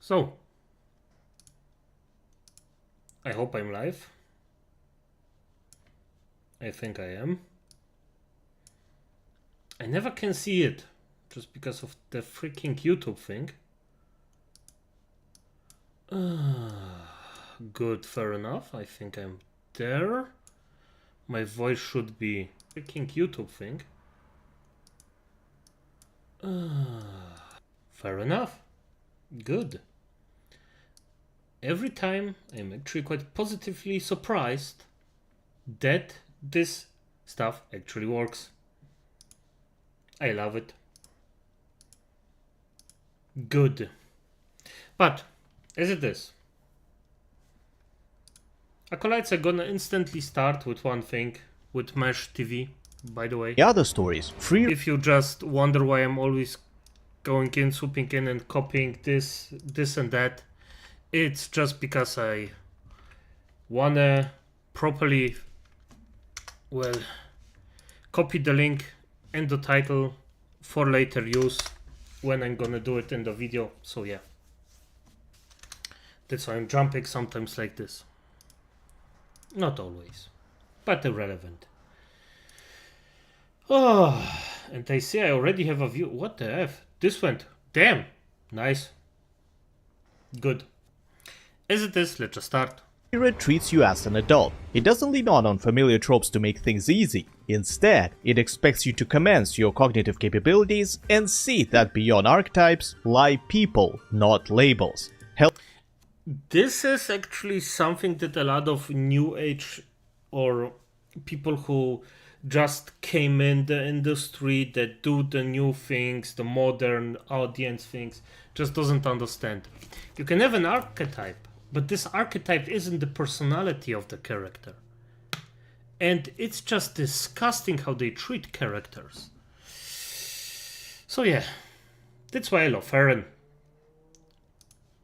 So, I hope I'm live. I think I am. I never can see it, just because of the freaking YouTube thing. Good, fair enough. I think I'm there. My voice should be freaking YouTube thing. Fair enough. Good. Every time I'm actually quite positively surprised that this stuff actually works. I love it. Good. But as it is, Acolytes are gonna instantly start with one thing, with Mesh TV, by the way. The other stories, free. If you just wonder why I'm always going in, swooping in and copying this and that, it's just because I wanna properly, well, copy the link and the title for later use when I'm gonna do it in the video. So yeah, that's why I'm jumping sometimes like this. Not always, but irrelevant. Oh, and I see I already have a view. What the F? This went, damn, nice. Good. As it is, let's just start. It treats you as an adult. It doesn't lean on familiar tropes to make things easy. Instead, it expects you to commence your cognitive capabilities and see that beyond archetypes lie people, not labels. This is actually something that a lot of new age or people who just came in the industry that do the new things, the modern audience things, just doesn't understand. You can have an archetype, but this archetype isn't the personality of the character. And it's just disgusting how they treat characters. So yeah, that's why I love Farron.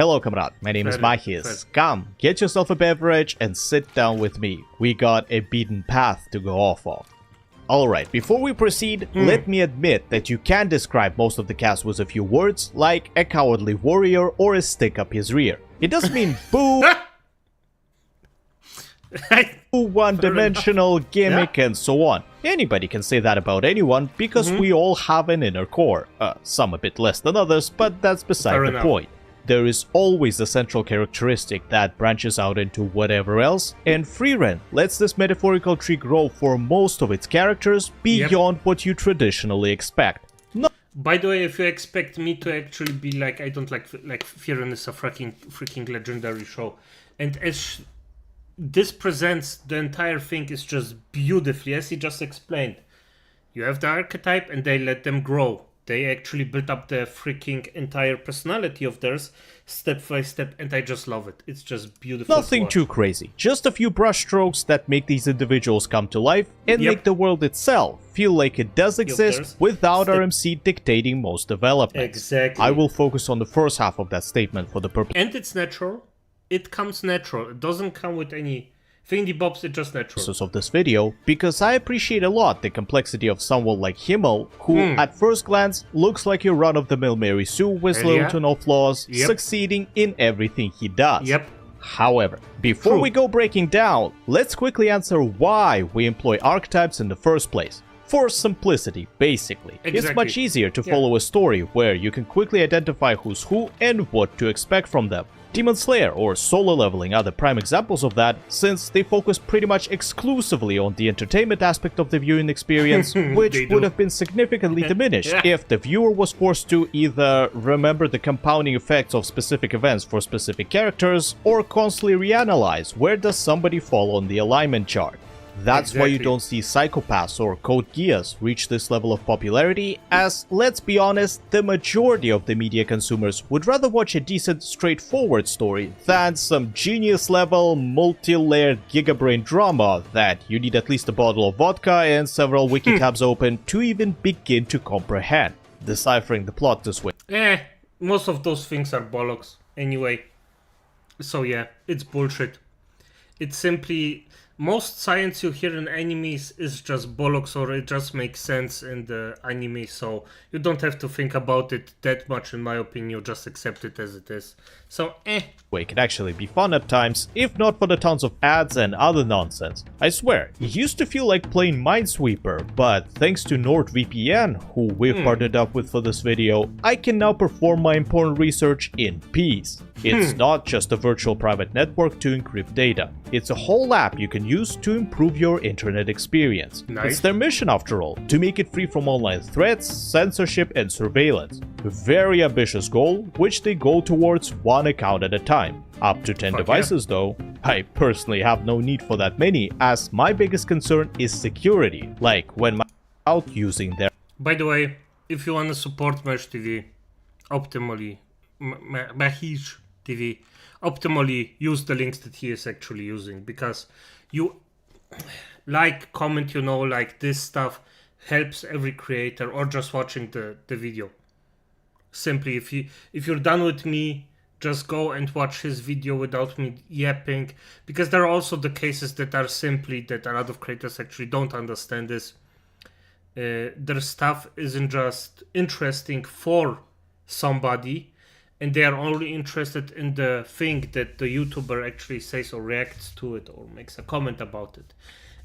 Hello, comrade. My name is Mahis. Come, get yourself a beverage and sit down with me. We got a beaten path to go off of. Alright, before we proceed, let me admit that you can describe most of the cast with a few words, like a cowardly warrior or a stick up his rear. It doesn't mean boo, one-dimensional gimmick, and so on. Anybody can say that about anyone, because we all have an inner core. Some a bit less than others, but that's beside the point. There is always a central characteristic that branches out into whatever else, and Freerun lets this metaphorical tree grow for most of its characters beyond what you traditionally expect. By the way, if you expect me to actually be like, I don't like Freerun is a freaking legendary show, and as this presents the entire thing is just beautifully, as he just explained. You have the archetype and they let them grow. They actually built up the freaking entire personality of theirs step by step, and I just love it. It's just beautiful. Nothing too crazy. Just a few brushstrokes that make these individuals come to life and make the world itself feel like it does exist without RMC dictating most development. Exactly. I will focus on the first half of that statement for the purpose. And it's natural. It comes natural. It doesn't come with any thingy bobs, it's just natural. Of this video, because I appreciate a lot the complexity of someone like Himmel, who at first glance looks like your run-of-the-mill Mary Sue with little to no flaws, succeeding in everything he does. However, before we go breaking down, let's quickly answer why we employ archetypes in the first place. For simplicity, basically. It's much easier to follow a story where you can quickly identify who's who and what to expect from them. Demon Slayer or solo leveling are the prime examples of that, since they focus pretty much exclusively on the entertainment aspect of the viewing experience, which would have been significantly diminished if the viewer was forced to either remember the compounding effects of specific events for specific characters, or constantly reanalyze where does somebody fall on the alignment chart. That's why you don't see Psychopaths or Code Geass reach this level of popularity, as, let's be honest, the majority of the media consumers would rather watch a decent, straightforward story than some genius-level, multi-layered gigabrain drama that you need at least a bottle of vodka and several wiki tabs open to even begin to comprehend. Deciphering the plot this way. Most of those things are bollocks, anyway. So yeah, it's bullshit. It's simply most science you hear in animes is just bollocks, or it just makes sense in the anime, so you don't have to think about it that much, in my opinion. Just accept it as it is. So, It can actually be fun at times, if not for the tons of ads and other nonsense. I swear, it used to feel like playing Minesweeper, but thanks to NordVPN, who we've partnered up with for this video, I can now perform my important research in peace. It's not just a virtual private network to encrypt data. It's a whole app you can use to improve your internet experience. Nice. It's their mission, after all, to make it free from online threats, censorship, and surveillance. A very ambitious goal, which they go towards one account at a time. Up to 10 devices though. I personally have no need for that many, as my biggest concern is security, like when my out using their... By the way, if you want to support Mesh TV optimally, Mahish TV, optimally use the links that he is actually using, because you like, comment, like this stuff helps every creator, or just watching the video. Simply, if you're done with me, just go and watch his video without me yapping, because there are also the cases that are simply that a lot of creators actually don't understand this. Their stuff isn't just interesting for somebody, and they are only interested in the thing that the YouTuber actually says or reacts to it or makes a comment about it.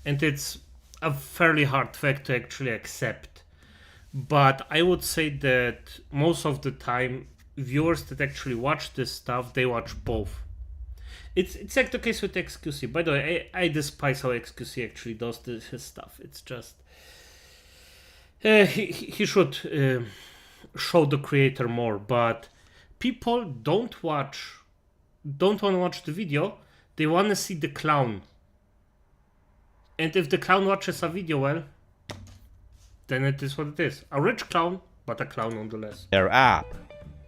And it's a fairly hard fact to actually accept. But I would say that most of the time, viewers that actually watch this stuff, they watch both. It's like the case with XQC. By the way, I despise how XQC actually does his stuff. It's just... he should show the creator more, but people don't want to watch the video. They want to see the clown. And if the clown watches a video, well, then it is what it is. A rich clown, but a clown nonetheless. Their app.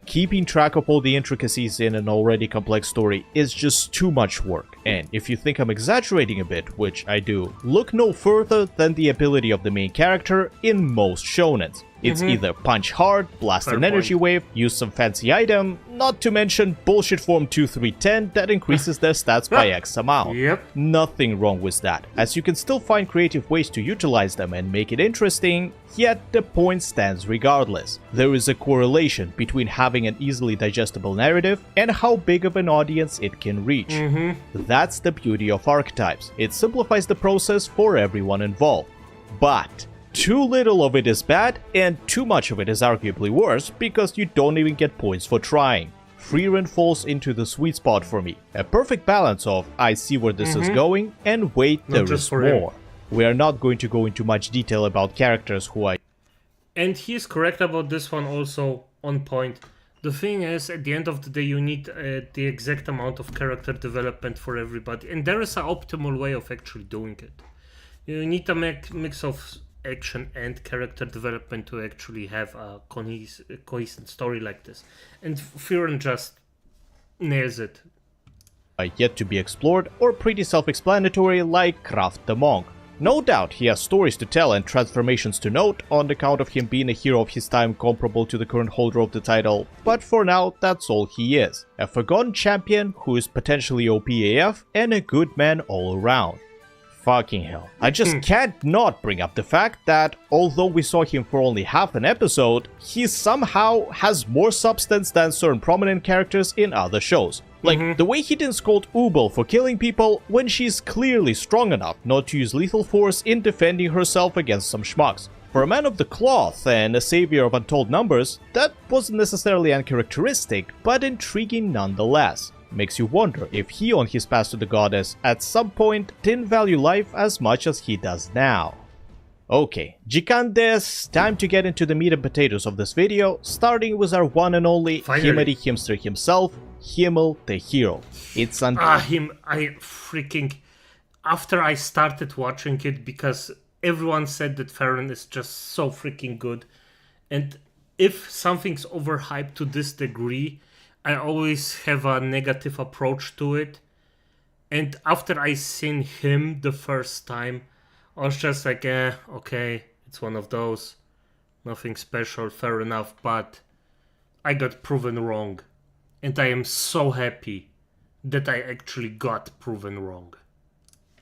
Keeping track of all the intricacies in an already complex story is just too much work, and if you think I'm exaggerating a bit, which I do, look no further than the ability of the main character in most shonens. It's either punch hard, blast an energy wave, use some fancy item, not to mention bullshit form 2-3-10 that increases their stats by X amount. Yep. Nothing wrong with that, as you can still find creative ways to utilize them and make it interesting, yet the point stands regardless. There is a correlation between having an easily digestible narrative and how big of an audience it can reach. That's the beauty of archetypes. It simplifies the process for everyone involved. But too little of it is bad, and too much of it is arguably worse, because you don't even get points for trying. Freerun falls into the sweet spot for me. A perfect balance of I see where this is going, and wait, there is more. We are not going to go into much detail about characters who I... And he's correct about this one, also on point. The thing is, at the end of the day, you need the exact amount of character development for everybody, and there is an optimal way of actually doing it. You need a mix of action and character development to actually have a cohesive story like this. And Fearon just nails it. Yet to be explored, or pretty self-explanatory like Kraft the Monk. No doubt he has stories to tell and transformations to note on account of him being a hero of his time comparable to the current holder of the title, but for now that's all he is. A forgotten champion who is potentially OP AF and a good man all around. Fucking hell. I just can't not bring up the fact that, although we saw him for only half an episode, he somehow has more substance than certain prominent characters in other shows. Like, the way he didn't scold Ubel for killing people when she's clearly strong enough not to use lethal force in defending herself against some schmucks. For a man of the cloth and a savior of untold numbers, that wasn't necessarily uncharacteristic, but intriguing nonetheless. Makes you wonder if he on his path to the goddess at some point didn't value life as much as he does now. Okay, Jikandes, time to get into the meat and potatoes of this video, starting with our one and only Himari Himster himself, Himmel the hero. It's I freaking... After I started watching it, because everyone said that Farron is just so freaking good, and if something's overhyped to this degree, I always have a negative approach to it. And after I seen him the first time, I was just like, okay, it's one of those. Nothing special, fair enough, but I got proven wrong. And I am so happy that I actually got proven wrong.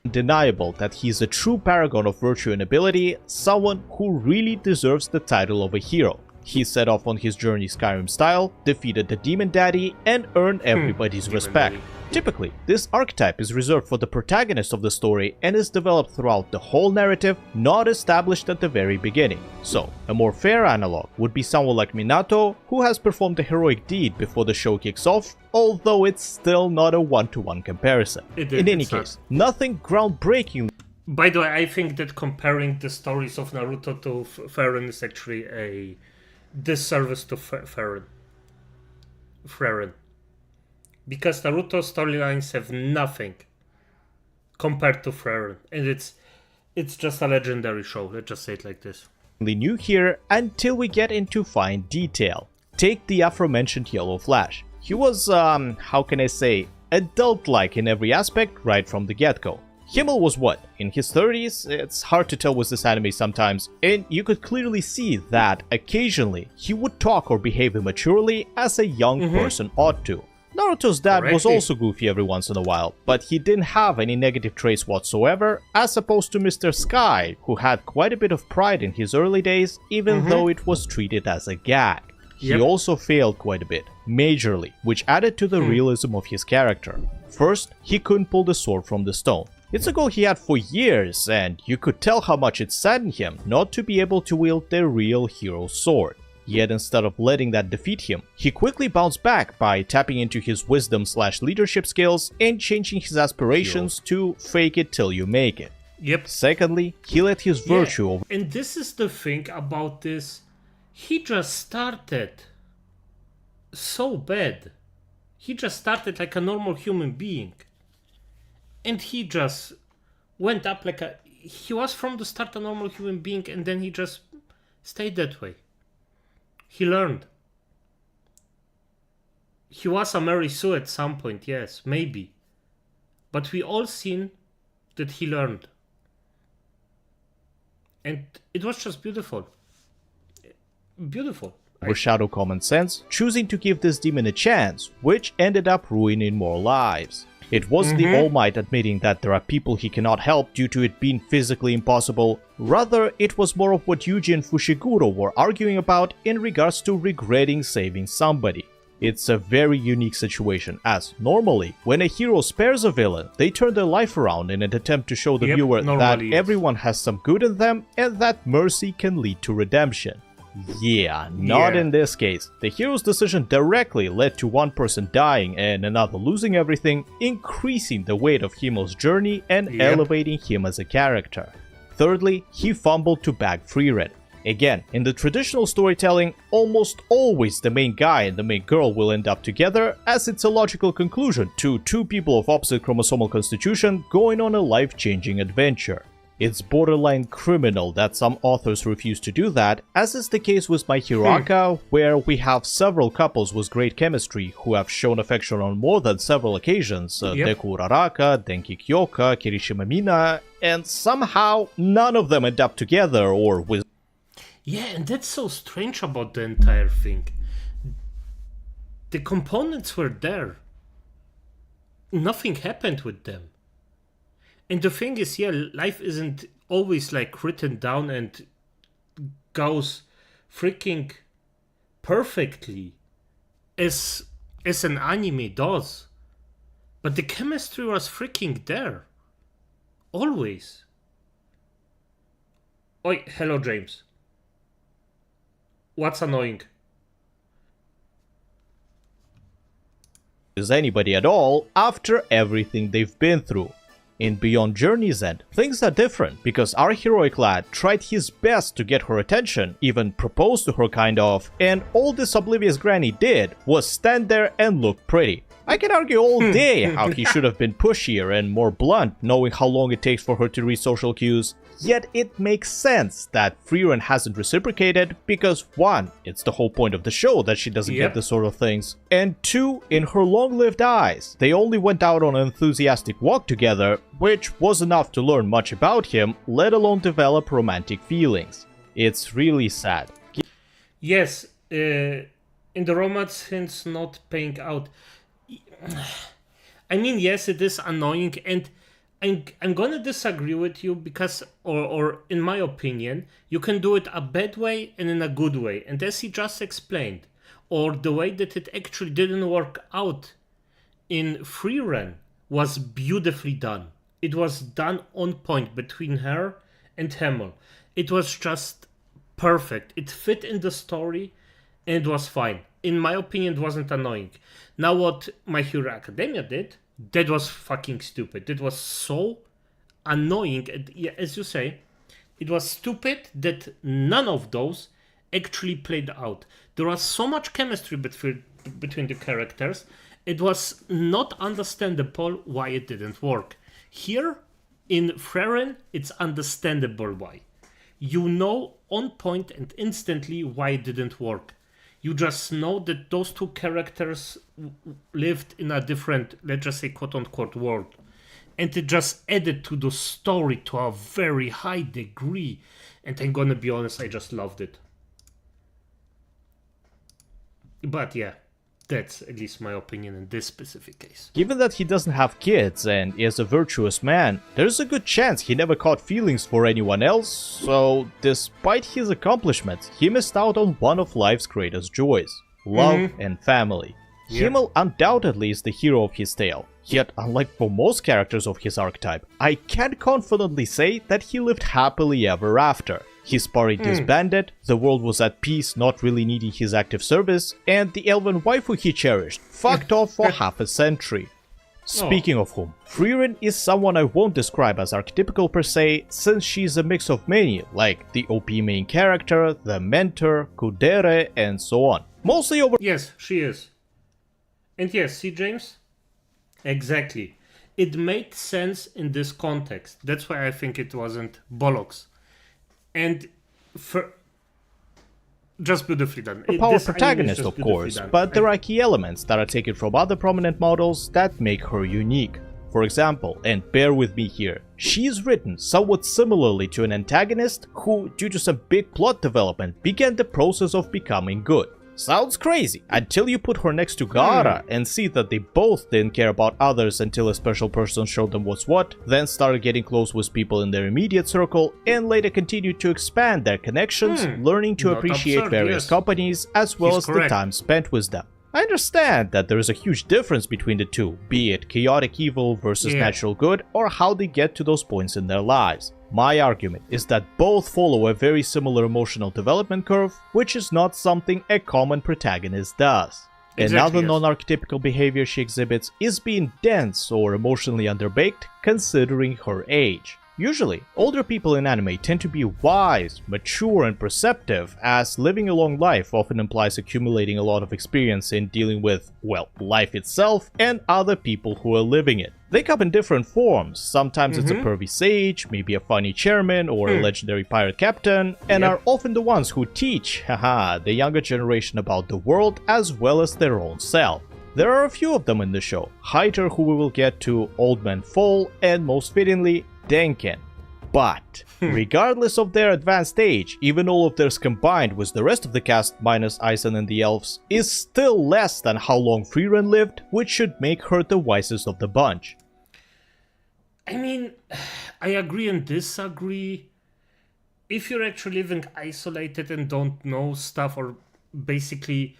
undeniable that he's a true paragon of virtue and ability, someone who really deserves the title of a hero. He set off on his journey Skyrim style, defeated the Demon Daddy, and earned everybody's respect. Typically, this archetype is reserved for the protagonist of the story and is developed throughout the whole narrative, not established at the very beginning. So, a more fair analog would be someone like Minato, who has performed a heroic deed before the show kicks off, although it's still not a one-to-one comparison. In any case, nothing groundbreaking. By the way, I think that comparing the stories of Naruto to Frieren is actually a disservice to Frieren. Because Naruto's storylines have nothing compared to Frieren, and it's just a legendary show, let's just say it like this. New here until we get into fine detail. Take the aforementioned Yellow Flash. He was, how can I say, adult-like in every aspect right from the get-go. Himmel was what, in his 30s? It's hard to tell with this anime sometimes, and you could clearly see that occasionally he would talk or behave immaturely as a young person ought to. Naruto's dad was also goofy every once in a while, but he didn't have any negative traits whatsoever, as opposed to Mr. Sky, who had quite a bit of pride in his early days, even though it was treated as a gag. He also failed quite a bit, majorly, which added to the realism of his character. First, he couldn't pull the sword from the stone. It's a goal he had for years, and you could tell how much it saddened him not to be able to wield the real hero sword. Yet instead of letting that defeat him, he quickly bounced back by tapping into his wisdom/leadership skills and changing his aspirations to fake it till you make it. Secondly, he let his virtue over. And this is the thing about this. He just started so bad. He just started like a normal human being. And he just went up like a... He was from the start a normal human being, and then he just stayed that way. He learned. He was a Mary Sue at some point, yes, maybe. But we all seen that he learned. And it was just beautiful. Beautiful. Overshadow common sense, choosing to give this demon a chance, which ended up ruining more lives. It wasn't the All Might admitting that there are people he cannot help due to it being physically impossible, rather it was more of what Yuji and Fushiguro were arguing about in regards to regretting saving somebody. It's a very unique situation, as normally, when a hero spares a villain, they turn their life around in an attempt to show the viewer that everyone has some good in them and that mercy can lead to redemption. Not in this case. The hero's decision directly led to one person dying and another losing everything, increasing the weight of Himmel's journey and elevating him as a character. Thirdly, he fumbled to bag Frieren. Again, in the traditional storytelling, almost always the main guy and the main girl will end up together, as it's a logical conclusion to two people of opposite chromosomal constitution going on a life-changing adventure. It's borderline criminal that some authors refuse to do that, as is the case with My Hero Aka, where we have several couples with great chemistry who have shown affection on more than several occasions, Deku Uraraka, Denki Kyoka, Kirishima Mina, and somehow none of them end up together or with... Yeah, and that's so strange about the entire thing. The components were there. Nothing happened with them. And the thing is, life isn't always like written down and goes freaking perfectly as an anime does. But the chemistry was freaking there. Always. Oi, hello James. What's annoying? Is anybody at all after everything they've been through. In Beyond Journey's End, things are different, because our heroic lad tried his best to get her attention, even proposed to her kind of, and all this oblivious granny did was stand there and look pretty. I can argue all day how he should have been pushier and more blunt, knowing how long it takes for her to read social cues, yet it makes sense that Frieren hasn't reciprocated, because 1, it's the whole point of the show that she doesn't get this sort of things, and 2, in her long-lived eyes, they only went out on an enthusiastic walk together, which was enough to learn much about him, let alone develop romantic feelings. It's really sad. Yes, in the romance hints not paying out. I mean, yes, it is annoying, and I'm gonna disagree with you because, or in my opinion, you can do it a bad way and in a good way. And as he just explained, or the way that it actually didn't work out in Free Ren was beautifully done. It was done on point between her and Hamill. It was just perfect. It fit in the story and it was fine. In my opinion, it wasn't annoying. Now, what My Hero Academia did, that was fucking stupid. It was so annoying. And yeah, as you say, it was stupid that none of those actually played out. There was so much chemistry between the characters. It was not understandable why it didn't work. Here, in Freren, it's understandable why. You know on point and instantly why it didn't work. You just know that those two characters lived in a different, let's just say, quote-unquote world. And it just added to the story to a very high degree. And I'm gonna be honest, I just loved it. But yeah, that's at least my opinion in this specific case. Given that he doesn't have kids and is a virtuous man, there's a good chance he never caught feelings for anyone else, so despite his accomplishments, he missed out on one of life's greatest joys: love and family. Yep. Himmel undoubtedly is the hero of his tale, yet unlike for most characters of his archetype, I can confidently say that he lived happily ever after. His party disbanded, the world was at peace, not really needing his active service, and the elven waifu he cherished fucked off for half a century. Speaking of whom, Frieren is someone I won't describe as archetypical per se, since she's a mix of many, like the OP main character, the mentor, Kudere, and so on. Mostly over— Yes, she is. And yes, see, James? Exactly. It made sense in this context. That's why I think it wasn't bollocks. And just beautifully done. A power protagonist, of course, but there are key elements that are taken from other prominent models that make her unique. For example, and bear with me here, she is written somewhat similarly to an antagonist who, due to some big plot development, began the process of becoming good. Sounds crazy, until you put her next to Gaara and see that they both didn't care about others until a special person showed them what's what, then started getting close with people in their immediate circle, and later continued to expand their connections, learning to appreciate various companies as well as the time spent with them. I understand that there is a huge difference between the two, be it chaotic evil versus natural good, or how they get to those points in their lives. My argument is that both follow a very similar emotional development curve, which is not something a common protagonist does. Another non-archetypical behavior she exhibits is being dense or emotionally underbaked, considering her age. Usually, older people in anime tend to be wise, mature, and perceptive, as living a long life often implies accumulating a lot of experience in dealing with, well, life itself and other people who are living it. They come in different forms. Sometimes it's a pervy sage, maybe a funny chairman, or a legendary pirate captain, and are often the ones who teach, the younger generation about the world as well as their own self. There are a few of them in the show: Hyter, who we will get to, Old Man Fall, and most fittingly, Denken. But, regardless of their advanced age, even all of theirs combined with the rest of the cast minus Aizen and the elves is still less than how long Frieren lived, which should make her the wisest of the bunch. I mean, I agree and disagree. If you're actually living isolated and don't know stuff, or basically,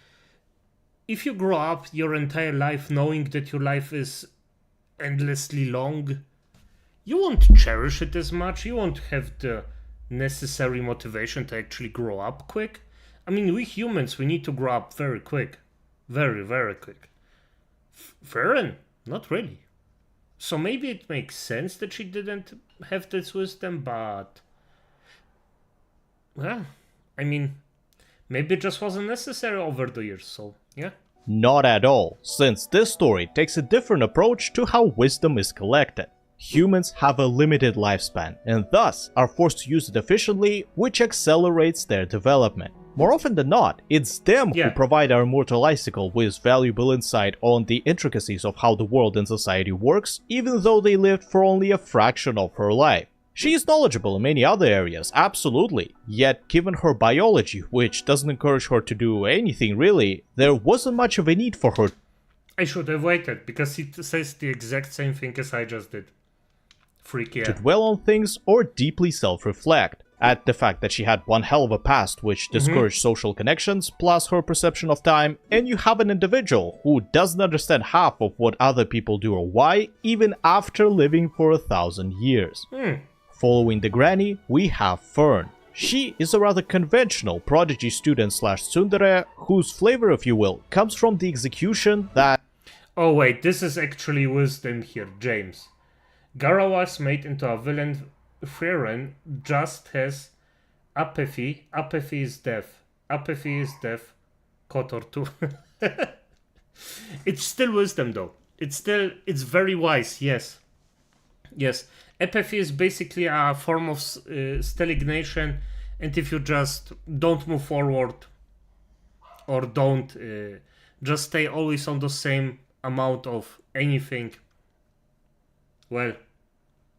if you grow up your entire life knowing that your life is endlessly long, you won't cherish it as much. You won't have the necessary motivation to actually grow up quick. I mean, we humans, we need to grow up very quick. Very, very quick. Frieren, not really. So maybe it makes sense that she didn't have this wisdom, but... well, I mean, maybe it just wasn't necessary over the years, so yeah. Not at all, since this story takes a different approach to how wisdom is collected. Humans have a limited lifespan, and thus are forced to use it efficiently, which accelerates their development. More often than not, it's them who provide our immortal icicle with valuable insight on the intricacies of how the world and society works, even though they lived for only a fraction of her life. She is knowledgeable in many other areas, absolutely, yet given her biology, which doesn't encourage her to do anything really, there wasn't much of a need for her. I should have waited, because it says the exact same thing as I just did. Freak, yeah. To dwell on things or deeply self-reflect. Add the fact that she had one hell of a past which discouraged social connections, plus her perception of time, and you have an individual who doesn't understand half of what other people do or why, even after living for 1,000 years. Following the granny, we have Fern. She is a rather conventional prodigy student slash tsundere, whose flavor, if you will, comes from the execution that... Oh wait, this is actually wisdom here, James. Garawas made into a villain. Frieren just has apathy. Apathy is death. Apathy is death. Kotor too. It's still wisdom though. It's very wise, yes. Yes. Apathy is basically a form of stagnation, and if you just don't move forward or don't just stay always on the same amount of anything, well,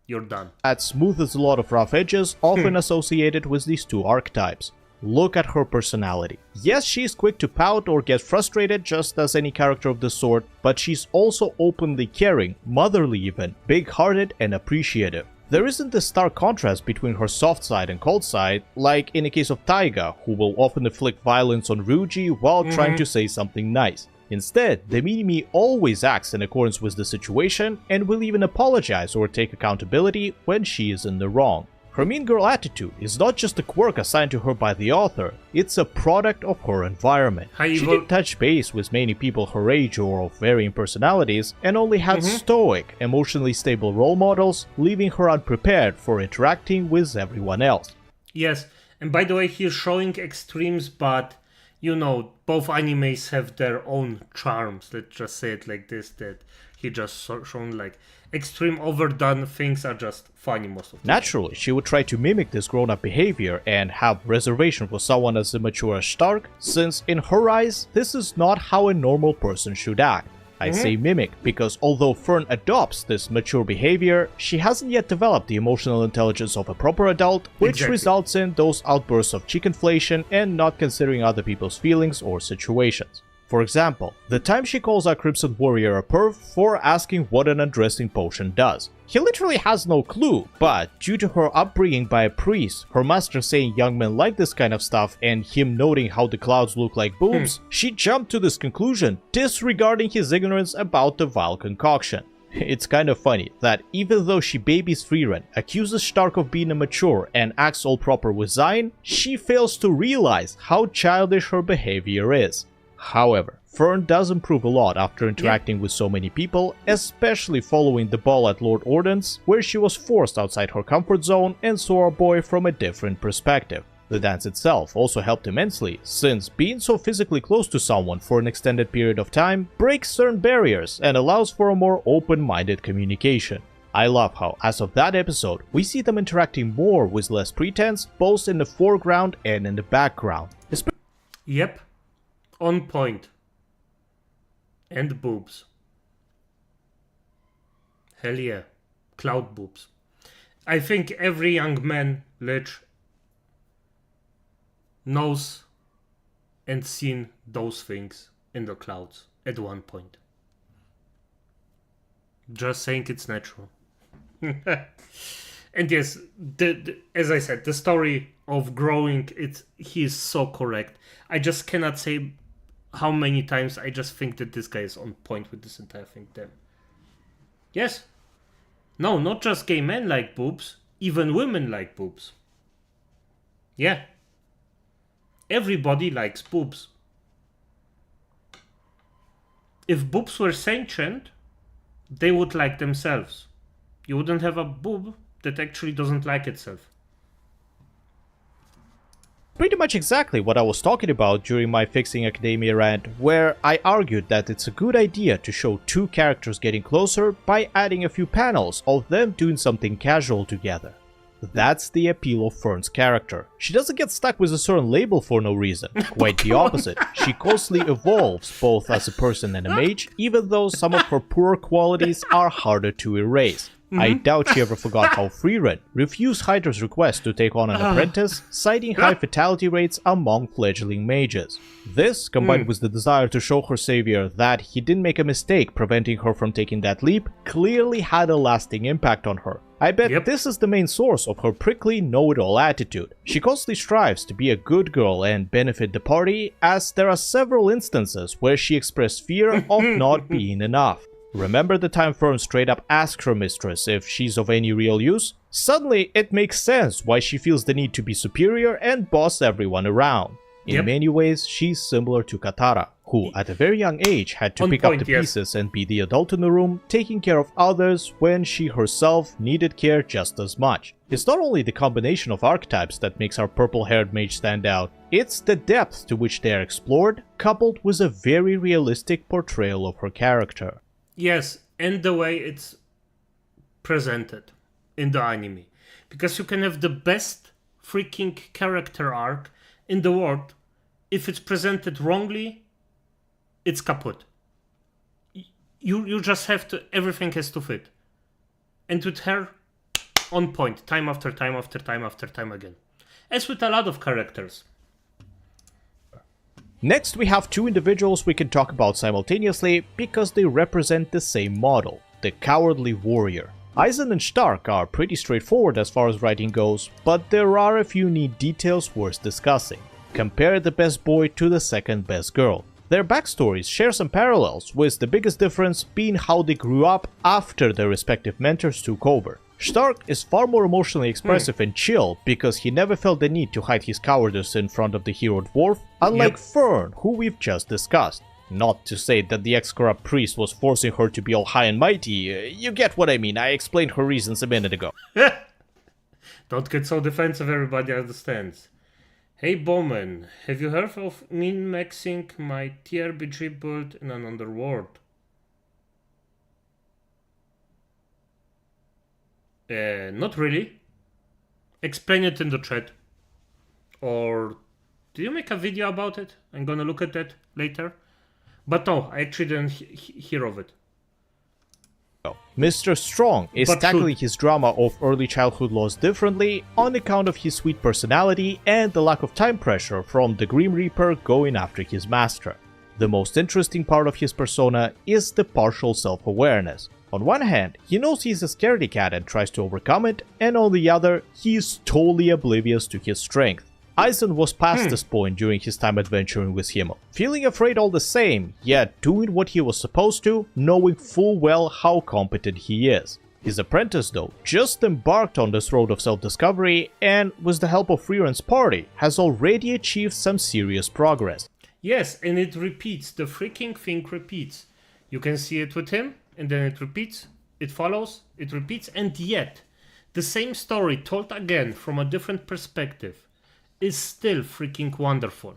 you're done. That smoothes a lot of rough edges often associated with these two archetypes. Look at her personality. Yes, she's quick to pout or get frustrated just as any character of the sort, but she's also openly caring, motherly even, big-hearted and appreciative. There isn't this stark contrast between her soft side and cold side, like in the case of Taiga, who will often inflict violence on Ryuji while trying to say something nice. Instead, the Minimi always acts in accordance with the situation and will even apologize or take accountability when she is in the wrong. Her mean girl attitude is not just a quirk assigned to her by the author, it's a product of her environment. She didn't touch base with many people her age or of varying personalities, and only had stoic, emotionally stable role models, leaving her unprepared for interacting with everyone else. Yes, and by the way, he's showing extremes, but you know, both animes have their own charms. Let's just say it like this, that he just shown like extreme overdone things are just funny most of the time. Naturally, she would try to mimic this grown-up behavior and have reservation for someone as immature as Stark, since in her eyes, this is not how a normal person should act. I say mimic because although Fern adopts this mature behavior, she hasn't yet developed the emotional intelligence of a proper adult, which results in those outbursts of chickenflation and not considering other people's feelings or situations. For example, the time she calls our Crimson Warrior a perv for asking what an undressing potion does. He literally has no clue, but due to her upbringing by a priest, her master saying young men like this kind of stuff, and him noting how the clouds look like boobs, she jumped to this conclusion, disregarding his ignorance about the vile concoction. It's kind of funny that even though she babies Frieren, accuses Stark of being immature, and acts all proper with Zion, she fails to realize how childish her behavior is. However, Fern does improve a lot after interacting with so many people, especially following the ball at Lord Orden's, where she was forced outside her comfort zone and saw our boy from a different perspective. The dance itself also helped immensely, since being so physically close to someone for an extended period of time breaks certain barriers and allows for a more open-minded communication. I love how, as of that episode, we see them interacting more with less pretense, both in the foreground and in the background. Yep. On point. And boobs. Hell yeah. Cloud boobs. I think every young man, Lich, knows and seen those things in the clouds at one point. Just saying it's natural. And yes, as I said, the story of growing, he is so correct. I just cannot say how many times I just think that this guy is on point with this entire thing. Damn. Yes. No, not just gay men like boobs. Even women like boobs. Yeah. Everybody likes boobs. If boobs were sentient, they would like themselves. You wouldn't have a boob that actually doesn't like itself. Pretty much exactly what I was talking about during my Fixing Academia rant, where I argued that it's a good idea to show two characters getting closer by adding a few panels of them doing something casual together. That's the appeal of Fern's character. She doesn't get stuck with a certain label for no reason. Quite the opposite. She constantly evolves both as a person and a mage, even though some of her poor qualities are harder to erase. I doubt she ever forgot how Frieren refused Hydra's request to take on an apprentice, citing high fatality rates among fledgling mages. This, combined with the desire to show her savior that he didn't make a mistake preventing her from taking that leap, clearly had a lasting impact on her. I bet this is the main source of her prickly know-it-all attitude. She constantly strives to be a good girl and benefit the party, as there are several instances where she expressed fear of not being enough. Remember the time Fern straight up asked her mistress if she's of any real use? Suddenly, it makes sense why she feels the need to be superior and boss everyone around. In many ways, she's similar to Katara, who at a very young age had to pick up the pieces and be the adult in the room, taking care of others when she herself needed care just as much. It's not only the combination of archetypes that makes our purple-haired mage stand out, it's the depth to which they are explored, coupled with a very realistic portrayal of her character. Yes, and the way it's presented in the anime. Because you can have the best freaking character arc in the world. If it's presented wrongly, it's kaput. You just have to, everything has to fit. And with her, on point, time after time after time after time again. As with a lot of characters. Next, we have two individuals we can talk about simultaneously because they represent the same model, the cowardly warrior. Aizen and Stark are pretty straightforward as far as writing goes, but there are a few neat details worth discussing. Compare the best boy to the second best girl. Their backstories share some parallels, with the biggest difference being how they grew up after their respective mentors took over. Stark is far more emotionally expressive and chill because he never felt the need to hide his cowardice in front of the hero dwarf, unlike Fern, who we've just discussed. Not to say that the ex-corrupt priest was forcing her to be all high and mighty, you get what I mean, I explained her reasons a minute ago. Don't get so defensive, everybody understands. Hey Bowman, have you heard of min-maxing my TRBG build in an underworld? Not really. Explain it in the chat. Or do you make a video about it? I'm gonna look at that later. But no, I actually didn't hear of it. Mr. Strong is tackling his drama of early childhood loss differently on account of his sweet personality and the lack of time pressure from the Grim Reaper going after his master. The most interesting part of his persona is the partial self-awareness. On one hand, he knows he's a scaredy cat and tries to overcome it, and on the other, he is totally oblivious to his strength. Aizen was past this point during his time adventuring with Himmel, feeling afraid all the same, yet doing what he was supposed to, knowing full well how competent he is. His apprentice, though, just embarked on this road of self-discovery and, with the help of Friren's party, has already achieved some serious progress. Yes, and it repeats, the freaking thing repeats. You can see it with him, and then it repeats, it follows, it repeats, and yet, the same story told again from a different perspective is still freaking wonderful.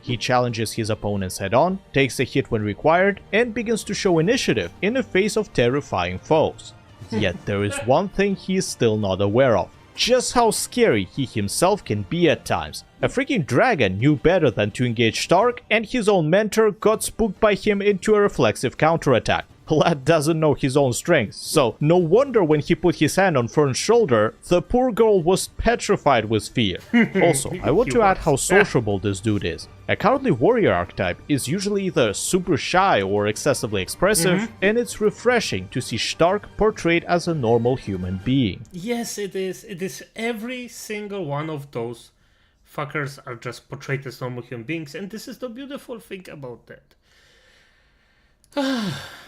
He challenges his opponents head-on, takes a hit when required, and begins to show initiative in the face of terrifying foes. Yet there is one thing he is still not aware of. Just how scary he himself can be at times. A freaking dragon knew better than to engage Stark, and his own mentor got spooked by him into a reflexive counterattack. Lad doesn't know his own strength, so no wonder when he put his hand on Fern's shoulder, the poor girl was petrified with fear. Also, I want to add how sociable this dude is. A cowardly warrior archetype is usually either super shy or excessively expressive, and it's refreshing to see Stark portrayed as a normal human being. Yes, it is. It is. Every single one of those fuckers are just portrayed as normal human beings, and this is the beautiful thing about that.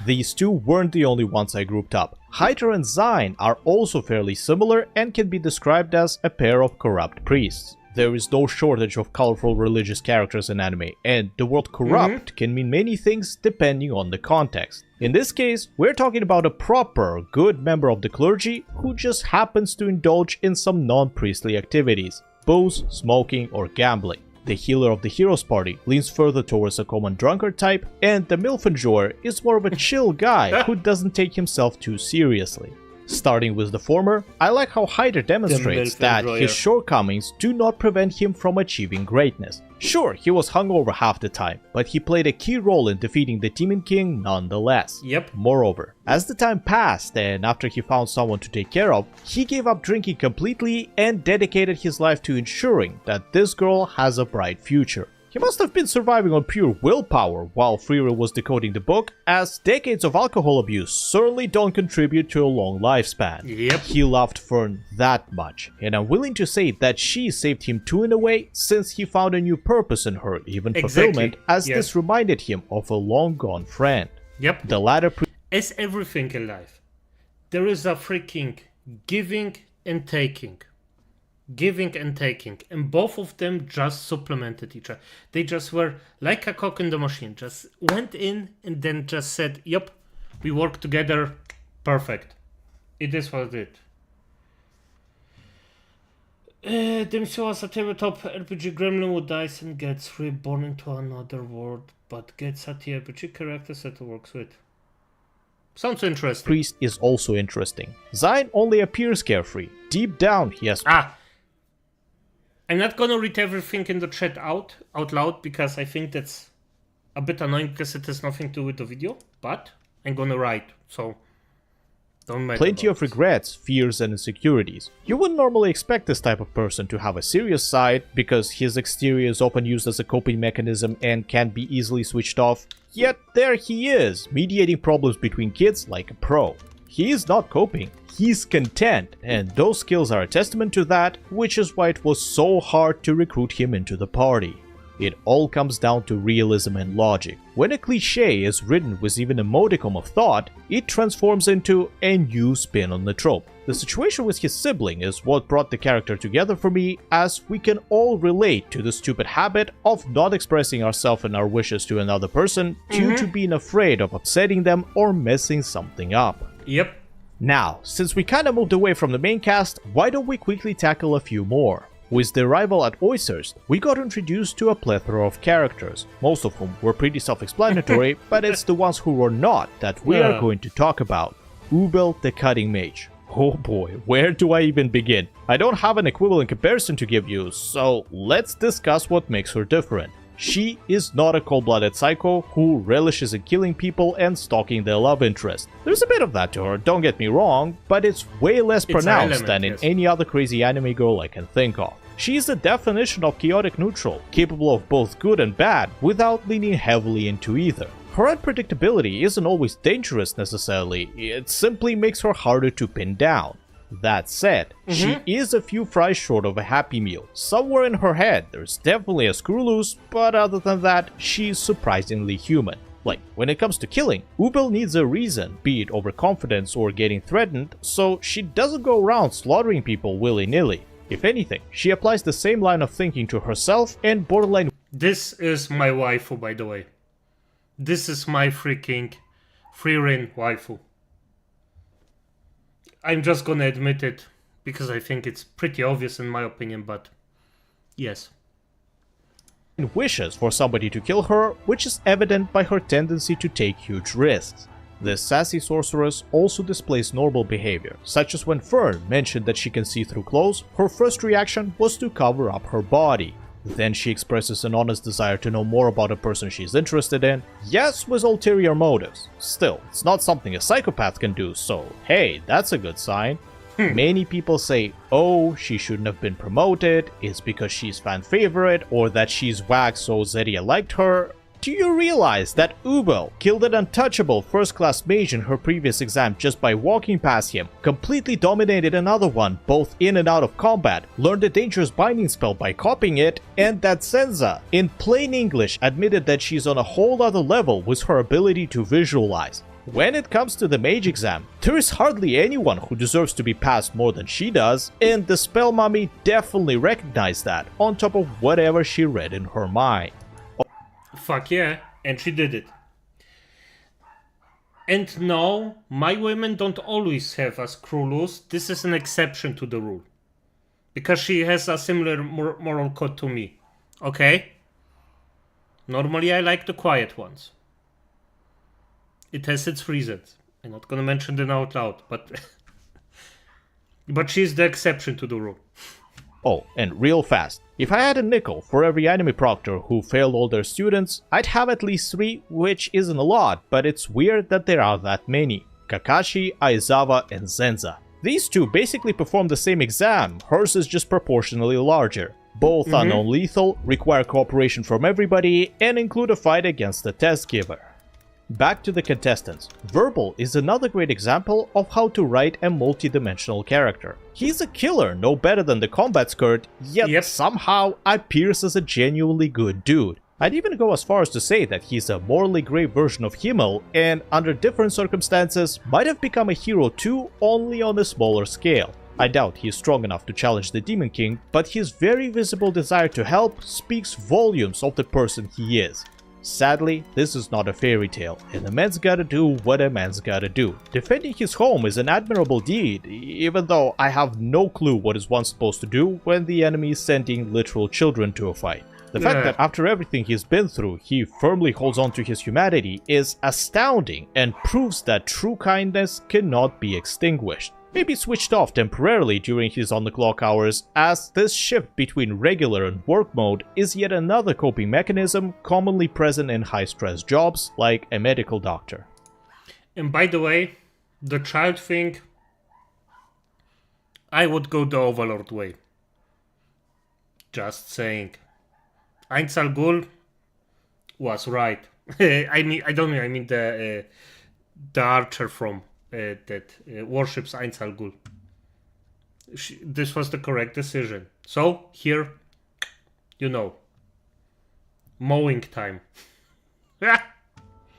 These two weren't the only ones I grouped up. Hyder and Zine are also fairly similar and can be described as a pair of corrupt priests. There is no shortage of colorful religious characters in anime, and the word corrupt can mean many things depending on the context. In this case, we're talking about a proper, good member of the clergy who just happens to indulge in some non-priestly activities, booze, smoking, or gambling. The healer of the hero's party leans further towards a common drunkard type, and the MILF enjoyer is more of a chill guy who doesn't take himself too seriously. Starting with the former, I like how Hyder demonstrates that his shortcomings do not prevent him from achieving greatness. Sure, he was hungover half the time, but he played a key role in defeating the Demon King nonetheless. Moreover, as the time passed and after he found someone to take care of, he gave up drinking completely and dedicated his life to ensuring that this girl has a bright future. He must have been surviving on pure willpower while Friere was decoding the book, as decades of alcohol abuse certainly don't contribute to a long lifespan. Yep. He loved Fern that much, and I'm willing to say that she saved him too in a way, since he found a new purpose in her, even fulfillment, as this reminded him of a long-gone friend. Yep. The latter as everything in life, there is a freaking giving and taking. Giving and taking, and both of them just supplemented each other. They just were like a cock in the machine, just went in and then just said, yep, we work together, perfect. It is what it is. Them show us a tabletop RPG gremlin who dies and gets reborn into another world, but gets at the RPG character set to works with. Sounds interesting. Priest is also interesting. Zion only appears carefree. Deep down, he has... I'm not gonna read everything in the chat out loud, because I think that's a bit annoying because it has nothing to do with the video, but I'm gonna write, so don't matter. Plenty of regrets, fears and insecurities. You wouldn't normally expect this type of person to have a serious side, because his exterior is often used as a coping mechanism and can be easily switched off, yet there he is, mediating problems between kids like a pro. He is not coping, he's content, and those skills are a testament to that, which is why it was so hard to recruit him into the party. It all comes down to realism and logic. When a cliché is written with even a modicum of thought, it transforms into a new spin on the trope. The situation with his sibling is what brought the character together for me, as we can all relate to the stupid habit of not expressing ourselves and our wishes to another person due to being afraid of upsetting them or messing something up. Yep. Now, since we kinda moved away from the main cast, why don't we quickly tackle a few more? With the arrival at Oysthurst, we got introduced to a plethora of characters, most of whom were pretty self-explanatory, but it's the ones who were not that we are going to talk about. Ubel the Cutting Mage. Oh boy, where do I even begin? I don't have an equivalent comparison to give you, so let's discuss what makes her different. She is not a cold-blooded psycho who relishes in killing people and stalking their love interest. There's a bit of that to her, don't get me wrong, but it's way less pronounced than in any other crazy anime girl I can think of. She is the definition of chaotic neutral, capable of both good and bad without leaning heavily into either. Her unpredictability isn't always dangerous necessarily, it simply makes her harder to pin down. That said, she is a few fries short of a happy meal. Somewhere in her head, there's definitely a screw loose, but other than that, she's surprisingly human. Like, when it comes to killing, Ubel needs a reason, be it overconfidence or getting threatened, so she doesn't go around slaughtering people willy-nilly. If anything, she applies the same line of thinking to herself and borderline... This is my waifu, by the way. This is my freaking free-reign waifu. I'm just gonna admit it, because I think it's pretty obvious in my opinion, but yes. Wishes for somebody to kill her, which is evident by her tendency to take huge risks. This sassy sorceress also displays normal behavior, such as when Fern mentioned that she can see through clothes, her first reaction was to cover up her body. Then she expresses an honest desire to know more about a person she's interested in, yes, with ulterior motives. Still, it's not something a psychopath can do, so hey, that's a good sign. Many people say, oh, she shouldn't have been promoted, it's because she's fan favorite, or that she's whack so Zeria liked her. Do you realize that Ubel killed an untouchable first-class mage in her previous exam just by walking past him, completely dominated another one both in and out of combat, learned a dangerous binding spell by copying it, and that Senza, in plain English, admitted that she's on a whole other level with her ability to visualize? When it comes to the mage exam, there is hardly anyone who deserves to be passed more than she does, and the spell mummy definitely recognized that, on top of whatever she read in her mind. Fuck yeah, and she did it. And no, my women don't always have a screw loose. This is an exception to the rule. Because she has a similar moral code to me. Okay? Normally I like the quiet ones. It has its reasons. I'm not gonna mention them out loud, but... but she's the exception to the rule. Oh, and real fast, if I had a nickel for every anime proctor who failed all their students, I'd have at least 3, which isn't a lot, but it's weird that there are that many. Kakashi, Aizawa, and Zenza. These two basically perform the same exam, hers is just proportionally larger. Both are non-lethal, require cooperation from everybody, and include a fight against the test giver. Back to the contestants. Verbal is another great example of how to write a multi-dimensional character. He's a killer, no better than the combat skirt, yet somehow appears as a genuinely good dude. I'd even go as far as to say that he's a morally grey version of Himmel, and under different circumstances might have become a hero too, only on a smaller scale. I doubt he's strong enough to challenge the Demon King, but his very visible desire to help speaks volumes of the person he is. Sadly, this is not a fairy tale, and a man's gotta do what a man's gotta do. Defending his home is an admirable deed, even though I have no clue what is one supposed to do when the enemy is sending literal children to a fight. The fact that after everything he's been through, he firmly holds on to his humanity is astounding and proves that true kindness cannot be extinguished. Maybe switched off temporarily during his on-the-clock hours, as this shift between regular and work mode is yet another coping mechanism commonly present in high-stress jobs like a medical doctor. And by the way, the child thing, I would go the Overlord way. Just saying. Ainz al Ghul was right. I mean the archer from that worships Ainz al Ghul. This was the correct decision. So here, mowing time.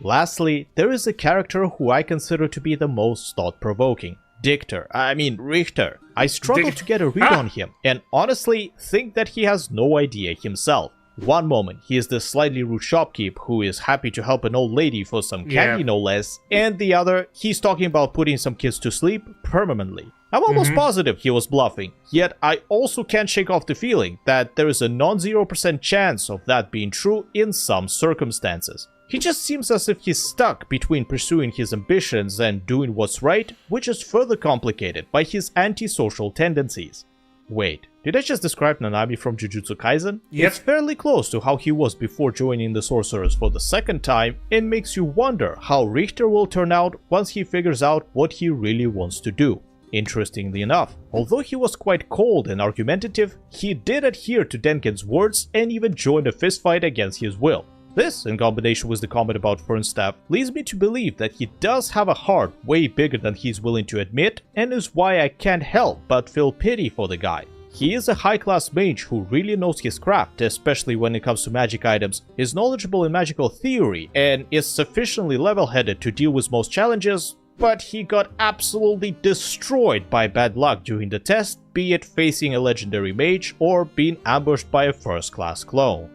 Lastly, there is a character who I consider to be the most thought-provoking. Richter. I struggle to get a read on him, and honestly think that he has no idea himself. One moment, he is the slightly rude shopkeep who is happy to help an old lady for some candy no less, and the other, he's talking about putting some kids to sleep permanently. I'm almost positive he was bluffing, yet I also can't shake off the feeling that there is a non-0% chance of that being true in some circumstances. He just seems as if he's stuck between pursuing his ambitions and doing what's right, which is further complicated by his antisocial tendencies. Wait, did I just describe Nanami from Jujutsu Kaisen? Yep. It's fairly close to how he was before joining the Sorcerers for the second time, and makes you wonder how Richter will turn out once he figures out what he really wants to do. Interestingly enough, although he was quite cold and argumentative, he did adhere to Denken's words and even joined a fistfight against his will. This, in combination with the comment about Fernstaff, leads me to believe that he does have a heart way bigger than he's willing to admit, and is why I can't help but feel pity for the guy. He is a high-class mage who really knows his craft, especially when it comes to magic items, is knowledgeable in magical theory, and is sufficiently level-headed to deal with most challenges, but he got absolutely destroyed by bad luck during the test, be it facing a legendary mage or being ambushed by a first-class clone.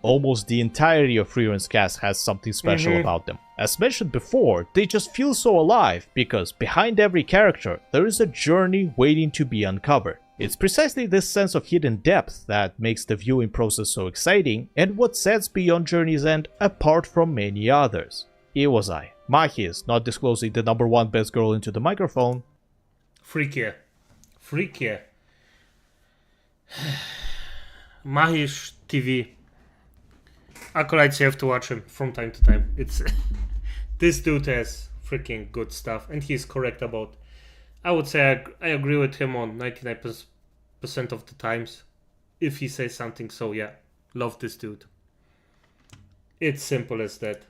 Almost the entirety of Freeren's cast has something special about them. As mentioned before, they just feel so alive because behind every character there is a journey waiting to be uncovered. It's precisely this sense of hidden depth that makes the viewing process so exciting and what sets Beyond Journey's End apart from many others. Iwasai. Mahi is not disclosing the #1 best girl into the microphone. Freakier. Mahi's TV. Acolytes, you have to watch him from time to time. It's this dude has freaking good stuff, and he's correct about. I would say I agree with him on 99% of the times. If he says something, so yeah, love this dude. It's simple as that.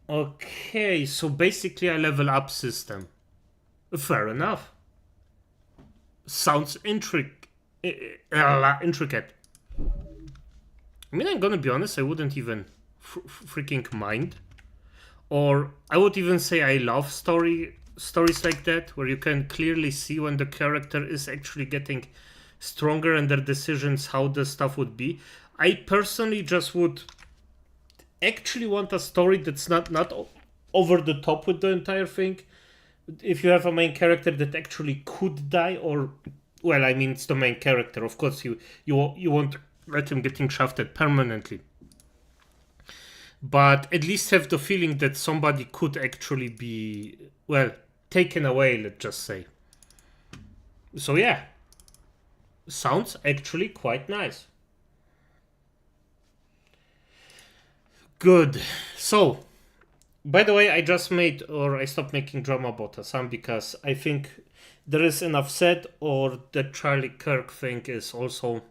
Okay, so basically a level up system. Fair enough. Sounds intricate. I mean, I'm gonna be honest, I wouldn't even freaking mind. Or I would even say I love stories like that, where you can clearly see when the character is actually getting stronger and their decisions, how the stuff would be. I personally just would actually want a story that's not over the top with the entire thing. If you have a main character that actually could die, or, well, I mean, it's the main character. Of course, you won't let him getting shafted permanently. But at least have the feeling that somebody could actually be, well, taken away, let's just say. So yeah, sounds actually quite nice. Good. So, By the way, I stopped making drama about Assam because I think there is enough said, or the Charlie Kirk thing is also...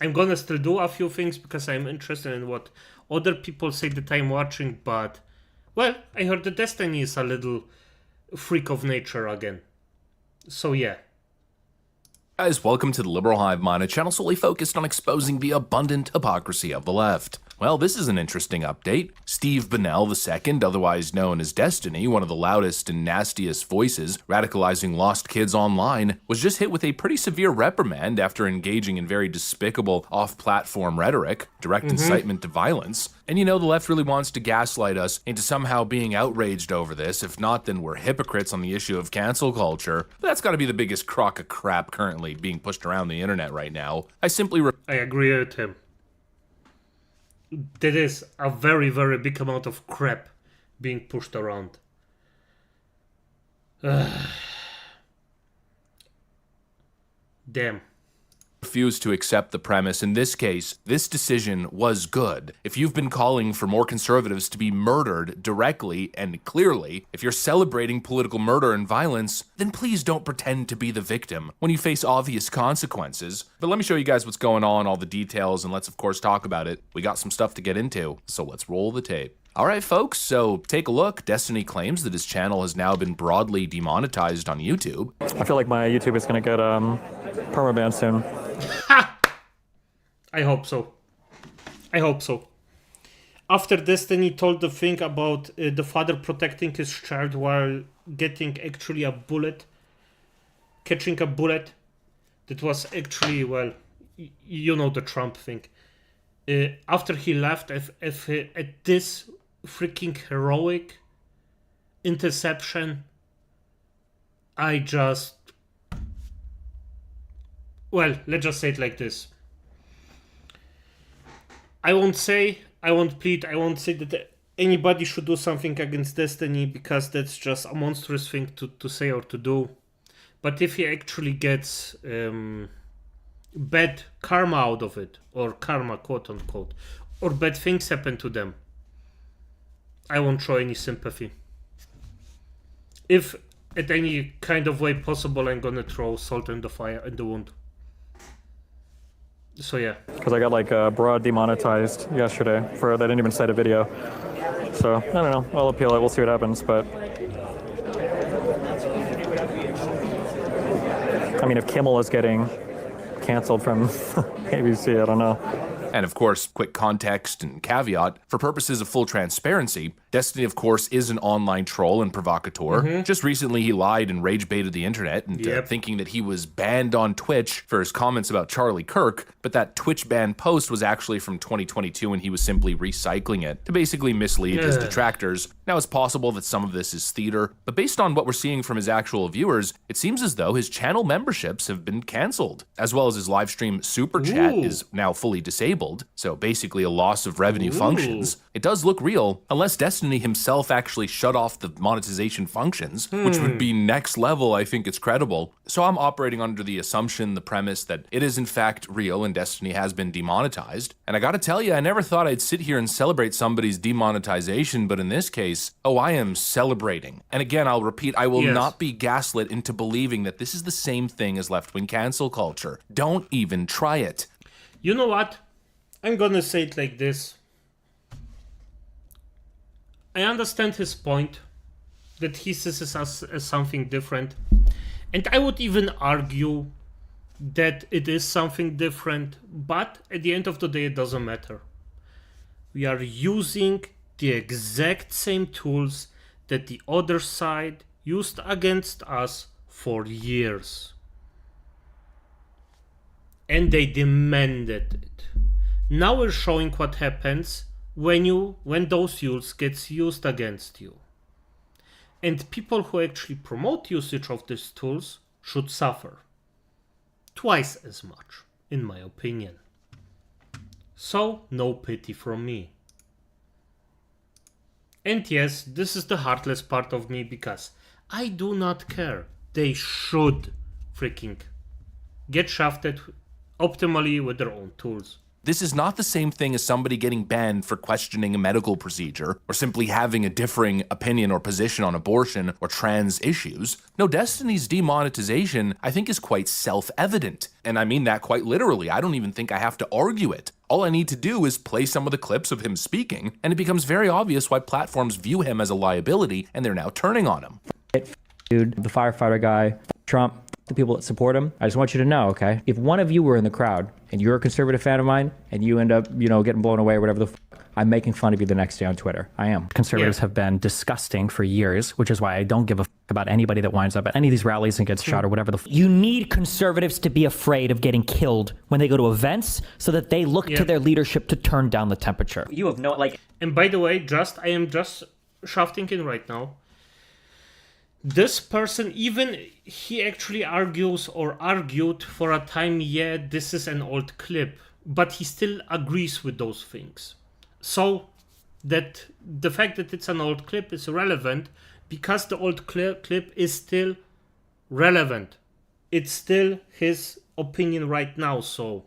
I'm gonna still do a few things because I'm interested in what other people say that I'm watching, but... Well, I heard that Destiny is a little freak of nature again. So yeah. Guys, welcome to the Liberal Hive Mind, a channel solely focused on exposing the abundant hypocrisy of the left. Well, this is an interesting update. Steve Bennell II, otherwise known as Destiny, one of the loudest and nastiest voices radicalizing lost kids online, was just hit with a pretty severe reprimand after engaging in very despicable off-platform rhetoric, direct incitement to violence. And you know, the left really wants to gaslight us into somehow being outraged over this. If not, then we're hypocrites on the issue of cancel culture. But that's gotta be the biggest crock of crap currently being pushed around the internet right now. I agree with him. That is a very, very big amount of crap being pushed around. Damn. Refuse to accept the premise. In this case, this decision was good. If you've been calling for more conservatives to be murdered directly and clearly, if you're celebrating political murder and violence, then please don't pretend to be the victim when you face obvious consequences. But let me show you guys what's going on, all the details, and let's of course talk about it. We got some stuff to get into, so let's roll the tape. Alright folks, so take a look. Destiny claims that his channel has now been broadly demonetized on YouTube. I feel like my YouTube is gonna get permaban soon. I hope so. I hope so. After Destiny told the thing about the father protecting his child while getting actually a bullet, catching a bullet, that was actually, well, you know, the Trump thing. After he left at this freaking heroic interception, I just... Well, let's just say it like this. I won't plead, I won't say that anybody should do something against Destiny, because that's just a monstrous thing to say or to do. But if he actually gets bad karma out of it, or karma, quote unquote, or bad things happen to them, I won't show any sympathy. If at any kind of way possible, I'm gonna throw salt in the fire, in the wound. So yeah. Because I got like broad demonetized yesterday for they didn't even cite a video. So I don't know. I'll appeal it. We'll see what happens. But I mean, if Kimmel is getting canceled from ABC, I don't know. And of course, quick context and caveat, for purposes of full transparency, Destiny, of course, is an online troll and provocateur. Just recently, he lied and rage-baited the internet into thinking that he was banned on Twitch for his comments about Charlie Kirk, but that Twitch ban post was actually from 2022 and he was simply recycling it to basically mislead his detractors. Now, it's possible that some of this is theater, but based on what we're seeing from his actual viewers, it seems as though his channel memberships have been cancelled, as well as his live stream super chat is now fully disabled, so basically a loss of revenue functions. It does look real, unless Destiny himself actually shut off the monetization functions, which would be next level. I think it's credible. So I'm operating under the assumption, the premise, that it is in fact real and Destiny has been demonetized. And I gotta tell you, I never thought I'd sit here and celebrate somebody's demonetization, but in this case, oh, I am celebrating. And again, I'll repeat, I will not be gaslit into believing that this is the same thing as left-wing cancel culture. Don't even try it. You know what? I'm gonna say it like this. I understand his point, that he sees us as something different. And I would even argue that it is something different, but at the end of the day, it doesn't matter. We are using the exact same tools that the other side used against us for years. And they demanded it. Now we're showing what happens when those tools gets used against you. And people who actually promote usage of these tools should suffer. Twice as much, in my opinion. So, no pity from me. And yes, this is the heartless part of me, because I do not care. They should freaking get shafted optimally with their own tools. This is not the same thing as somebody getting banned for questioning a medical procedure or simply having a differing opinion or position on abortion or trans issues. No, Destiny's demonetization, I think, is quite self-evident. And I mean that quite literally. I don't even think I have to argue it. All I need to do is play some of the clips of him speaking, and it becomes very obvious why platforms view him as a liability, and they're now turning on him. Dude, the firefighter guy, Trump, the people that support him. I just want you to know, okay? If one of you were in the crowd and you're a conservative fan of mine and you end up, getting blown away or whatever the I'm making fun of you the next day on Twitter. I am. Conservatives have been disgusting for years, which is why I don't give a about anybody that winds up at any of these rallies and gets shot or whatever the You need conservatives to be afraid of getting killed when they go to events so that they look to their leadership to turn down the temperature. You have no, And by the way, I am just shafting in right now. This person, even he actually argued for a time, this is an old clip, but he still agrees with those things. So that the fact that it's an old clip is relevant because the old clip is still relevant. It's still his opinion right now, so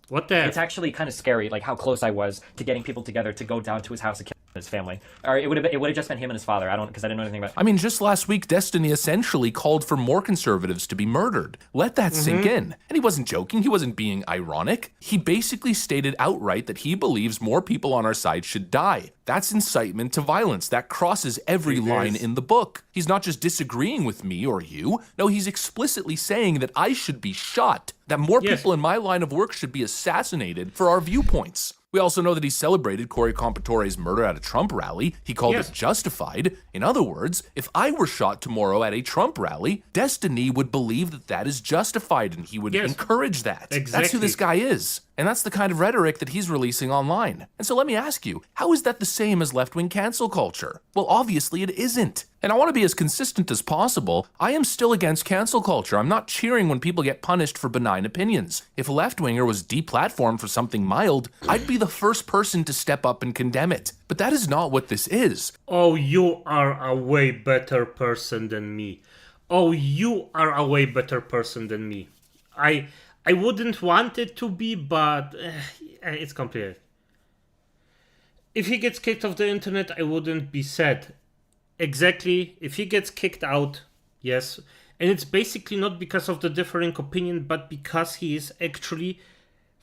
what the heck? It's actually kind of scary, how close I was to getting people together to go down to his house and kill his family. Or it would have just been him and his father. Because I didn't know anything about it. I mean, just last week, Destiny essentially called for more conservatives to be murdered. Let that sink in. And he wasn't joking. He wasn't being ironic. He basically stated outright that he believes more people on our side should die. That's incitement to violence. That crosses every line in the book. He's not just disagreeing with me or you. No, he's explicitly saying that I should be shot. That more people in my line of work should be assassinated for our viewpoints. We also know that he celebrated Cory Compatore's murder at a Trump rally. He called it justified. In other words, if I were shot tomorrow at a Trump rally, Destiny would believe that that is justified and he would encourage that. Exactly. That's who this guy is. And that's the kind of rhetoric that he's releasing online. And so let me ask you, how is that the same as left-wing cancel culture? Well, obviously it isn't. And I want to be as consistent as possible. I am still against cancel culture. I'm not cheering when people get punished for benign opinions. If a left-winger was deplatformed for something mild, I'd be the first person to step up and condemn it. But that is not what this is. Oh, you are a way better person than me. Oh, you are a way better person than me. I wouldn't want it to be, but it's complicated. If he gets kicked off the internet, I wouldn't be sad. Exactly, if he gets kicked out, yes. And it's basically not because of the differing opinion, but because he is actually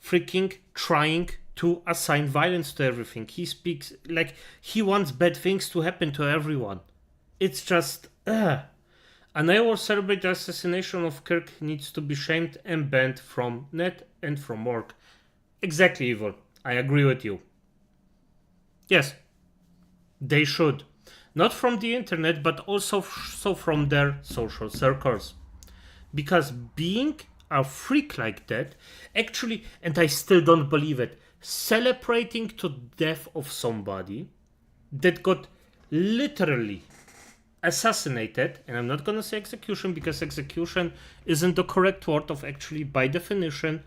freaking trying to assign violence to everything. He speaks like he wants bad things to happen to everyone. It's just, And I will celebrate the assassination of Kirk needs to be shamed and banned from net and from work. Exactly, Evil. I agree with you. Yes, they should. Not from the internet, but also from their social circles. Because being a freak like that, actually, and I still don't believe it, celebrating to death of somebody that got literally assassinated, and I'm not gonna say execution because execution isn't the correct word of actually by definition,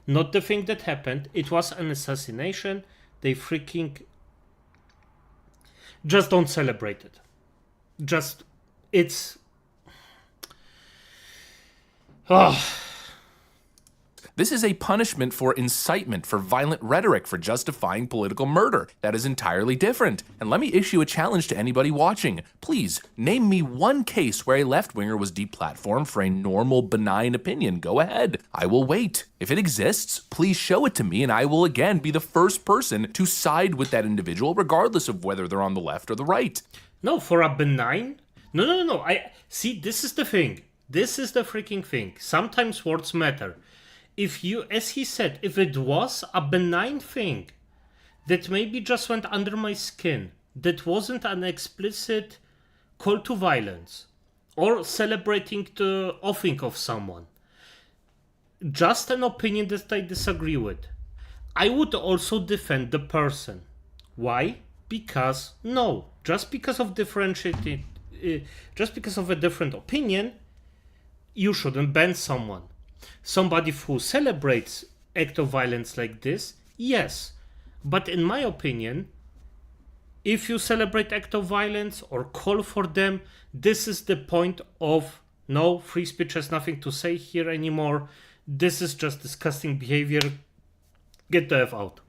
not the thing that happened. It was an assassination. They freaking just don't celebrate it. This is a punishment for incitement, for violent rhetoric, for justifying political murder. That is entirely different. And let me issue a challenge to anybody watching. Please, name me one case where a left-winger was deplatformed for a normal, benign opinion. Go ahead. I will wait. If it exists, please show it to me, and I will again be the first person to side with that individual, regardless of whether they're on the left or the right. No, for a benign? No. See, this is the thing. This is the freaking thing. Sometimes words matter. If you, as he said, if it was a benign thing that maybe just went under my skin, that wasn't an explicit call to violence or celebrating the offing of someone, just an opinion that I disagree with, I would also defend the person. Why? Because just because of just because of a different opinion, you shouldn't ban someone. Somebody who celebrates act of violence like this, yes. But in my opinion, if you celebrate act of violence or call for them, this is the point of no, free speech has nothing to say here anymore. This is just disgusting behavior. Get the F out.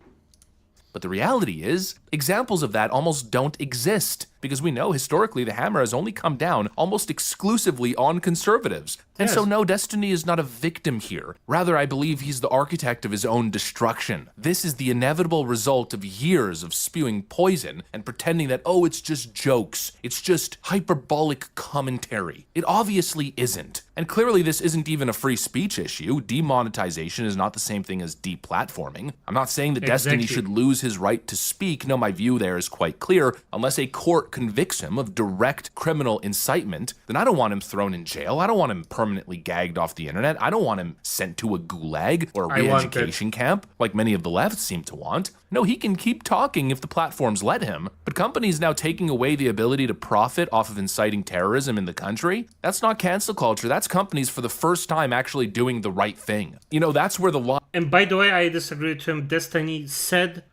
But the reality is, examples of that almost don't exist, because we know historically the hammer has only come down almost exclusively on conservatives. And Yes. so no, Destiny is not a victim here. Rather, I believe he's the architect of his own destruction. This is the inevitable result of years of spewing poison and pretending that, oh, it's just jokes. It's just hyperbolic commentary. It obviously isn't. And clearly this isn't even a free speech issue. Demonetization is not the same thing as deplatforming. I'm not saying that Destiny Exactly. should lose his right to speak. No, my view there is quite clear. Unless a court convicts him of direct criminal incitement, then I don't want him thrown in jail. I don't want him permanently gagged off the internet. I don't want him sent to a gulag or a I want re-education camp, like many of the left seem to want. No, he can keep talking if the platforms let him. But companies now taking away the ability to profit off of inciting terrorism in the country? That's not cancel culture. That's companies for the first time actually doing the right thing. You know, that's where the line. And by the way, I disagree with him. Destiny said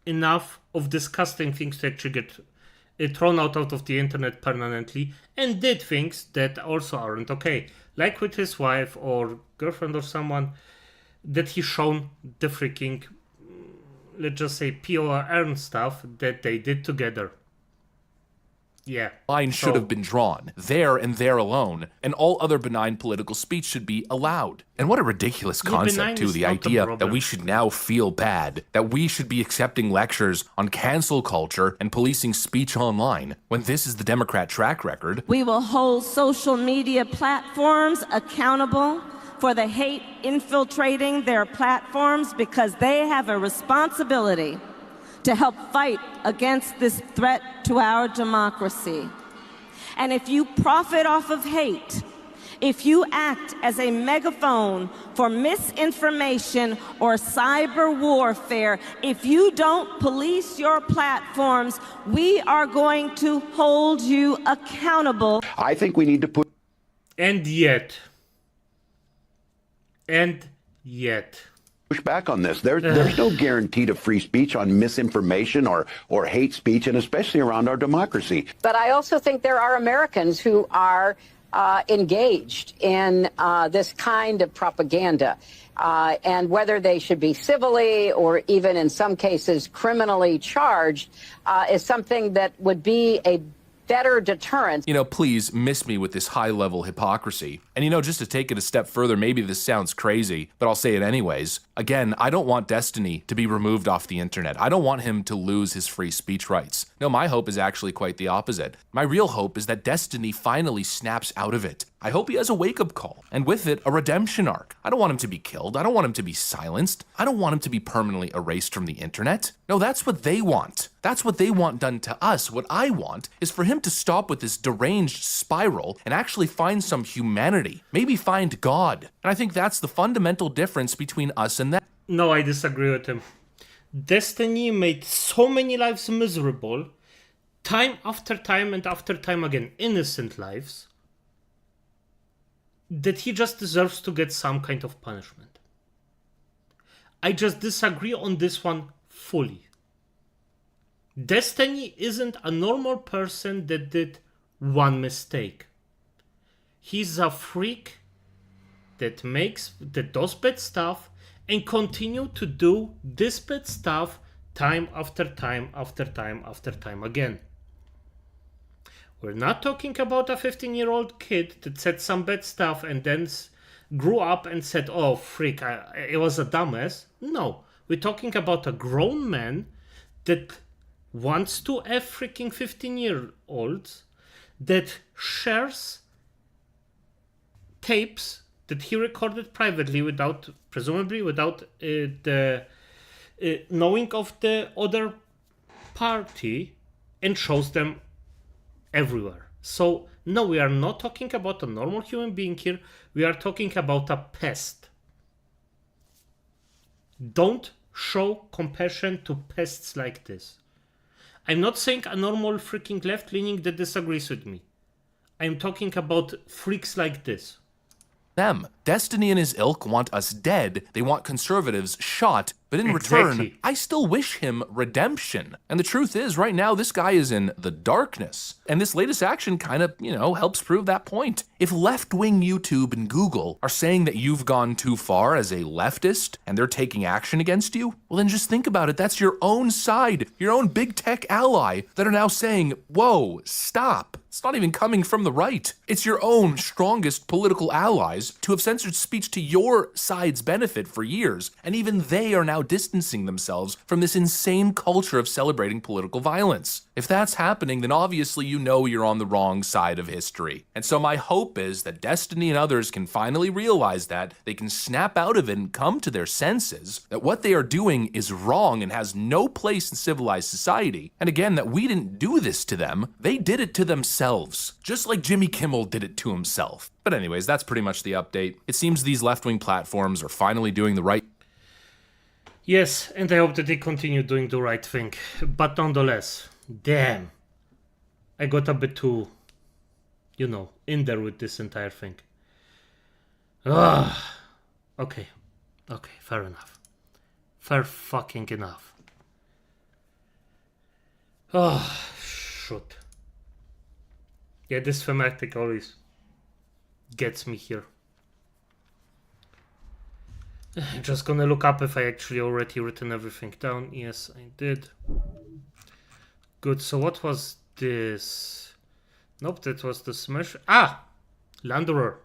enough of disgusting things to actually get thrown out of the internet permanently, and did things that also aren't okay. Like with his wife or girlfriend or someone, that he shown the freaking, let's just say, POR stuff that they did together. Yeah. Line should have been drawn, there and there alone, and all other benign political speech should be allowed. And what a ridiculous benign concept, too, is the not the idea problem. that we should now feel bad, that we should be accepting lectures on cancel culture and policing speech online, when this is the Democrat track record. We will hold social media platforms accountable for the hate infiltrating their platforms, because they have a responsibility to help fight against this threat to our democracy. And if you profit off of hate, if you act as a megaphone for misinformation or cyber warfare, if you don't police your platforms, we are going to hold you accountable. I think we need to put... And yet, push back on this. There's no guarantee to free speech on misinformation or hate speech, and especially around our democracy. But I also think there are Americans who are engaged in this kind of propaganda. And whether they should be civilly or even in some cases criminally charged is something that would be a better deterrent. You know, please miss me with this high-level hypocrisy. And you know, just to take it a step further, maybe this sounds crazy, but I'll say it anyways. Again, I don't want Destiny to be removed off the internet. I don't want him to lose his free speech rights. No, my hope is actually quite the opposite. My real hope is that Destiny finally snaps out of it. I hope he has a wake-up call, and with it, a redemption arc. I don't want him to be killed. I don't want him to be silenced. I don't want him to be permanently erased from the internet. No, that's what they want. That's what they want done to us. What I want is for him to stop with this deranged spiral and actually find some humanity. Maybe find God. And I think that's the fundamental difference between us and them. no, I disagree with him. Destiny made so many lives miserable, time after time and after time again, innocent lives, that he just deserves to get some kind of punishment. I just disagree on this one fully. Destiny isn't a normal person that did one mistake. He's a freak that does bad stuff and continue to do this bad stuff time after time after time after time again. We're not talking about a 15-year-old kid that said some bad stuff and then grew up and said, oh, freak, it was a dumbass. No, we're talking about a grown man that wants to have freaking 15-year-olds, that shares tapes that he recorded privately presumably without the knowing of the other party, and shows them everywhere. So no, we are not talking about a normal human being here. We are talking about a pest. Don't show compassion to pests like this. I'm not saying a normal freaking left-leaning that disagrees with me. I'm talking about freaks like this. Them. Destiny and his ilk want us dead. They want conservatives shot But in return, I still wish him redemption. And the truth is, right now, this guy is in the darkness. And this latest action kind of, helps prove that point. If left-wing YouTube and Google are saying that you've gone too far as a leftist and they're taking action against you, well then just think about it. That's your own side, your own big tech ally that are now saying, whoa, stop. It's not even coming from the right. It's your own strongest political allies to have censored speech to your side's benefit for years, and even they are now distancing themselves from this insane culture of celebrating political violence. If that's happening, then obviously you know you're on the wrong side of history. And so my hope is that Destiny and others can finally realize that, they can snap out of it and come to their senses, that what they are doing is wrong and has no place in civilized society. And again, that we didn't do this to them, they did it to themselves. Just like Jimmy Kimmel did it to himself. But anyways, that's pretty much the update. It seems these left-wing platforms are finally doing the right... Yes, and I hope that they continue doing the right thing. But nonetheless, damn. I got a bit too, in there with this entire thing. Okay, fair enough. Fair fucking enough. Shoot. Yeah, this thematic always gets me here. Just gonna look up if I actually already written everything down. Yes, I did. Good, so what was this? Nope, that was the smash. Landerer.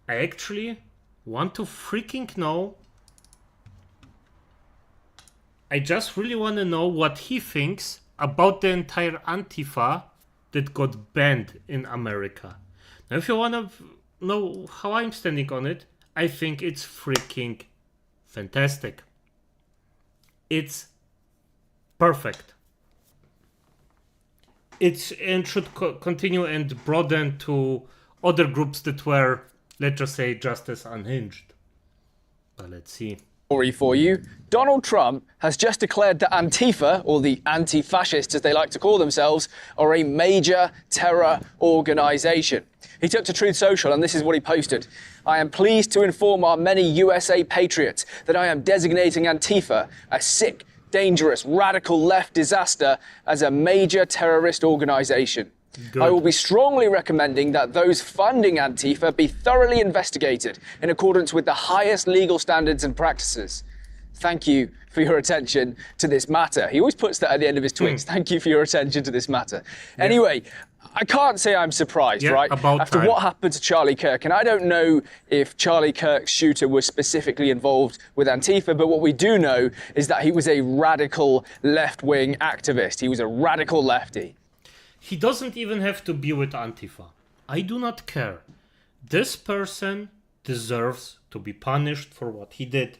I actually want to freaking know. I just really want to know what he thinks about the entire Antifa that got banned in America. Now, if you want to know how I'm standing on it, I think it's freaking fantastic. It's perfect. And should continue and broaden to other groups that were, let's just say, just as unhinged. But let's see. For you, Donald Trump has just declared that Antifa, or the anti-fascists as they like to call themselves, are a major terror organization. He took to Truth Social and this is what he posted. I am pleased to inform our many USA patriots that I am designating Antifa, a sick, dangerous, radical left disaster, as a major terrorist organization. Good. I will be strongly recommending that those funding Antifa be thoroughly investigated in accordance with the highest legal standards and practices. Thank you for your attention to this matter. He always puts that at the end of his tweets. Thank you for your attention to this matter. Yeah. Anyway, I can't say I'm surprised, right? After what happened to Charlie Kirk, and I don't know if Charlie Kirk's shooter was specifically involved with Antifa, but what we do know is that he was a radical left-wing activist. He was a radical lefty. He doesn't even have to be with Antifa. I do not care. This person deserves to be punished for what he did.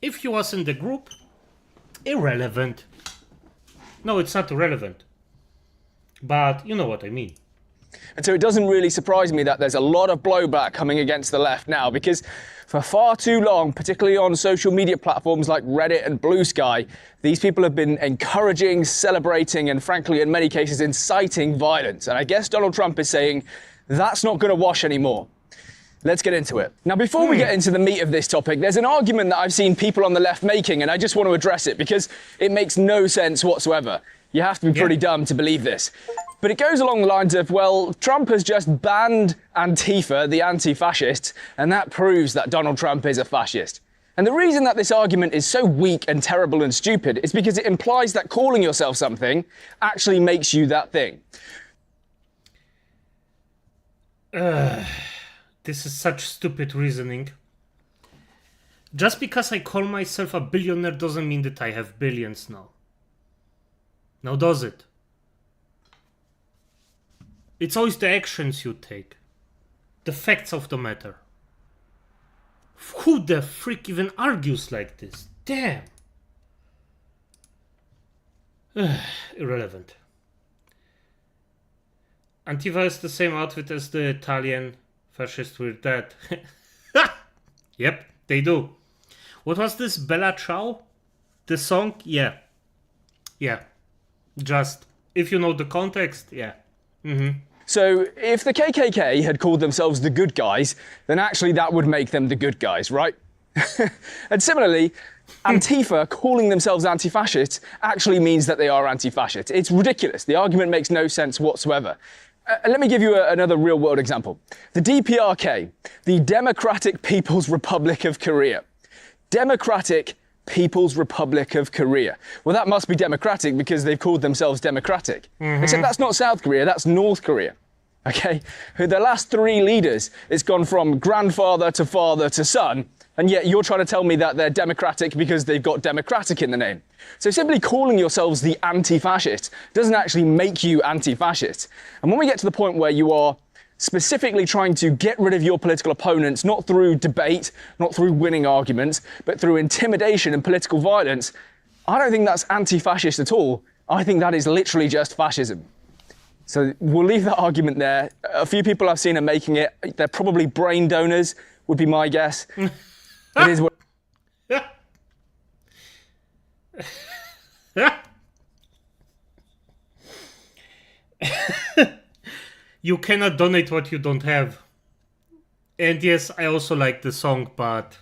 If he was in the group, irrelevant. No, it's not irrelevant. But you know what I mean. And so it doesn't really surprise me that there's a lot of blowback coming against the left now, because for far too long, particularly on social media platforms like Reddit and Blue Sky, these people have been encouraging, celebrating, and frankly, in many cases, inciting violence. And I guess Donald Trump is saying that's not going to wash anymore. Let's get into it. Now, before we get into the meat of this topic, there's an argument that I've seen people on the left making, and I just want to address it because it makes no sense whatsoever. You have to be pretty dumb to believe this. But it goes along the lines of, well, Trump has just banned Antifa, the anti-fascists, and that proves that Donald Trump is a fascist. And the reason that this argument is so weak and terrible and stupid is because it implies that calling yourself something actually makes you that thing. This is such stupid reasoning. Just because I call myself a billionaire doesn't mean that I have billions now. Now does it? It's always the actions you take. The facts of the matter. Who the freak even argues like this? Damn. Irrelevant. Antifa is the same outfit as the Italian fascist with that. Yep, they do. What was this? Bella Ciao? The song? Yeah. Yeah. Just, if you know the context, yeah. So if the KKK had called themselves the good guys, then actually that would make them the good guys, right? And similarly, Antifa calling themselves anti-fascist actually means that they are anti-fascist. It's ridiculous. The argument makes no sense whatsoever. Let me give you another real-world example. The DPRK, the Democratic People's Republic of Korea. Democratic People's Republic of Korea. Well, that must be democratic because they've called themselves democratic. Except that's not South Korea, that's North Korea. Okay? The last three leaders, it's gone from grandfather to father to son, and yet you're trying to tell me that they're democratic because they've got democratic in the name. So simply calling yourselves the anti-fascist doesn't actually make you anti-fascist. And when we get to the point where you are specifically trying to get rid of your political opponents, not through debate, not through winning arguments, but through intimidation and political violence, I don't think that's anti-fascist at all. I think that is literally just fascism. So we'll leave that argument there. A few people I've seen are making it. They're probably brain donors, would be my guess. It is what... You cannot donate what you don't have. And yes, I also like the song, but...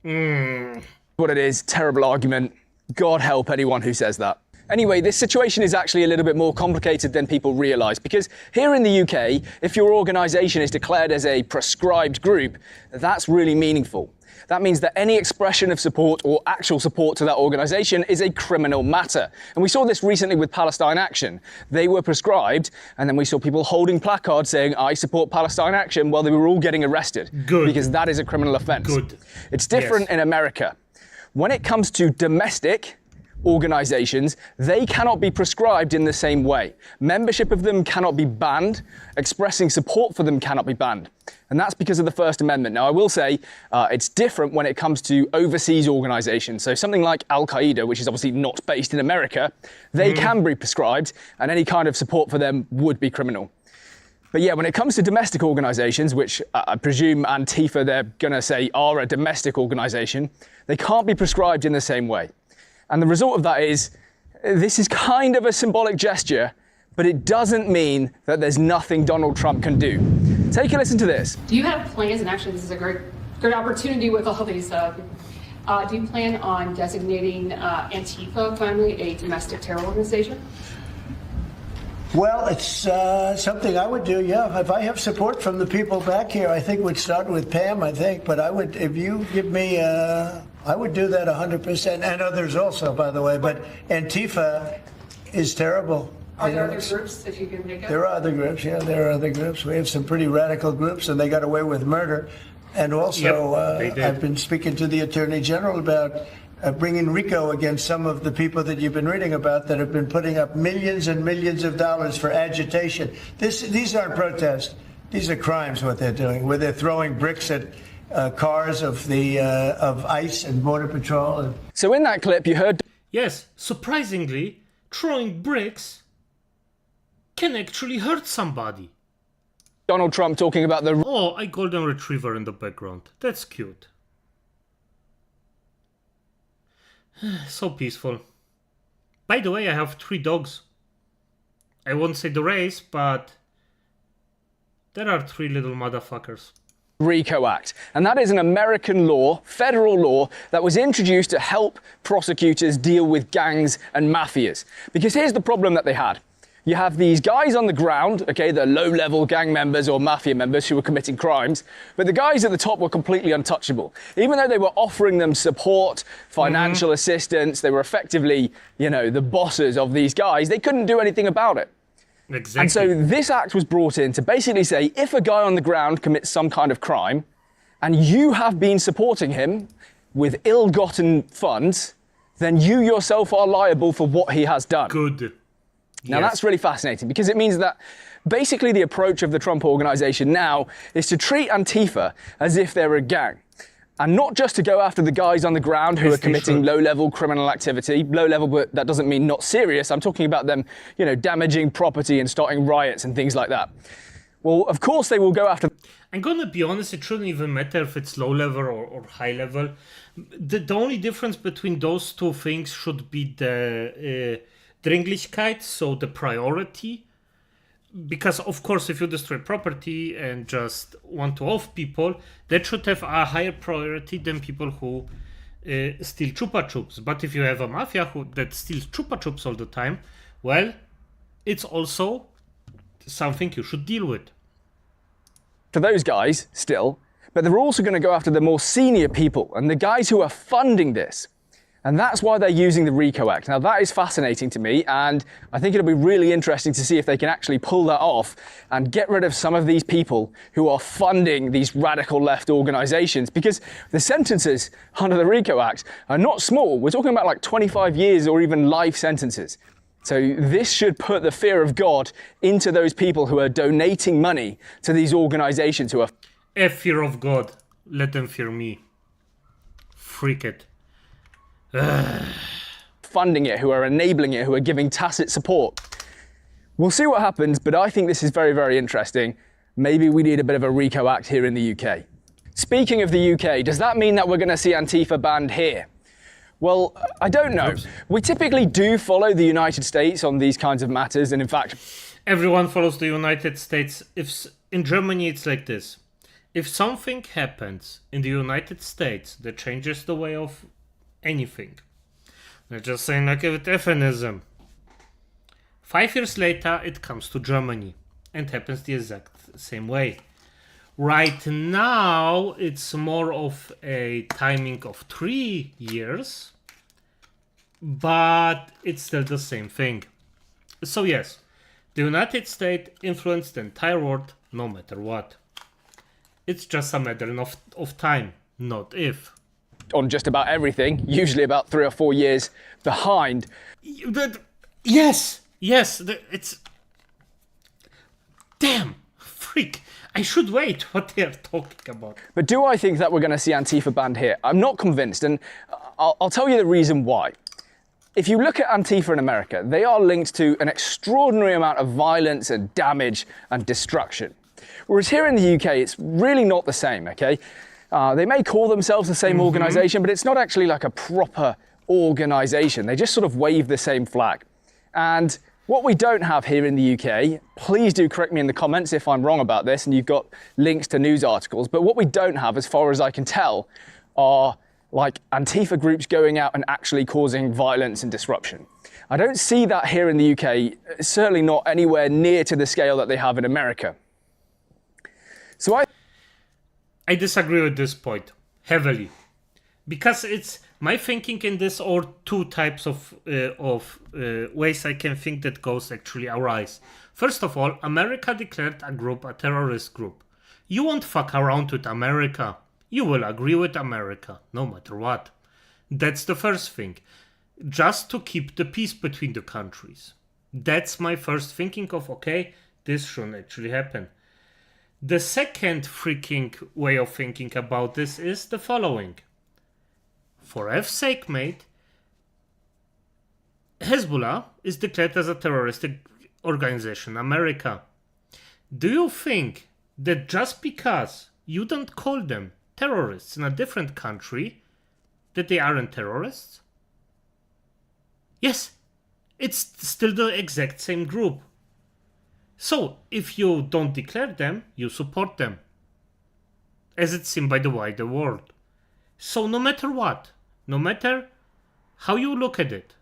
What it is, terrible argument. God help anyone who says that. Anyway, this situation is actually a little bit more complicated than people realise, because here in the UK, if your organisation is declared as a proscribed group, that's really meaningful. That means that any expression of support or actual support to that organisation is a criminal matter. And we saw this recently with Palestine Action. They were proscribed, and then we saw people holding placards saying, I support Palestine Action, while they were all getting arrested. Good. Because that is a criminal offence. Good. It's different in America. When it comes to domestic organisations, they cannot be prescribed in the same way. Membership of them cannot be banned. Expressing support for them cannot be banned. And that's because of the First Amendment. Now, I will say it's different when it comes to overseas organisations. So something like Al-Qaeda, which is obviously not based in America, they can be prescribed, and any kind of support for them would be criminal. But yeah, when it comes to domestic organisations, which I presume Antifa, they're going to say are a domestic organisation, they can't be prescribed in the same way. And the result of that is, this is kind of a symbolic gesture, but it doesn't mean that there's nothing Donald Trump can do. Take a listen to this. Do you have plans, and actually this is a great opportunity with all these, do you plan on designating Antifa finally a domestic terror organization? Well, it's something I would do, yeah. If I have support from the people back here, I think we'd start with Pam, I think. But I would, if you give me, I would do that 100%, and others also, by the way. But Antifa is terrible. Are there other groups that you can make up? There are other groups, yeah, there are other groups. We have some pretty radical groups, and they got away with murder. And also, I've been speaking to the Attorney General about bringing RICO against some of the people that you've been reading about that have been putting up millions and millions of dollars for agitation. These aren't protests. These are crimes, what they're doing, where they're throwing bricks at cars of ICE and Border Patrol. So in that clip, you heard... Yes, surprisingly, throwing bricks can actually hurt somebody. Donald Trump talking about the... Oh, a golden retriever in the background. That's cute. So peaceful. By the way, I have 3 dogs. I won't say the race, but there are 3 little motherfuckers. RICO Act. And that is an American law, federal law, that was introduced to help prosecutors deal with gangs and mafias. Because here's the problem that they had. You have these guys on the ground, okay, the low-level gang members or mafia members who were committing crimes, but the guys at the top were completely untouchable. Even though they were offering them support, financial assistance, they were effectively, you know, the bosses of these guys, they couldn't do anything about it. Exactly. And so this act was brought in to basically say, if a guy on the ground commits some kind of crime, and you have been supporting him with ill-gotten funds, then you yourself are liable for what he has done. Good. Now, that's really fascinating because it means that basically the approach of the Trump organization now is to treat Antifa as if they're a gang. And not just to go after the guys on the ground who are committing low-level criminal activity. Low-level, but that doesn't mean not serious. I'm talking about them, you know, damaging property and starting riots and things like that. Well, of course they will go after... I'm gonna be honest, it shouldn't even matter if it's low-level or high-level. The only difference between those two things should be the... Dringlichkeit, so the priority, because of course if you destroy property and just want to off people, that should have a higher priority than people who steal chupa chups. But if you have a mafia that steals chupa chups all the time, well, it's also something you should deal with. To those guys still, but they're also going to go after the more senior people and the guys who are funding this. And that's why they're using the RICO Act. Now, that is fascinating to me, and I think it'll be really interesting to see if they can actually pull that off and get rid of some of these people who are funding these radical left organizations, because the sentences under the RICO Act are not small. We're talking about like 25 years or even life sentences. So this should put the fear of God into those people who are donating money to these organizations who are... Fear of God. Let them fear me. Freak it. funding it, who are enabling it, who are giving tacit support. We'll see what happens, but I think this is very, very interesting. Maybe we need a bit of a RICO Act here in the UK. Speaking of the UK, does that mean that we're going to see Antifa banned here? Well, I don't know. Oops. We typically do follow the United States on these kinds of matters, and in fact... Everyone follows the United States. In Germany, it's like this. If something happens in the United States that changes the way of anything, let's just say like with feminism, 5 years later, it comes to Germany and happens the exact same way. Right now, it's more of a timing of 3 years, but it's still the same thing. So yes, the United States influenced the entire world no matter what. It's just a matter of time, not if. On just about everything, usually about 3 or 4 years behind. Yes, it's... Damn, freak. I should wait what they're talking about. But do I think that we're going to see Antifa banned here? I'm not convinced, and I'll tell you the reason why. If you look at Antifa in America, they are linked to an extraordinary amount of violence and damage and destruction. Whereas here in the UK, it's really not the same, okay? They may call themselves the same organisation, but it's not actually like a proper organisation. They just sort of wave the same flag. And what we don't have here in the UK, please do correct me in the comments if I'm wrong about this and you've got links to news articles, but what we don't have, as far as I can tell, are like Antifa groups going out and actually causing violence and disruption. I don't see that here in the UK, certainly not anywhere near to the scale that they have in America. So I disagree with this point heavily, because it's my thinking in this, or two types of ways I can think that goes actually arise. First of all, America declared a group a terrorist group. You won't fuck around with America. You will agree with America, no matter what. That's the first thing. Just to keep the peace between the countries. That's my first thinking of, okay, this shouldn't actually happen. The second freaking way of thinking about this is the following. For F's sake, mate, Hezbollah is declared as a terroristic organization in America. Do you think that just because you don't call them terrorists in a different country, that they aren't terrorists? Yes, it's still the exact same group. So, if you don't declare them, you support them, as it's seen by the wider world. So no matter what, no matter how you look at it,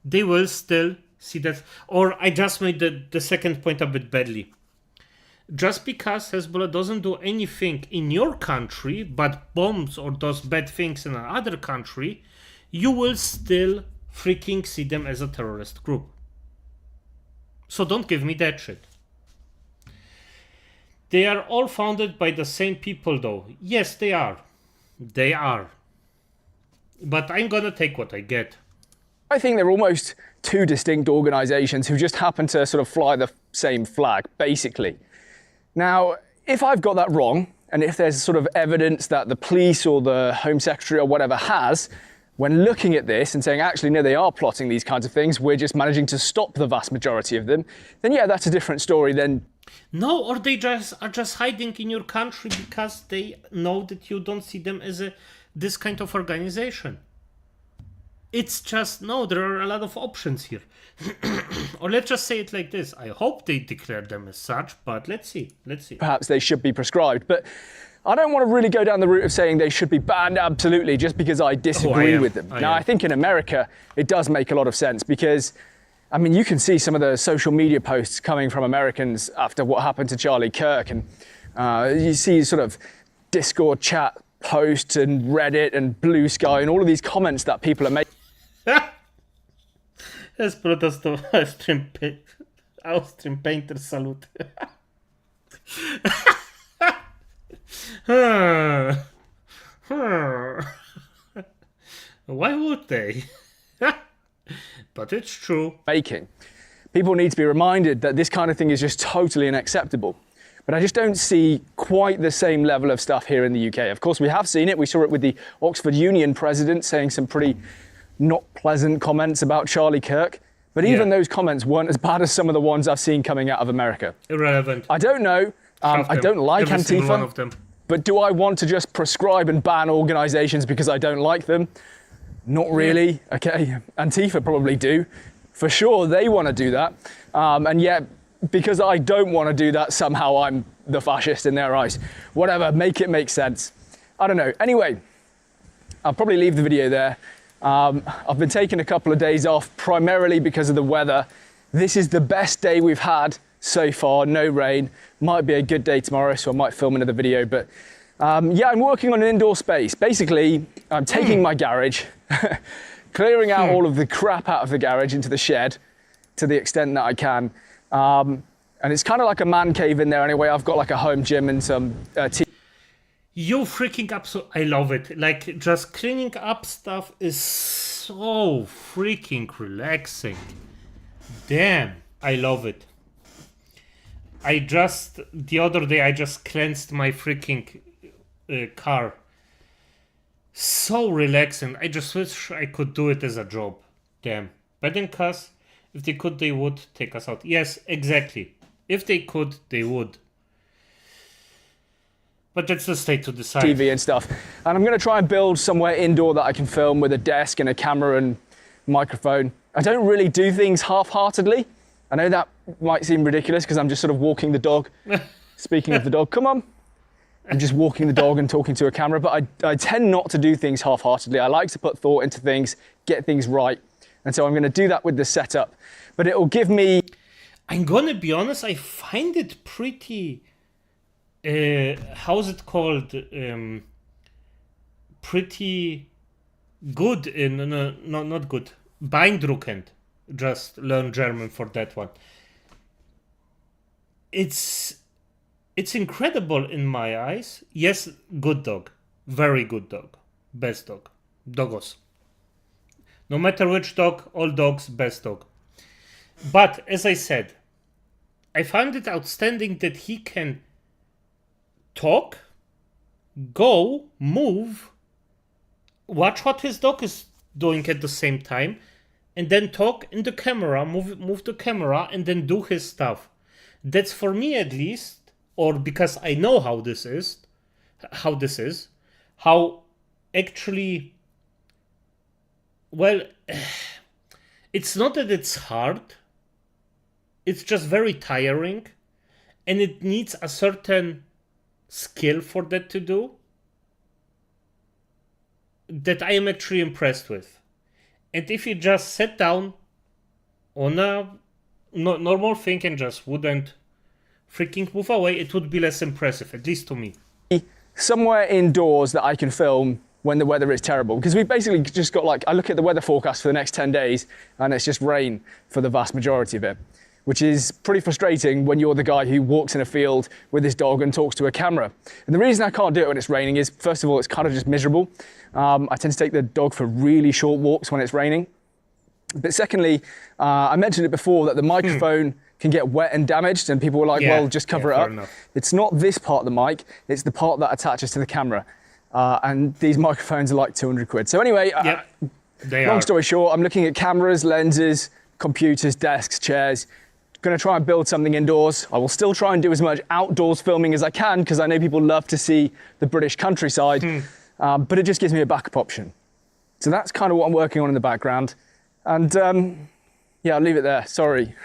they will still see that. Or I just made the second point a bit badly. Just because Hezbollah doesn't do anything in your country, but bombs or does bad things in another country, you will still freaking see them as a terrorist group. So don't give me that shit. They are all founded by the same people though. Yes, they are. They are. But I'm gonna take what I get. I think they're almost two distinct organisations who just happen to sort of fly the same flag, basically. Now, if I've got that wrong, and if there's sort of evidence that the police or the Home Secretary or whatever has, when looking at this and saying, actually, no, they are plotting these kinds of things, we're just managing to stop the vast majority of them, then yeah, that's a different story then. No, or they are just hiding in your country because they know that you don't see them as this kind of organization. It's just, no, there are a lot of options here. Or let's just say it like this. I hope they declare them as such, but let's see. Perhaps they should be prescribed. But I don't want to really go down the route of saying they should be banned absolutely just because I disagree with them. Now, I think in America, it does make a lot of sense because, I mean, you can see some of the social media posts coming from Americans after what happened to Charlie Kirk. And you see sort of Discord chat posts and Reddit and Blue Sky and all of these comments that people are making. Es protesto Austrian Painter Salute. Why would they? But it's true. People need to be reminded that this kind of thing is just totally unacceptable. But I just don't see quite the same level of stuff here in the UK. Of course, we have seen it. We saw it with the Oxford Union president saying some pretty not pleasant comments about Charlie Kirk. But even those comments weren't as bad as some of the ones I've seen coming out of America. Irrelevant. I don't know. I don't like Every single one of Antifa. them. But do I want to just prescribe and ban organisations because I don't like them? Not really. Okay, Antifa probably do. For sure, they want to do that. And yet, because I don't want to do that, somehow I'm the fascist in their eyes. Whatever, make it make sense. I don't know. Anyway, I'll probably leave the video there. I've been taking a couple of days off, primarily because of the weather. This is the best day we've had so far, no rain. Might be a good day tomorrow, so I might film another video. But yeah, I'm working on an indoor space. Basically, I'm taking my garage, clearing out all of the crap out of the garage into the shed to the extent that I can. And it's kind of like a man cave in there anyway. I've got like a home gym and some You freaking up, so I love it. Like, just cleaning up stuff is so freaking relaxing. Damn, I love it. The other day, I just cleansed my freaking car. So relaxing. I just wish I could do it as a job. Damn. But then, cuz, if they could, they would take us out. Yes, exactly. If they could, they would. But that's the state to decide. TV and stuff. And I'm going to try and build somewhere indoor that I can film with a desk and a camera and microphone. I don't really do things half-heartedly. I know that might seem ridiculous because I'm just sort of walking the dog. Speaking of the dog, come on. I'm just walking the dog and talking to a camera, but I tend not to do things half-heartedly. I like to put thought into things, get things right. And so I'm going to do that with the setup. But it will give me... I'm going to be honest, I find it pretty... how's it called? Pretty good in... No, not good. Beeindruckend. Just learn German for that one. It's incredible in my eyes. Yes, good dog. Very good dog. Best dog. Dogos. No matter which dog, all dogs, best dog. But, as I said, I found it outstanding that he can talk, go, move, watch what his dog is doing at the same time, and then talk in the camera, move the camera, and then do his stuff. That's for me at least, or because I know how actually, well, it's not that it's hard, it's just very tiring, and it needs a certain skill for that to do that I am actually impressed with. And if you just sat down on a normal thing and just wouldn't freaking move away, it would be less impressive, at least to me. Somewhere indoors that I can film when the weather is terrible. Because we've basically just got I look at the weather forecast for the next 10 days and it's just rain for the vast majority of it, which is pretty frustrating when you're the guy who walks in a field with his dog and talks to a camera. And the reason I can't do it when it's raining is, first of all, it's kind of just miserable. I tend to take the dog for really short walks when it's raining. But secondly, I mentioned it before that the microphone can get wet and damaged, and people were like, well, just cover it up. Enough. It's not this part of the mic, it's the part that attaches to the camera. And these microphones are like 200 quid. So anyway, long story short, I'm looking at cameras, lenses, computers, desks, chairs. Going to try and build something indoors. I will still try and do as much outdoors filming as I can because I know people love to see the British countryside, but it just gives me a backup option. So that's kind of what I'm working on in the background. And yeah, I'll leave it there. Sorry.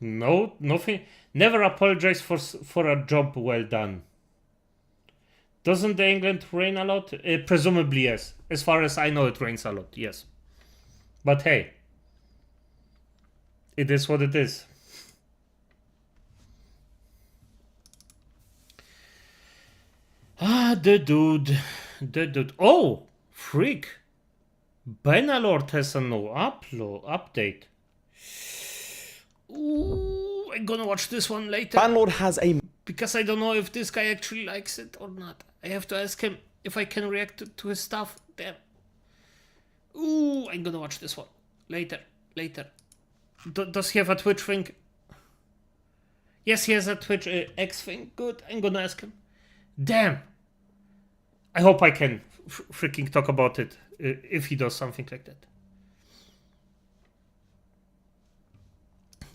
No, nothing. Never apologize for a job well done. Doesn't England rain a lot? Presumably yes. As far as I know, it rains a lot, yes. But hey, it is what it is. Ah, the dude. Oh, freak. Bannerlord has a new update. Ooh, I'm gonna watch this one later. Bannerlord has a... Because I don't know if this guy actually likes it or not. I have to ask him if I can react to his stuff. Damn. Ooh, I'm gonna watch this one. Later. Does he have a Twitch thing? Yes, he has a Twitch X thing. Good, I'm gonna ask him. Damn. I hope I can freaking talk about it if he does something like that.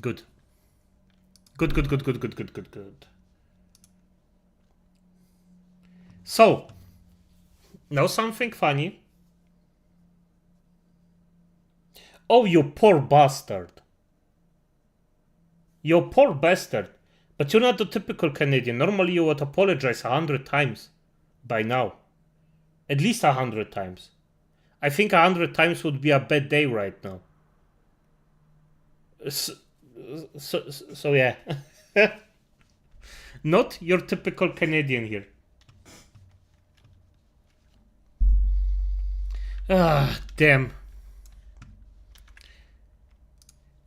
Good. Good. So, now something funny. Oh, you poor bastard. You poor bastard. But you're not the typical Canadian. Normally you would apologize 100 times by now. At least 100 times. I think 100 times would be a bad day right now. So yeah. Not your typical Canadian here. Ah, damn.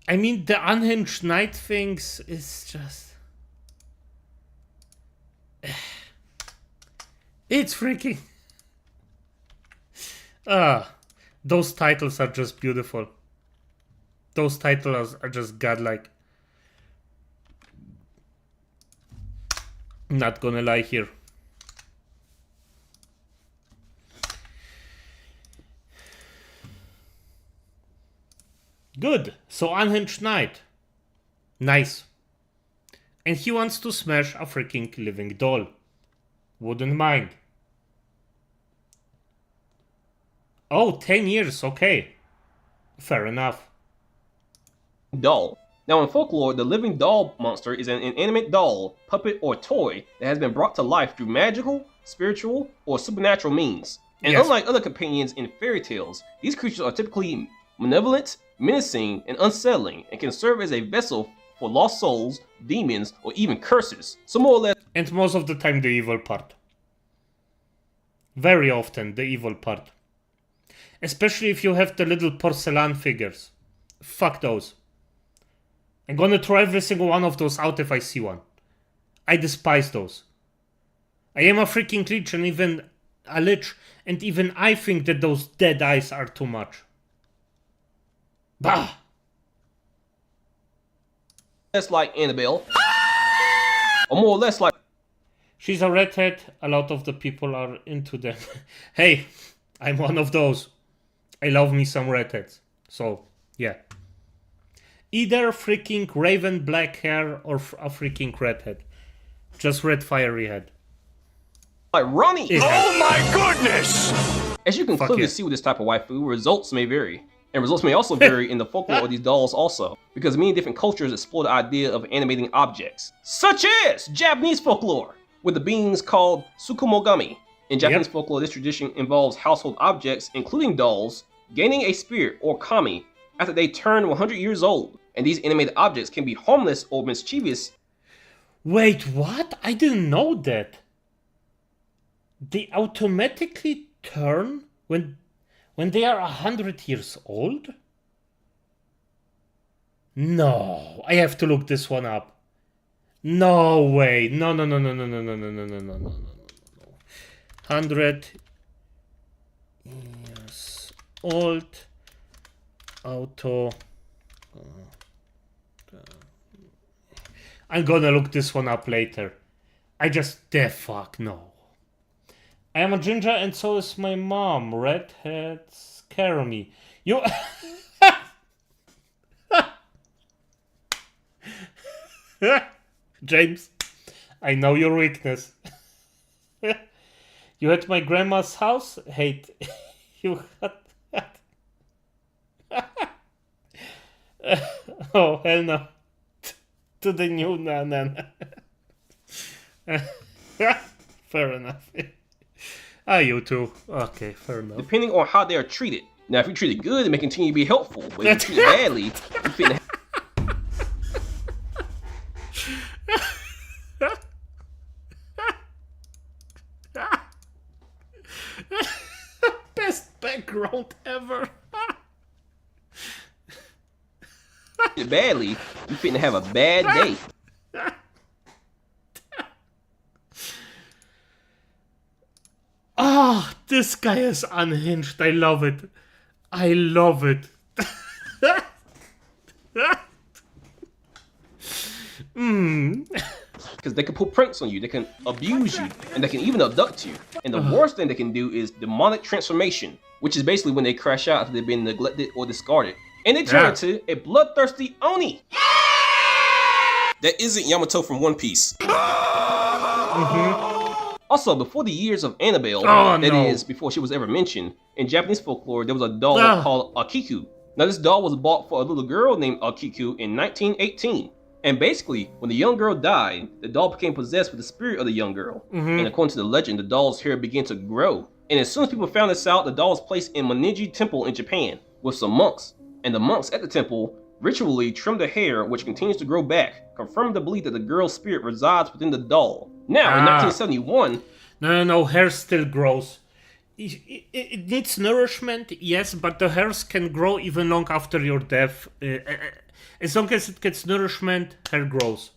I mean, the Unhinged Knight things is just... It's freaking... those titles are just beautiful. Those titles are just godlike. Not gonna lie here. Good. So Unhinged Knight. Nice. And he wants to smash a freaking living doll. Wouldn't mind. Oh, 10 years. Okay. Fair enough. Doll. Now in folklore, the living doll monster is an inanimate doll, puppet, or toy that has been brought to life through magical, spiritual, or supernatural means. And Yes. unlike other companions in fairy tales, these creatures are typically malevolent, menacing, and unsettling, and can serve as a vessel for lost souls, demons, or even curses. So more or less... And most of the time the evil part. Very often the evil part. Especially if you have the little porcelain figures. Fuck those. I'm gonna throw every single one of those out if I see one. I despise those. I am a freaking lich and even I think that those dead eyes are too much. Bah! Less like Annabelle. Or more or less like... She's a redhead, a lot of the people are into them. Hey, I'm one of those. I love me some redheads. So, yeah. Either freaking raven black hair or a freaking redhead. Just red fiery head. Like Ronnie! Oh my goodness! As you can Fuck clearly yeah. see with this type of waifu, results may vary. And results may also vary in the folklore of these dolls also, because many different cultures explore the idea of animating objects, such as Japanese folklore, with the beings called Tsukumogami. In Japanese folklore, this tradition involves household objects, including dolls, gaining a spirit or kami after they turn 100 years old, and these animated objects can be harmless or mischievous. Wait, what? I didn't know that. They automatically turn when they are 100 years old? No, I have to look this one up. No way. No. 100 years old. I'm gonna look this one up later. The fuck, no. I am a ginger and so is my mom. Redheads scare me. You... James, I know your weakness. You at my grandma's house? Hate. You had... Oh, hell no. To the new Nana. Fair enough. You too. Okay, fair enough. Depending on how they are treated. Now, if you treat it good, it may continue to be helpful. But if you treat it badly, you finna Best background ever. it badly, you finna have a bad day. This guy is unhinged. I love it. I love it. Because they can pull pranks on you, they can abuse you, and they can even abduct you. And the worst thing they can do is demonic transformation, which is basically when they crash out after they've been neglected or discarded. And they turn into a bloodthirsty Oni. That isn't Yamato from One Piece. Also, before the years of Annabelle, is, before she was ever mentioned, in Japanese folklore, there was a doll called Akiku. Now, this doll was bought for a little girl named Akiku in 1918. And basically, when the young girl died, the doll became possessed with the spirit of the young girl. And according to the legend, the doll's hair began to grow. And as soon as people found this out, the doll was placed in Moniji Temple in Japan with some monks. And the monks at the temple ritually trimmed the hair, which continues to grow back, confirming the belief that the girl's spirit resides within the doll. Now, in 1971... No, hair still grows. It needs nourishment, yes, but the hairs can grow even long after your death. As long as it gets nourishment, hair grows.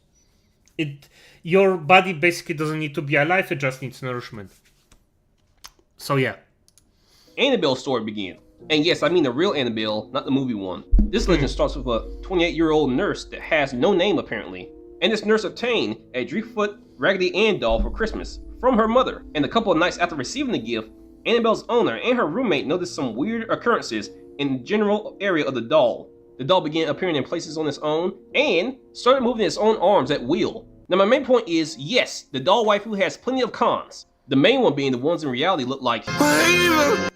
Your body basically doesn't need to be alive, it just needs nourishment. So yeah. Annabelle's story began. And yes, I mean the real Annabelle, not the movie one. This legend starts with a 28-year-old nurse that has no name apparently. And this nurse obtained a 3-foot Raggedy Ann doll for Christmas from her mother. And a couple of nights after receiving the gift, Annabelle's owner and her roommate noticed some weird occurrences in the general area of the doll. The doll began appearing in places on its own and started moving its own arms at will. Now my main point is, yes, the doll waifu has plenty of cons. The main one being the ones in reality look like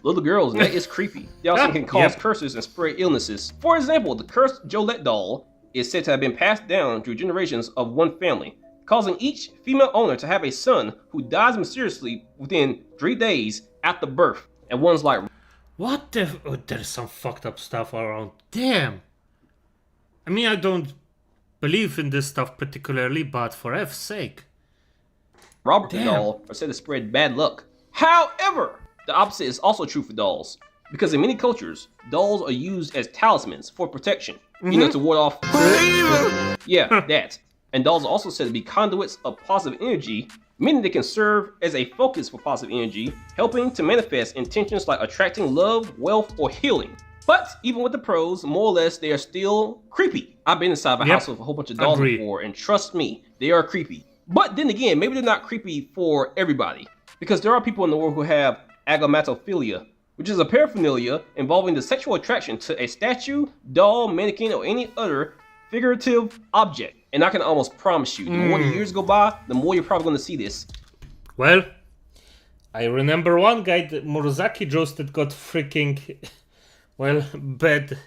little girls, and that is creepy. They also can cause curses and spread illnesses. For example, the cursed Jolette doll is said to have been passed down through generations of one family, causing each female owner to have a son who dies mysteriously within 3 days after birth. And one's like, what the? Oh, there's some fucked up stuff around. Damn. I mean, I don't believe in this stuff particularly, but for F's sake. Robert the doll are said to spread bad luck. However, the opposite is also true for dolls. Because in many cultures, dolls are used as talismans for protection. You know, to ward off... that. And dolls are also said to be conduits of positive energy, meaning they can serve as a focus for positive energy, helping to manifest intentions like attracting love, wealth, or healing. But even with the pros, more or less, they are still creepy. I've been inside of a house with a whole bunch of dolls before, and trust me, they are creepy. But then again, maybe they're not creepy for everybody, because there are people in the world who have agomatophilia, which is a paraphernalia involving the sexual attraction to a statue, doll, mannequin, or any other figurative object. And I can almost promise you, the more the years go by, the more you're probably going to see this. Well, I remember one guy, Murasaki Joes, that got freaking, well, bad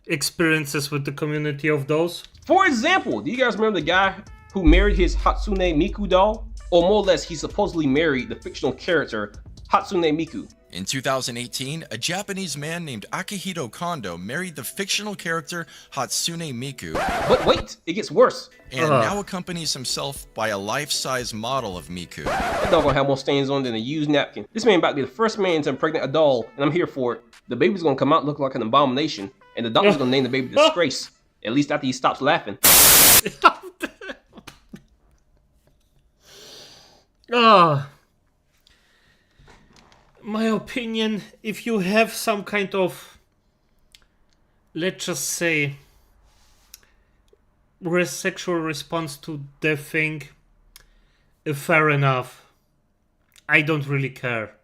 experiences with the community of those. For example, do you guys remember the guy who married his Hatsune Miku doll? Or more or less, he supposedly married the fictional character Hatsune Miku. In 2018, a Japanese man named Akihito Kondo married the fictional character Hatsune Miku. But wait, it gets worse. And now accompanies himself by a life-size model of Miku. That dog gonna have more stains on than a used napkin. This man about to be the first man to impregnate a doll, and I'm here for it. The baby's gonna come out looking like an abomination, and the doctor's gonna name the baby Disgrace. At least after he stops laughing. My opinion, if you have some kind of, let's just say, sexual response to the thing, fair enough. I don't really care.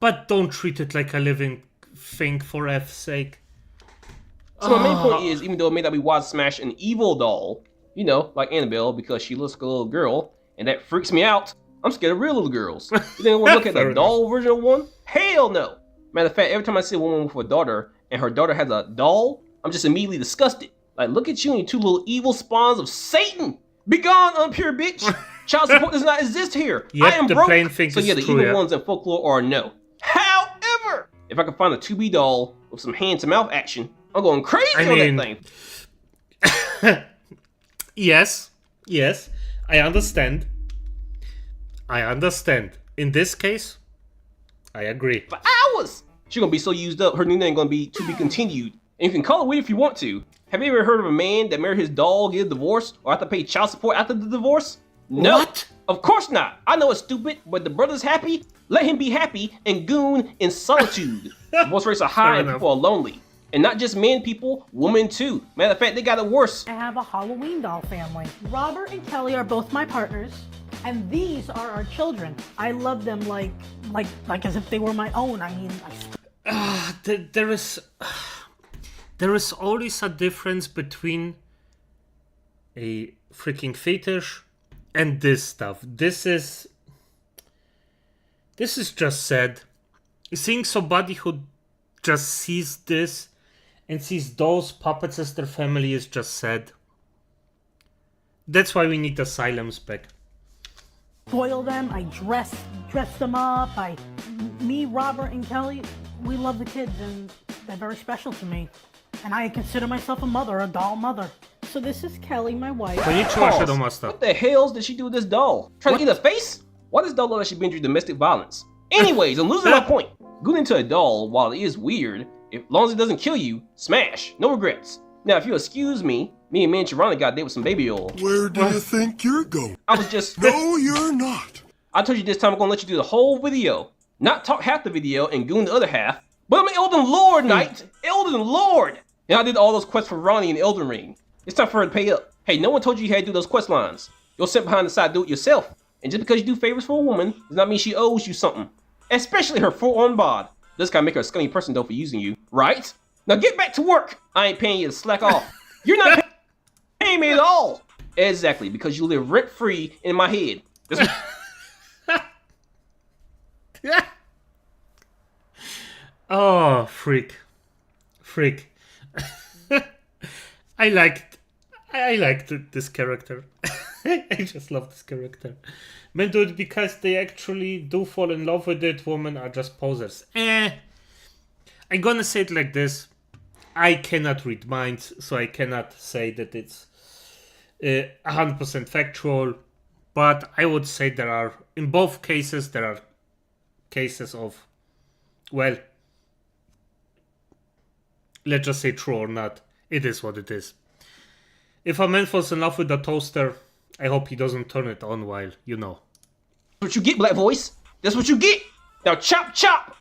But don't treat it like a living thing for F's sake. So my main point is, even though it may not be wise to smash an evil doll, you know, like Annabelle, because she looks like a little girl, and that freaks me out, I'm scared of real little girls. You think want to look at the doll version of one? Hell no! Matter of fact, every time I see a woman with a daughter, and her daughter has a doll, I'm just immediately disgusted. Like, look at you and your two little evil spawns of Satan. Be gone, unpure bitch. Child support does not exist here. Yep, I am the broke. plain thing So is yeah, the true, evil yeah. ones in folklore are a no. However, if I can find a 2B doll with some hand-to-mouth action, I'm going crazy on that thing. Yes, I understand. In this case, I agree. For hours! She's gonna be so used up, her new name gonna be to be continued. And you can call it weird if you want to. Have you ever heard of a man that married his doll, get a divorce, or have to pay child support after the divorce? No. What? Of course not. I know it's stupid, but the brother's happy. Let him be happy and goon in solitude. Divorce rates are high and people are lonely. And not just men, people, women too. Matter of fact, they got it worse. I have a Halloween doll family. Robert and Kelly are both my partners, and these are our children. I love them like as if they were my own. I mean, there is always a difference between a freaking fetish and this stuff. This is just sad. Seeing somebody who just sees this and sees those puppets as their family is just sad. That's why we need asylums back. Spoil them. I dress them up. Me, Robert, and Kelly, we love the kids, and they're very special to me. And I consider myself a mother, a doll mother. So this is Kelly, my wife. What the hells did she do with this doll? Trying to eat a face? Why does doll look like she's been through domestic violence? Anyways, I'm losing my point. Going into a doll, while it is weird, as long as it doesn't kill you, smash. No regrets. Now, if you excuse me, me and Sharana got a date with some baby oil. Where do you think you're going? I was just... No, you're not. I told you this time I'm gonna let you do the whole video. Not talk half the video and goon the other half. But I'm an Elden Lord, Knight! Elden Lord! And I did all those quests for Ronnie in Elden Ring. It's time for her to pay up. Hey, no one told you had to do those quest lines. You'll sit behind the side do it yourself. And just because you do favors for a woman does not mean she owes you something. Especially her full-on bod. This guy make her a scummy person though for using you, right? Now get back to work! I ain't paying you to slack off. You're not paying me at all! Exactly, because you live rent-free in my head. Oh, freak. I liked this character. I just love this character. Man, dude, because they actually do fall in love with it, women are just posers. I'm gonna say it like this. I cannot read minds, so I cannot say that it's 100% factual. But I would say in both cases, there are cases of, well, let's just say true or not. It is what it is. If a man falls in love with a toaster, I hope he doesn't turn it on while, you know. That's what you get, Black Voice. That's what you get. Now chop, chop.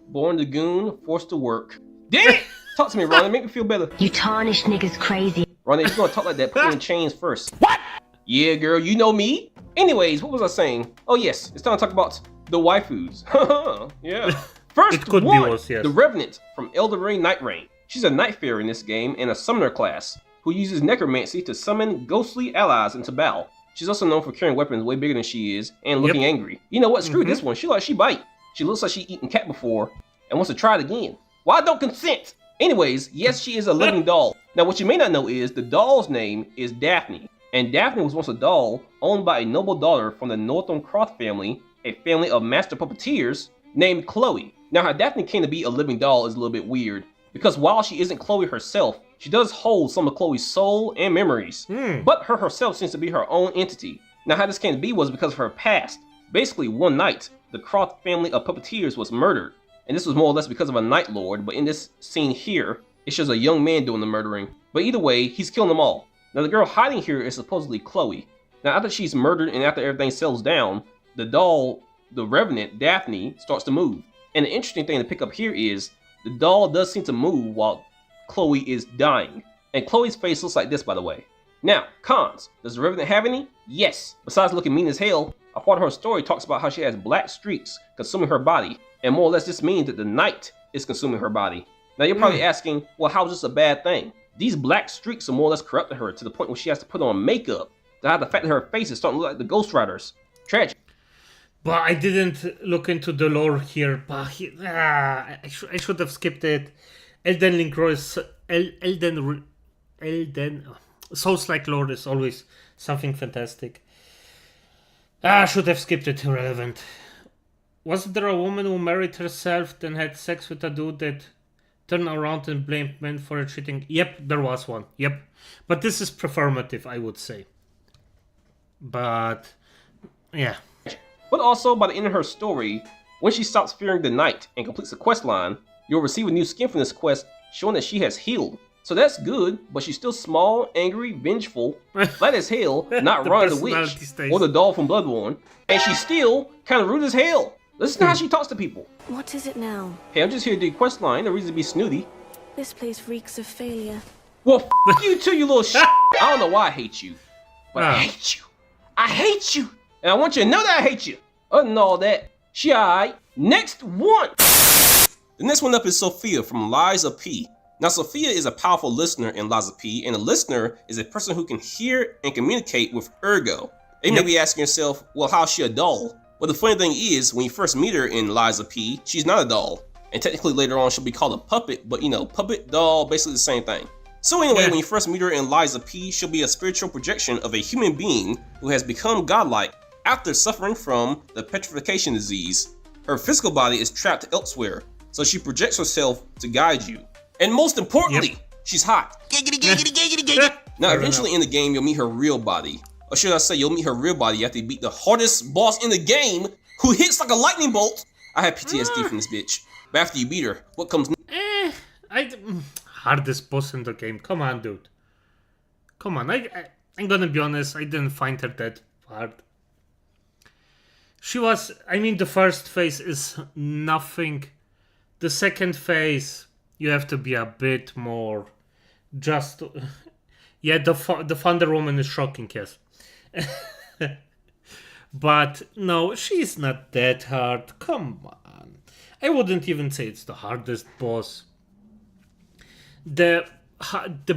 Born to goon, forced to work. Damn it! Talk to me, Ronnie. Make me feel better. You tarnished niggas crazy. Ronnie, if you're gonna talk like that, put me in chains first. What? Yeah, girl, you know me. Anyways, what was I saying? Oh yes, it's time to talk about the waifus. Yeah. First it could one, be worse, yes. The Revenant from Elden Ring Night Rain. She's a Night Farer in this game and a Summoner class who uses necromancy to summon ghostly allies into battle. She's also known for carrying weapons way bigger than she is and looking angry. You know what? Screw this one. She bite. She looks like she eaten cat before and wants to try it again. Well, I don't consent. Anyways, yes, she is a living doll. Now, what you may not know is the doll's name is Daphne. And Daphne was once a doll owned by a noble daughter from the Northumcroft family, a family of master puppeteers named Chloe. Now, how Daphne came to be a living doll is a little bit weird, because while she isn't Chloe herself, she does hold some of Chloe's soul and memories. But her herself seems to be her own entity. Now, how this came to be was because of her past. Basically, one night, the Croft family of puppeteers was murdered. And this was more or less because of a Night Lord, but in this scene here, it shows a young man doing the murdering. But either way, he's killing them all. Now, the girl hiding here is supposedly Chloe. Now, after she's murdered and after everything settles down, the doll, the Revenant, Daphne, starts to move. And the interesting thing to pick up here is, the doll does seem to move while Chloe is dying. And Chloe's face looks like this, by the way. Now, cons. Does the Revenant have any? Yes. Besides looking mean as hell, a part of her story talks about how she has black streaks consuming her body. And more or less this means that the night is consuming her body. Now you're probably asking, well, how is this a bad thing? These black streaks are more or less corrupting her to the point where she has to put on makeup to hide the fact that her face is starting to look like the Ghost Riders. Tragic. But I didn't look into the lore here, but I should have skipped it. Souls-like lore is always something fantastic. I should have skipped it. Irrelevant. Wasn't there a woman who married herself, then had sex with a dude that turned around and blamed men for her cheating? Yep, there was one. Yep. But this is performative, I would say. But, yeah. But also, by the end of her story, when she stops fearing the night and completes the quest line, you'll receive a new skin from this quest, showing that she has healed. So that's good, but she's still small, angry, vengeful, flat as hell, not Ron the Witch, or the doll from Bloodborne, and she's still kind of rude as hell. Listen to how she talks to people. What is it now? Hey, I'm just here to do quest line, no reason to be snooty. This place reeks of failure. Well, f you too, you little shit. I don't know why I hate you, but I hate you. I hate you, and I want you to know that I hate you. Other than all that, she alright. Next one. The next one up is Sophia from Liza P. Now, Sophia is a powerful listener in Liza P, and a listener is a person who can hear and communicate with Ergo. You may be asking yourself, well, how's she a doll? Well, the funny thing is, when you first meet her in Liza P, she's not a doll. And technically later on, she'll be called a puppet, but you know, puppet, doll, basically the same thing. So anyway, when you first meet her in Liza P, she'll be a spiritual projection of a human being who has become godlike after suffering from the petrification disease. Her physical body is trapped elsewhere, so she projects herself to guide you. And most importantly, she's hot. Now, eventually in the game, you'll meet her real body. Or should I say, you'll meet her real body after you beat the hardest boss in the game, who hits like a lightning bolt. I have PTSD from this bitch. But after you beat her, what comes next? Hardest boss in the game. Come on, dude. Come on. I'm gonna be honest, I didn't find her that hard. She was, I mean, the first phase is nothing. The second phase, you have to be a bit more just... Yeah, the Thunder Woman is shocking, yes. But no, she's not that hard. Come on. I wouldn't even say it's the hardest boss. The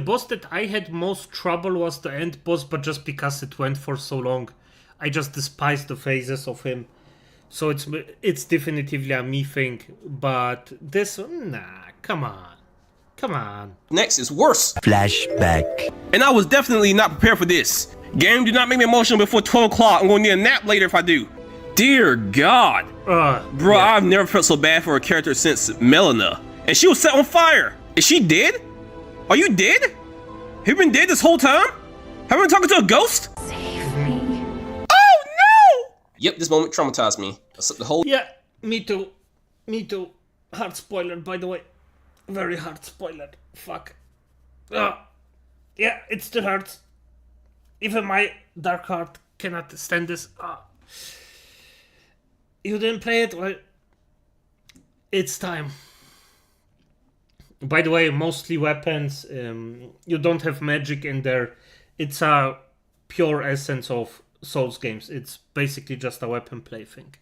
boss that I had most trouble was the end boss, but just because it went for so long, I just despise the phases of him. So it's definitively a me thing. But this, nah, come on. Come on. Next is worse. Flashback. And I was definitely not prepared for this. Game, do not make me emotional before 12 o'clock. I'm going to need a nap later if I do. Dear God. Bro, yeah. I've never felt so bad for a character since Melina. And she was set on fire. Is she dead? Are you dead? Have you been dead this whole time? Have you been talking to a ghost? Save me. Oh no! Yep, this moment traumatized me. The whole... Yeah, me too. Me too. Hard spoiler, by the way. Very hard spoiler. Fuck. Yeah, it still hurts. Even my dark heart cannot stand this. You didn't play it? Well, it's time. By the way, mostly weapons. You don't have magic in there. It's a pure essence of Souls games. It's basically just a weapon play thing.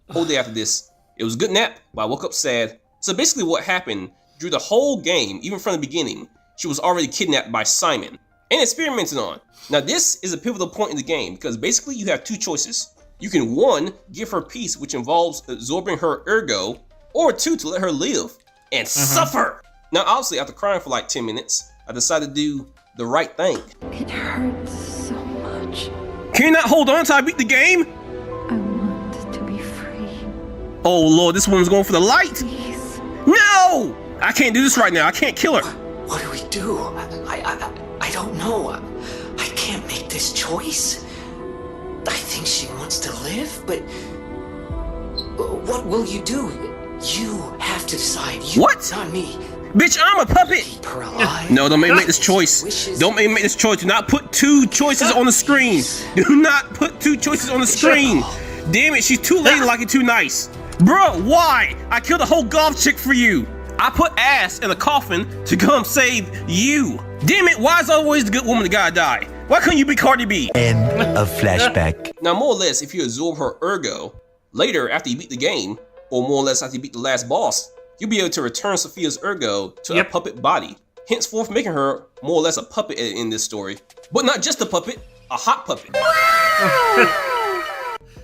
Whole day after this, it was a good nap, but I woke up sad. So basically what happened, through the whole game, even from the beginning, she was already kidnapped by Simon and experimented on. Now this is a pivotal point in the game because basically you have two choices. You can 1, give her peace, which involves absorbing her ergo, or 2, to let her live and suffer. Now obviously after crying for like 10 minutes, I decided to do the right thing. It hurts so much. Can you not hold on until I beat the game? I want to be free. Oh Lord, this woman's going for the light. Please. No! I can't do this right now. I can't kill her. What do we do? I don't know. I can't make this choice. I think she wants to live, but what will you do? You have to decide. What? Not me. Bitch, I'm a puppet. Keep her alive. No, don't make me make this choice. Don't make me make this choice. Do not put 2 choices on the screen. Do not put 2 choices on the screen. Damn it, she's too ladylike and too nice. Bro, why? I killed a whole golf chick for you. I put ass in a coffin to come save you. Damn it, why is always the good woman that gotta die? Why couldn't you be Cardi B? End of flashback. Now, more or less, if you absorb her ergo, later after you beat the game, or more or less after you beat the last boss, you'll be able to return Sophia's ergo to a puppet body, henceforth making her more or less a puppet in this story. But not just a puppet, a hot puppet.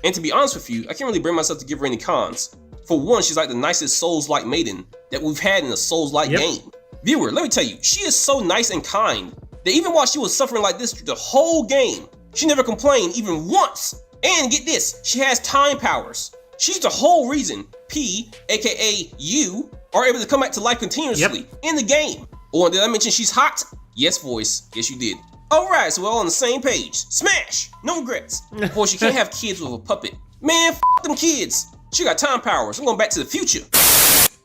And to be honest with you, I can't really bring myself to give her any cons. For one, she's like the nicest Souls-like maiden that we've had in a Souls-like game. Viewer, let me tell you, she is so nice and kind that even while she was suffering like this through the whole game, she never complained even once. And get this, she has time powers. She's the whole reason P, aka you, are able to come back to life continuously in the game. Oh, and did I mention she's hot? Yes, voice. Yes, you did. Alright, so we're all on the same page. Smash! No regrets. Boy, she can't have kids with a puppet. Man, f them kids. She got time powers. I'm going back to the future.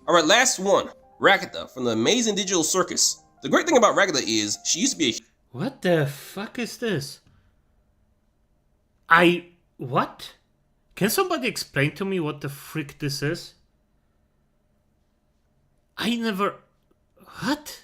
Alright, last one. Ragatha from the Amazing Digital Circus. The great thing about Ragatha is she used to be a... What the fuck is this? What? Can somebody explain to me what the frick this is? I never... What?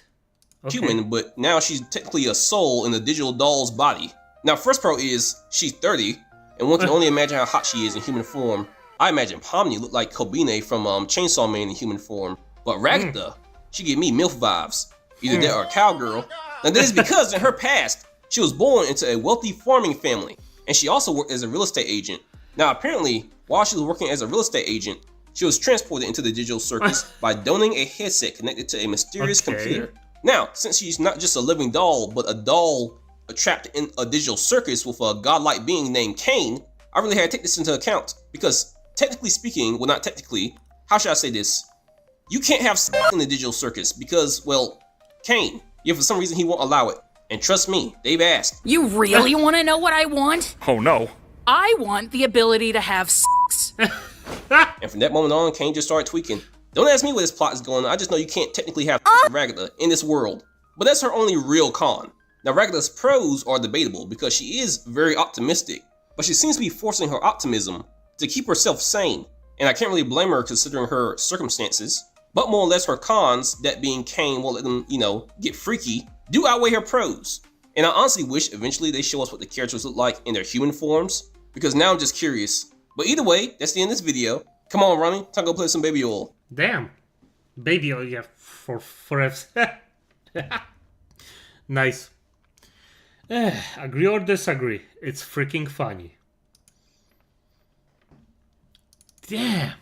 Okay. Human, but now she's technically a soul in the digital doll's body. Now, first pro is she's 30, and one can only imagine how hot she is in human form. I imagine Pomni looked like Kobine from Chainsaw Man in human form, but Ragatha, she gave me MILF vibes. Either that or a cowgirl. Now, that is because in her past, she was born into a wealthy farming family, and she also worked as a real estate agent. Now, apparently, while she was working as a real estate agent, she was transported into the digital circus by donning a headset connected to a mysterious computer. Now, since she's not just a living doll, but a doll trapped in a digital circus with a godlike being named Cain, I really had to take this into account. Because, technically speaking, well, not technically, how should I say this? You can't have sex in the digital circus because, well, Cain, yeah, for some reason he won't allow it. And trust me, they've asked. You really want to know what I want? Oh no. I want the ability to have sex. And from that moment on, Cain just started tweaking. Don't ask me where this plot is going, I just know you can't technically have Ragatha in this world. But that's her only real con. Now Ragatha's pros are debatable because she is very optimistic, but she seems to be forcing her optimism to keep herself sane. And I can't really blame her considering her circumstances. But more or less her cons, that being Cain won't let them, get freaky, do outweigh her pros. And I honestly wish eventually they show us what the characters look like in their human forms, because now I'm just curious. But either way, that's the end of this video. Come on, Ronnie, time to go play some baby oil. Damn. Baby oil, yeah, for F's. Nice. Agree or disagree, it's freaking funny. Damn.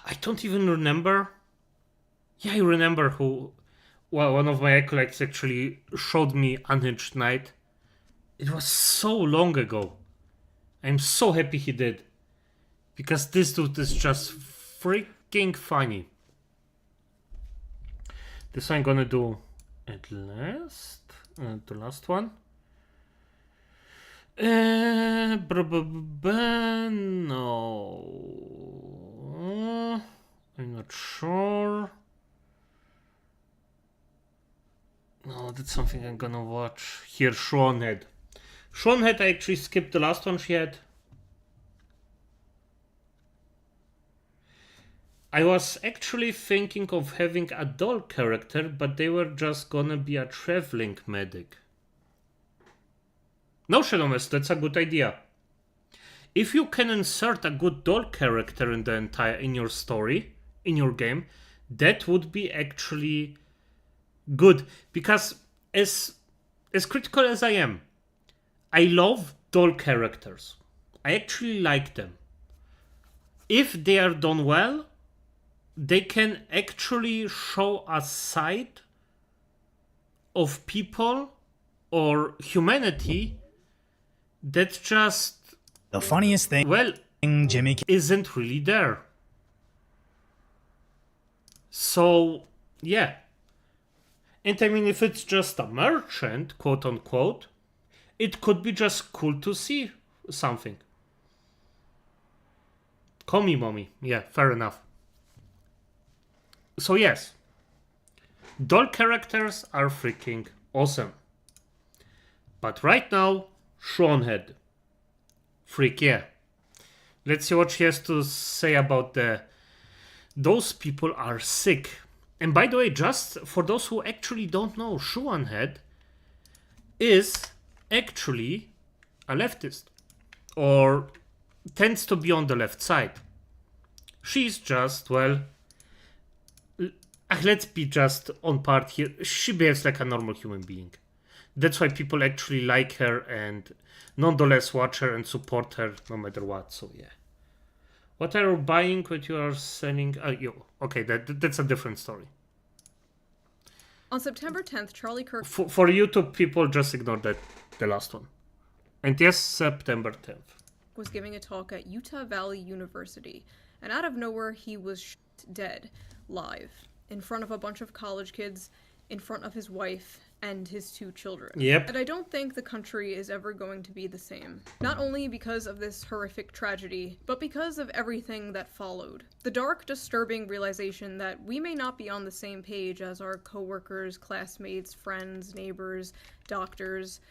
I don't even remember. Yeah, I remember who... Well, one of my acolytes actually showed me Unhinged Knight. It was so long ago. I'm so happy he did. Because this dude is just freaking funny. This I'm gonna do at last. The last one. No. I'm not sure. No, that's something I'm gonna watch. Here, Schwanhead. Schwanhead, I actually skipped the last one she had. I was actually thinking of having a doll character, but they were just gonna be a traveling medic. No, Shadowmist, that's a good idea. If you can insert a good doll character in your story, in your game, that would be actually good. Because as critical as I am, I love doll characters. I actually like them. If they are done well, they can actually show a side of people or humanity that just... The funniest thing, well, Jimmy isn't really there. So, yeah. And I mean, if it's just a merchant, quote unquote, it could be just cool to see something. Call me mommy. Yeah, fair enough. So yes, doll characters are freaking awesome. But right now, Schwanhead. Freak, yeah. Let's see what she has to say about those people are sick. And by the way, just for those who actually don't know, Schwanhead is actually a leftist. Or tends to be on the left side. She's just, well... let's be just on part here. She behaves like a normal human being. That's why people actually like her and nonetheless watch her and support her no matter what. So yeah. What are you buying? What you are selling? Okay, that's a different story. On September 10th, Charlie Kirk... For YouTube people, just ignore that, the last one. And yes, September 10th. ...was giving a talk at Utah Valley University. And out of nowhere, he was dead, live, in front of a bunch of college kids, in front of his wife and his 2 children. Yep. And I don't think the country is ever going to be the same. Not only because of this horrific tragedy, but because of everything that followed. The dark, disturbing realization that we may not be on the same page as our coworkers, classmates, friends, neighbors, doctors,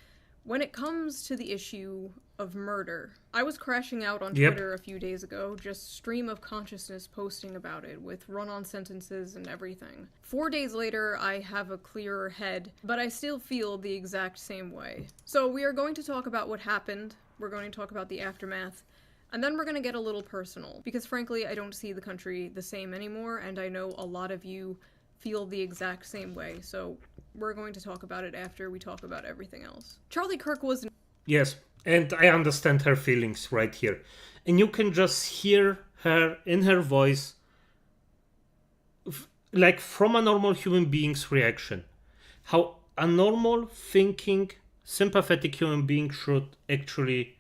when it comes to the issue of murder. I was crashing out on Twitter a few days ago, just stream of consciousness posting about it, with run-on sentences and everything. 4 days later, I have a clearer head, but I still feel the exact same way. So we are going to talk about what happened, we're going to talk about the aftermath, and then we're going to get a little personal, because frankly, I don't see the country the same anymore, and I know a lot of you feel the exact same way, so we're going to talk about it after we talk about everything else. Charlie Kirk was... Yes, and I understand her feelings right here. And you can just hear her in her voice, like from a normal human being's reaction. How a normal, thinking, sympathetic human being should actually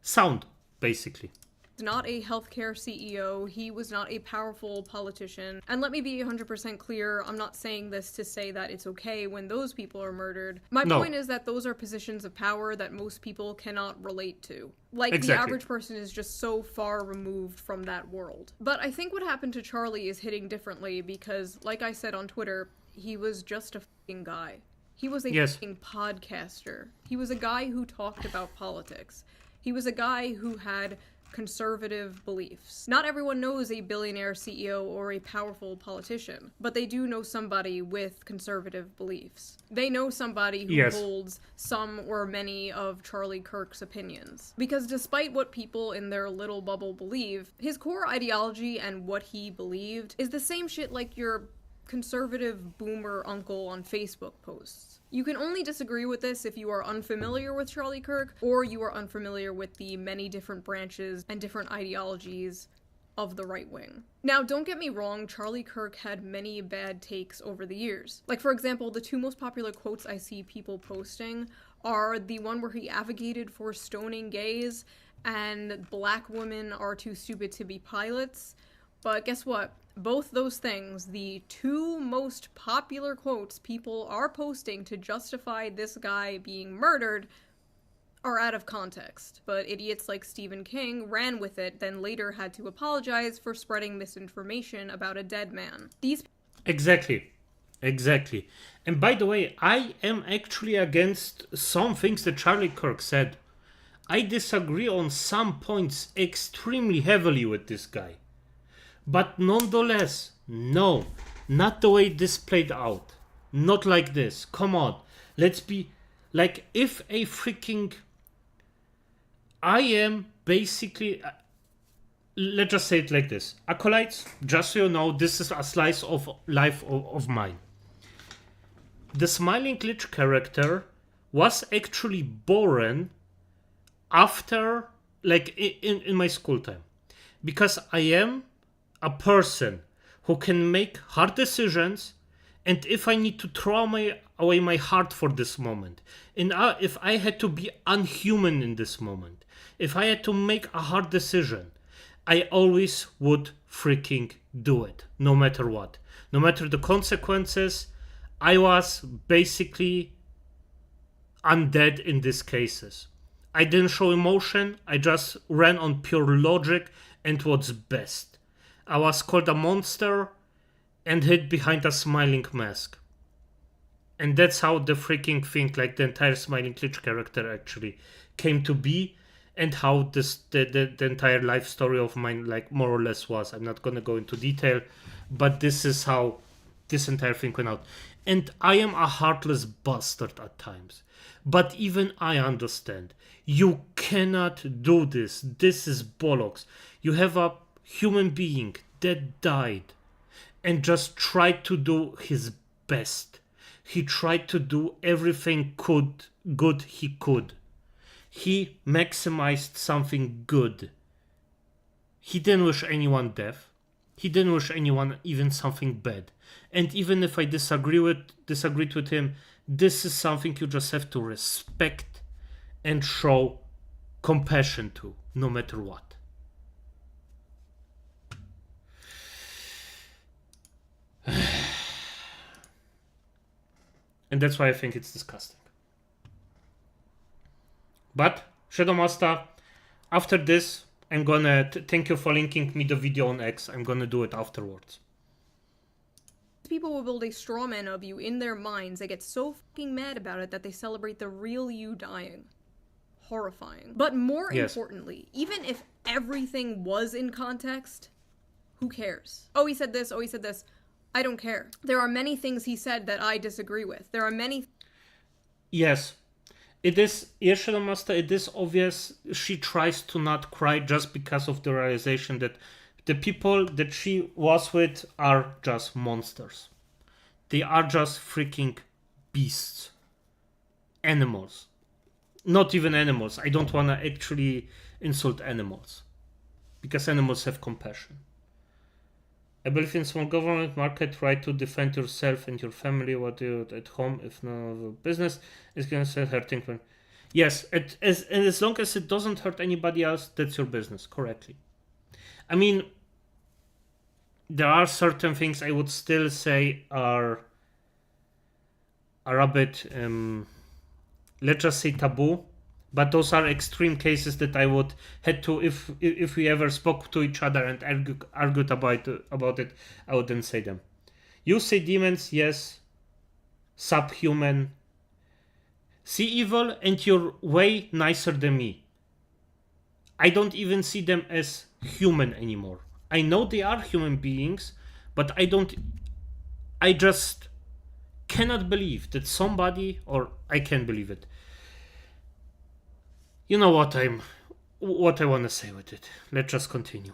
sound, basically. Not a healthcare CEO, he was not a powerful politician. And let me be 100% clear, I'm not saying this to say that it's okay when those people are murdered. My point is that those are positions of power that most people cannot relate to. Like, the average person is just so far removed from that world. But I think what happened to Charlie is hitting differently because, like I said on Twitter, he was just a f***ing guy. He was a f***ing podcaster. He was a guy who talked about politics. He was a guy who had conservative beliefs. Not everyone knows a billionaire CEO or a powerful politician, but they do know somebody with conservative beliefs. They know somebody who holds some or many of Charlie Kirk's opinions. Because despite what people in their little bubble believe, his core ideology and what he believed is the same shit like your conservative boomer uncle on Facebook posts. You can only disagree with this if you are unfamiliar with Charlie Kirk, or you are unfamiliar with the many different branches and different ideologies of the right wing. Now, don't get me wrong, Charlie Kirk had many bad takes over the years. Like, for example, the 2 most popular quotes I see people posting are the one where he advocated for stoning gays and black women are too stupid to be pilots. But guess what? Both those things, the 2 most popular quotes people are posting to justify this guy being murdered, are out of context. But idiots like Stephen King ran with it, then later had to apologize for spreading misinformation about a dead man. Exactly. And by the way, I am actually against some things that Charlie Kirk said. I disagree on some points extremely heavily with this guy. But nonetheless, no, not the way this played out. Not like this. Come on. Let's be like, if a freaking... I am basically... let's just say it like this. Acolytes, just so you know, this is a slice of life of mine. The Smiling Lich character was actually born after, like, in my school time. Because I am a person who can make hard decisions, and if I need to throw away my heart for this moment, and if I had to be unhuman in this moment, if I had to make a hard decision, I always would freaking do it, no matter what. No matter the consequences, I was basically undead in these cases. I didn't show emotion, I just ran on pure logic and what's best. I was called a monster and hid behind a smiling mask. And that's how the freaking thing, like the entire Smiling Lich character actually came to be, and how the entire life story of mine, like, more or less was. I'm not gonna go into detail, but this is how this entire thing went out. And I am a heartless bastard at times. But even I understand. You cannot do this. This is bollocks. You have a human being that died and just tried to do his best He tried to do everything good he could. He maximized something good. He didn't wish anyone death. He didn't wish anyone even something bad. And even if I disagreed with him, this is something you just have to respect and show compassion to, no matter what. And that's why I think it's disgusting. But, Shadowmaster, after this, I'm gonna thank you for linking me the video on X. I'm gonna do it afterwards. People will build a straw man of you in their minds. They get so fucking mad about it that they celebrate the real you dying. Horrifying. But more importantly, even if everything was in context, who cares? Oh, he said this. Oh, he said this. I don't care. There are many things he said that I disagree with. There are many... Yes. It is, Shadowmaster, it is obvious she tries to not cry just because of the realization that the people that she was with are just monsters. They are just freaking beasts. Animals. Not even animals. I don't want to actually insult animals. Because animals have compassion. I believe in small government, market, right to defend yourself and your family, what you at home, if no business, is going to say hurting. Yes, as long as it doesn't hurt anybody else, that's your business, correctly. I mean, there are certain things I would still say are a bit, let's just say taboo, but those are extreme cases that I would had to, if we ever spoke to each other and argued about it, I wouldn't say them. You say demons, yes, subhuman, see evil, and you're way nicer than me. I don't even see them as human anymore. I know they are human beings, but I just cannot believe that somebody, or I can't believe it. You know what I want to say with it. Let's just continue.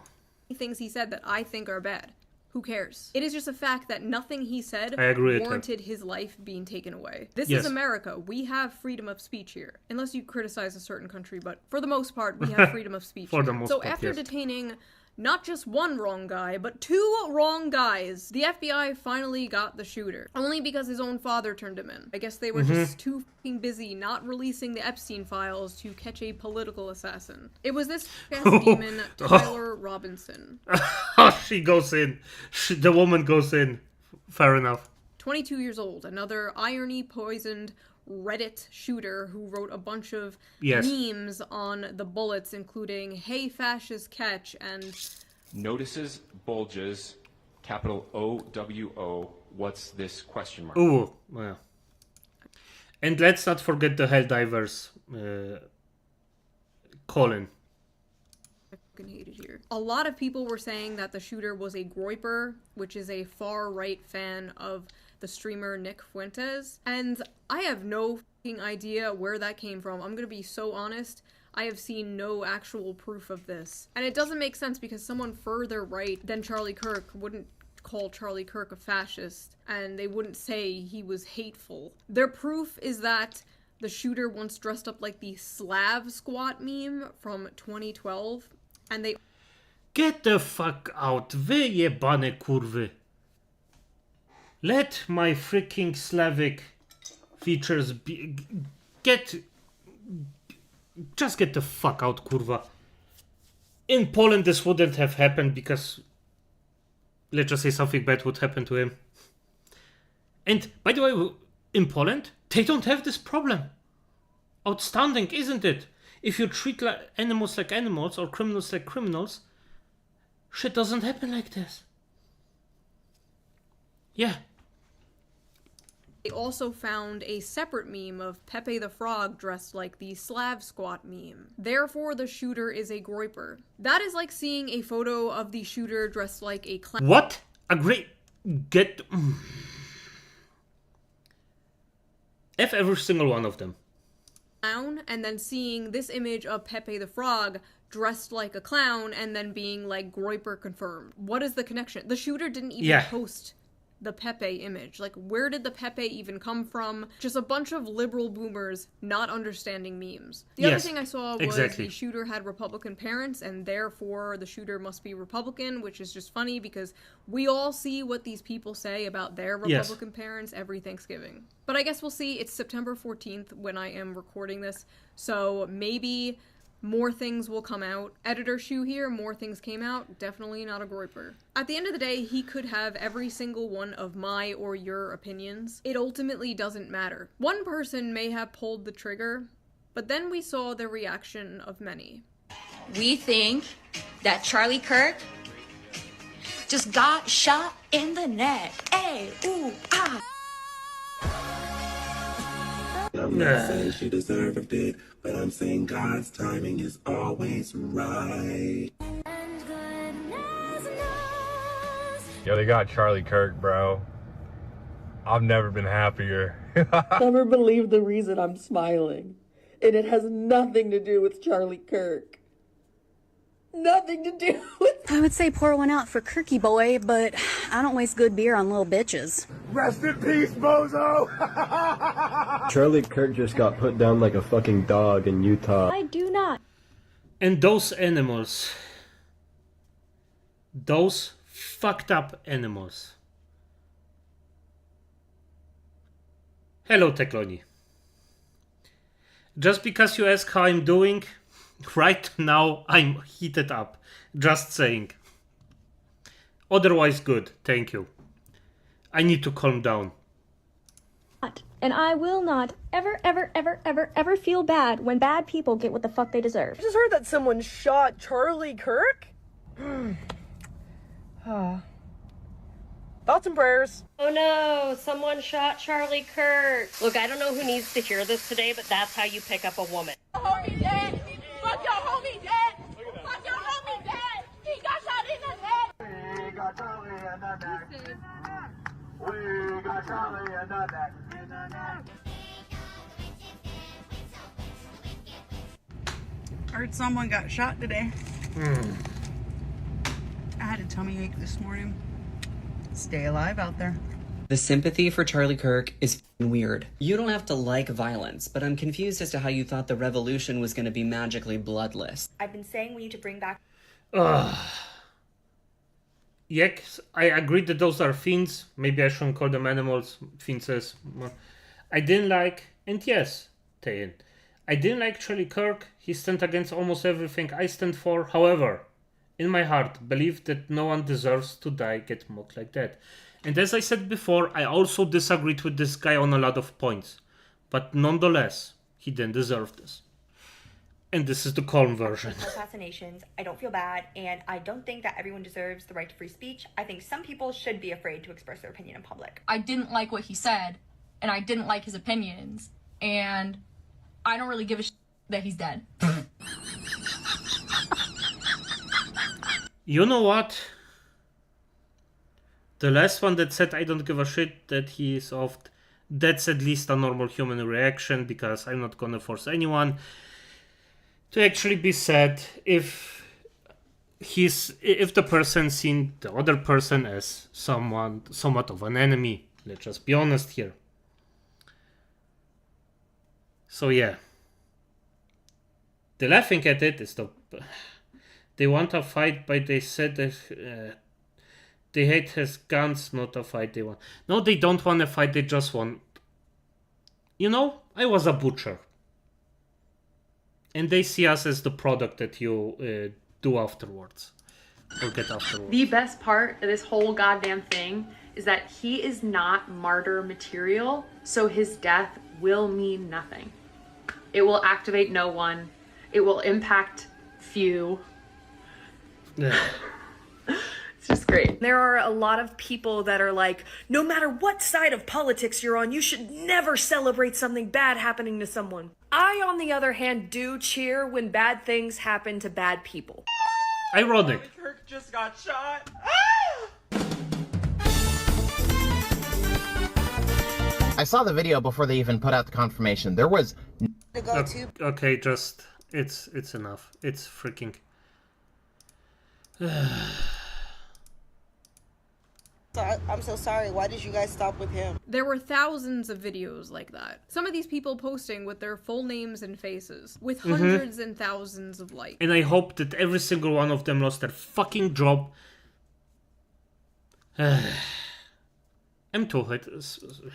Things he said that I think are bad. Who cares? It is just a fact that nothing he said warranted his life being taken away. This is America. We have freedom of speech here. Unless you criticize a certain country, but for the most part, we have freedom of speech for here. The most so part, after detaining not just one wrong guy, but 2 wrong guys, the FBI finally got the shooter. Only because his own father turned him in. I guess they were just too fucking busy not releasing the Epstein files to catch a political assassin. It was this demon, Tyler Robinson. She goes in. The woman goes in. Fair enough. 22 years old, another irony-poisoned Reddit shooter who wrote a bunch of memes on the bullets, including "Hey fascist catch" and notices bulges, capital OWO. What's this question mark? Ooh, well. And let's not forget the Helldivers, Colin. I fucking hate it here. A lot of people were saying that the shooter was a groiper, which is a far-right fan of the streamer Nick Fuentes, and I have no fucking idea where that came from. I'm gonna be so honest, I have seen no actual proof of this. And it doesn't make sense because someone further right than Charlie Kirk wouldn't call Charlie Kirk a fascist, and they wouldn't say he was hateful. Their proof is that the shooter once dressed up like the Slav squat meme from 2012, and they... Get the fuck out, wy jebane kurwy. Let my freaking Slavic features be... Just get the fuck out, kurwa. In Poland this wouldn't have happened because... Let's just say something bad would happen to him. And, by the way, in Poland, they don't have this problem. Outstanding, isn't it? If you treat animals like animals or criminals like criminals, shit doesn't happen like this. Yeah. They also found a separate meme of Pepe the Frog dressed like the Slav squat meme. Therefore, the shooter is a groiper. That is like seeing a photo of the shooter dressed like a clown. What? A great... Get... F every single one of them. And then seeing this image of Pepe the Frog dressed like a clown and then being like groiper confirmed. What is the connection? The shooter didn't even post the Pepe image. Like, where did the Pepe even come from? Just a bunch of liberal boomers not understanding memes. The other thing I saw was the shooter had Republican parents, and therefore the shooter must be Republican, which is just funny because we all see what these people say about their Republican parents every Thanksgiving. But I guess we'll see. It's September 14th when I am recording this, so maybe more things will come out. Editor Shu here, more things came out. Definitely not a groiper. At the end of the day, he could have every single one of my or your opinions. It ultimately doesn't matter. One person may have pulled the trigger, but then we saw the reaction of many. We think that Charlie Kirk just got shot in the neck. Hey, ooh, ah. I'm not saying she deserved it, but I'm saying God's timing is always right. Yo, they got Charlie Kirk, bro. I've never been happier. Never believe the reason I'm smiling. And it has nothing to do with Charlie Kirk. Nothing to do with... I would say pour one out for Kirky boy, but I don't waste good beer on little bitches. Rest in peace, bozo! Charlie Kirk just got put down like a fucking dog in Utah. I do not. And those animals. Those fucked up animals. Hello, Tekloni. Just because you ask how I'm doing, right now I'm heated up. Just saying. Otherwise good, thank you. I need to calm down. And I will not ever feel bad when bad people get what the fuck they deserve. I just heard that someone shot Charlie Kirk? Thoughts and prayers. Oh no, someone shot Charlie Kirk. Look, I don't know who needs to hear this today, but that's how you pick up a woman. Homie dead! Fuck your homie dead! Fuck your homie dead! He got shot in the neck! We got Charlie in the neck. We got Charlie in the neck. Heard someone got shot today. I had a tummy ache this morning. Stay alive out there. The sympathy for Charlie Kirk is weird. You don't have to like violence, but I'm confused as to how you thought the revolution was going to be magically bloodless. I've been saying we need to bring back... Yes, I agree that those are fiends. Maybe I shouldn't call them animals. Fiend says. I didn't like, and yes, Tayin, I didn't like Charlie Kirk. He stand against almost everything I stand for. However, in my heart, believe that no one deserves to die, get mocked like that. And as I said before, I also disagreed with this guy on a lot of points. But nonetheless, he didn't deserve this. And this is the calm version. Assassinations, I don't feel bad, and I don't think that everyone deserves the right to free speech. I think some people should be afraid to express their opinion in public. I didn't like what he said, and I didn't like his opinions, and I don't really give a shit that he's dead. You know what? The last one that said I don't give a shit that he is off, that's at least a normal human reaction, because I'm not gonna force anyone to actually be sad if the person seen the other person as somewhat of an enemy. Let's just be honest here. So yeah. The laughing at it is they want a fight, but they said that they hate his guns, not a fight they want. No, they don't want a fight, they just want... You know, I was a butcher. And they see us as the product that you do afterwards. Or get afterwards. The best part of this whole goddamn thing is that he is not martyr material, so his death will mean nothing. It will activate no one. It will impact few. Yeah. It's just great. There are a lot of people that are like, no matter what side of politics you're on, you should never celebrate something bad happening to someone. I, on the other hand, do cheer when bad things happen to bad people. Ironic. Kirk just got shot. I saw the video before they even put out the confirmation. There was... Okay, just... It's enough. It's freaking... I'm so sorry. Why did you guys stop with him? There were thousands of videos like that. Some of these people posting with their full names and faces, with hundreds and thousands of likes. And I hope that every single one of them lost their fucking job. I'm too hurt.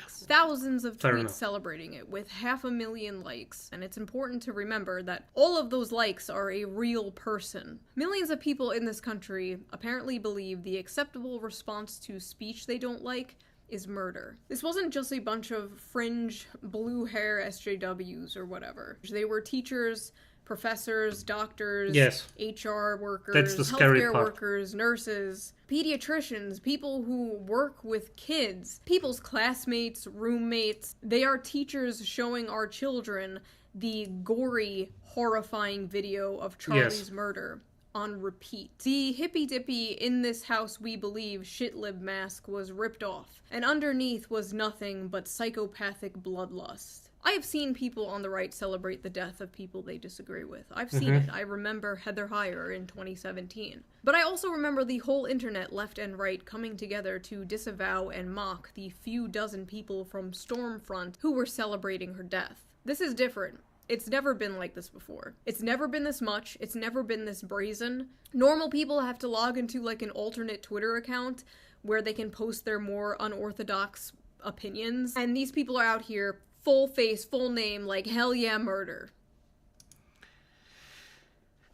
Thousands of Fair tweets enough. celebrating it with 500,000 likes. And it's important to remember that all of those likes are a real person. Millions of people in this country apparently believe the acceptable response to speech they don't like is murder. This wasn't just a bunch of fringe blue hair SJWs or whatever. They were teachers, professors, doctors, Yes. HR workers, That's the scary healthcare part. workers, nurses, pediatricians, people who work with kids, people's classmates, roommates. They are teachers showing our children the gory, horrifying video of Charlie's murder on repeat. The hippy-dippy "in this house we believe" shitlib mask was ripped off, and underneath was nothing but psychopathic bloodlust. I have seen people on the right celebrate the death of people they disagree with. I've seen it. I remember Heather Heyer in 2017. But I also remember the whole internet, left and right, coming together to disavow and mock the few dozen people from Stormfront who were celebrating her death. This is different. It's never been like this before. It's never been this much. It's never been this brazen. Normal people have to log into like an alternate Twitter account where they can post their more unorthodox opinions. And these people are out here full face, full name, like hell yeah, murder.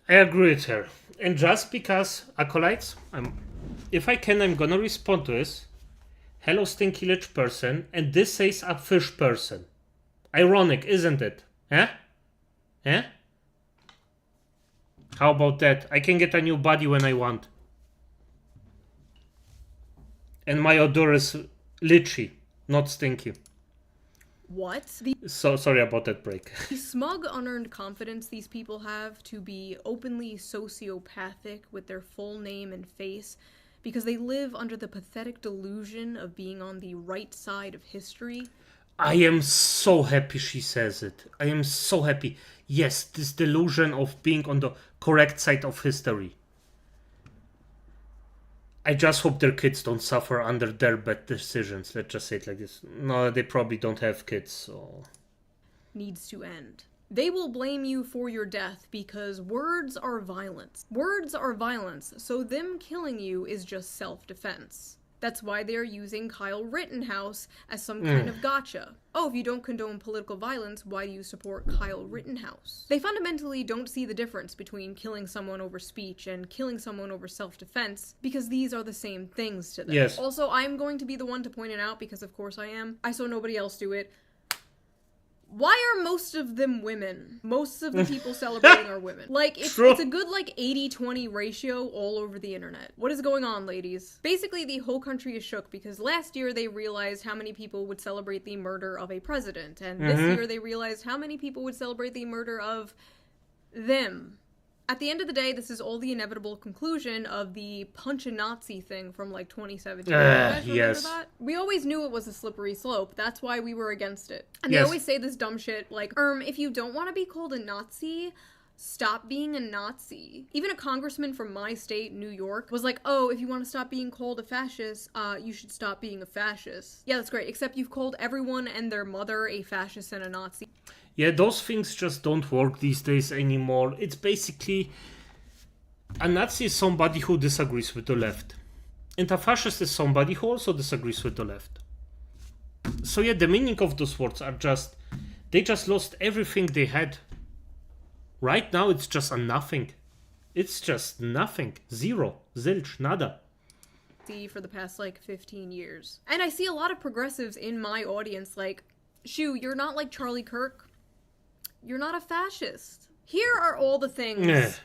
I agree with her. And just because, acolytes, if I can, I'm gonna respond to this. Hello, stinky lich person, and this says a fish person. Ironic, isn't it? Huh? Eh? How about that? I can get a new body when I want. And my odor is lichy, not stinky. What? So sorry about that break. The smug, unearned confidence these people have to be openly sociopathic with their full name and face because they live under the pathetic delusion of being on the right side of history. I am so happy she says it. I am so happy. Yes, this delusion of being on the correct side of history. I just hope their kids don't suffer under their bad decisions. Let's just say it like this. No, they probably don't have kids, so... Needs to end. They will blame you for your death because words are violence. Words are violence, so them killing you is just self-defense. That's why they're using Kyle Rittenhouse as some kind of gotcha. Oh, if you don't condone political violence, why do you support Kyle Rittenhouse? They fundamentally don't see the difference between killing someone over speech and killing someone over self-defense, because these are the same things to them. Yes. Also, I'm going to be the one to point it out, because of course I am. I saw nobody else do it. Why are most of them women? Most of the people celebrating are women. Like, it's a good, like, 80-20 ratio all over the internet. What is going on, ladies? Basically, the whole country is shook because last year they realized how many people would celebrate the murder of a president, and this year they realized how many people would celebrate the murder of them. At the end of the day, this is all the inevitable conclusion of the punch a Nazi thing from like 2017. You guys remember that? We always knew it was a slippery slope. That's why we were against it. And they always say this dumb shit like, if you don't want to be called a Nazi, stop being a Nazi. Even a congressman from my state, New York, was like, oh, if you want to stop being called a fascist, you should stop being a fascist. Yeah, that's great, except you've called everyone and their mother a fascist and a Nazi. Yeah, those things just don't work these days anymore. It's basically... A Nazi is somebody who disagrees with the left. And a fascist is somebody who also disagrees with the left. So yeah, the meaning of those words are just... They just lost everything they had. Right now it's just a nothing. It's just nothing. Zero. Zilch. Nada. For the past like 15 years. And I see a lot of progressives in my audience like, Shoo, you're not like Charlie Kirk. You're not a fascist. Here are all the things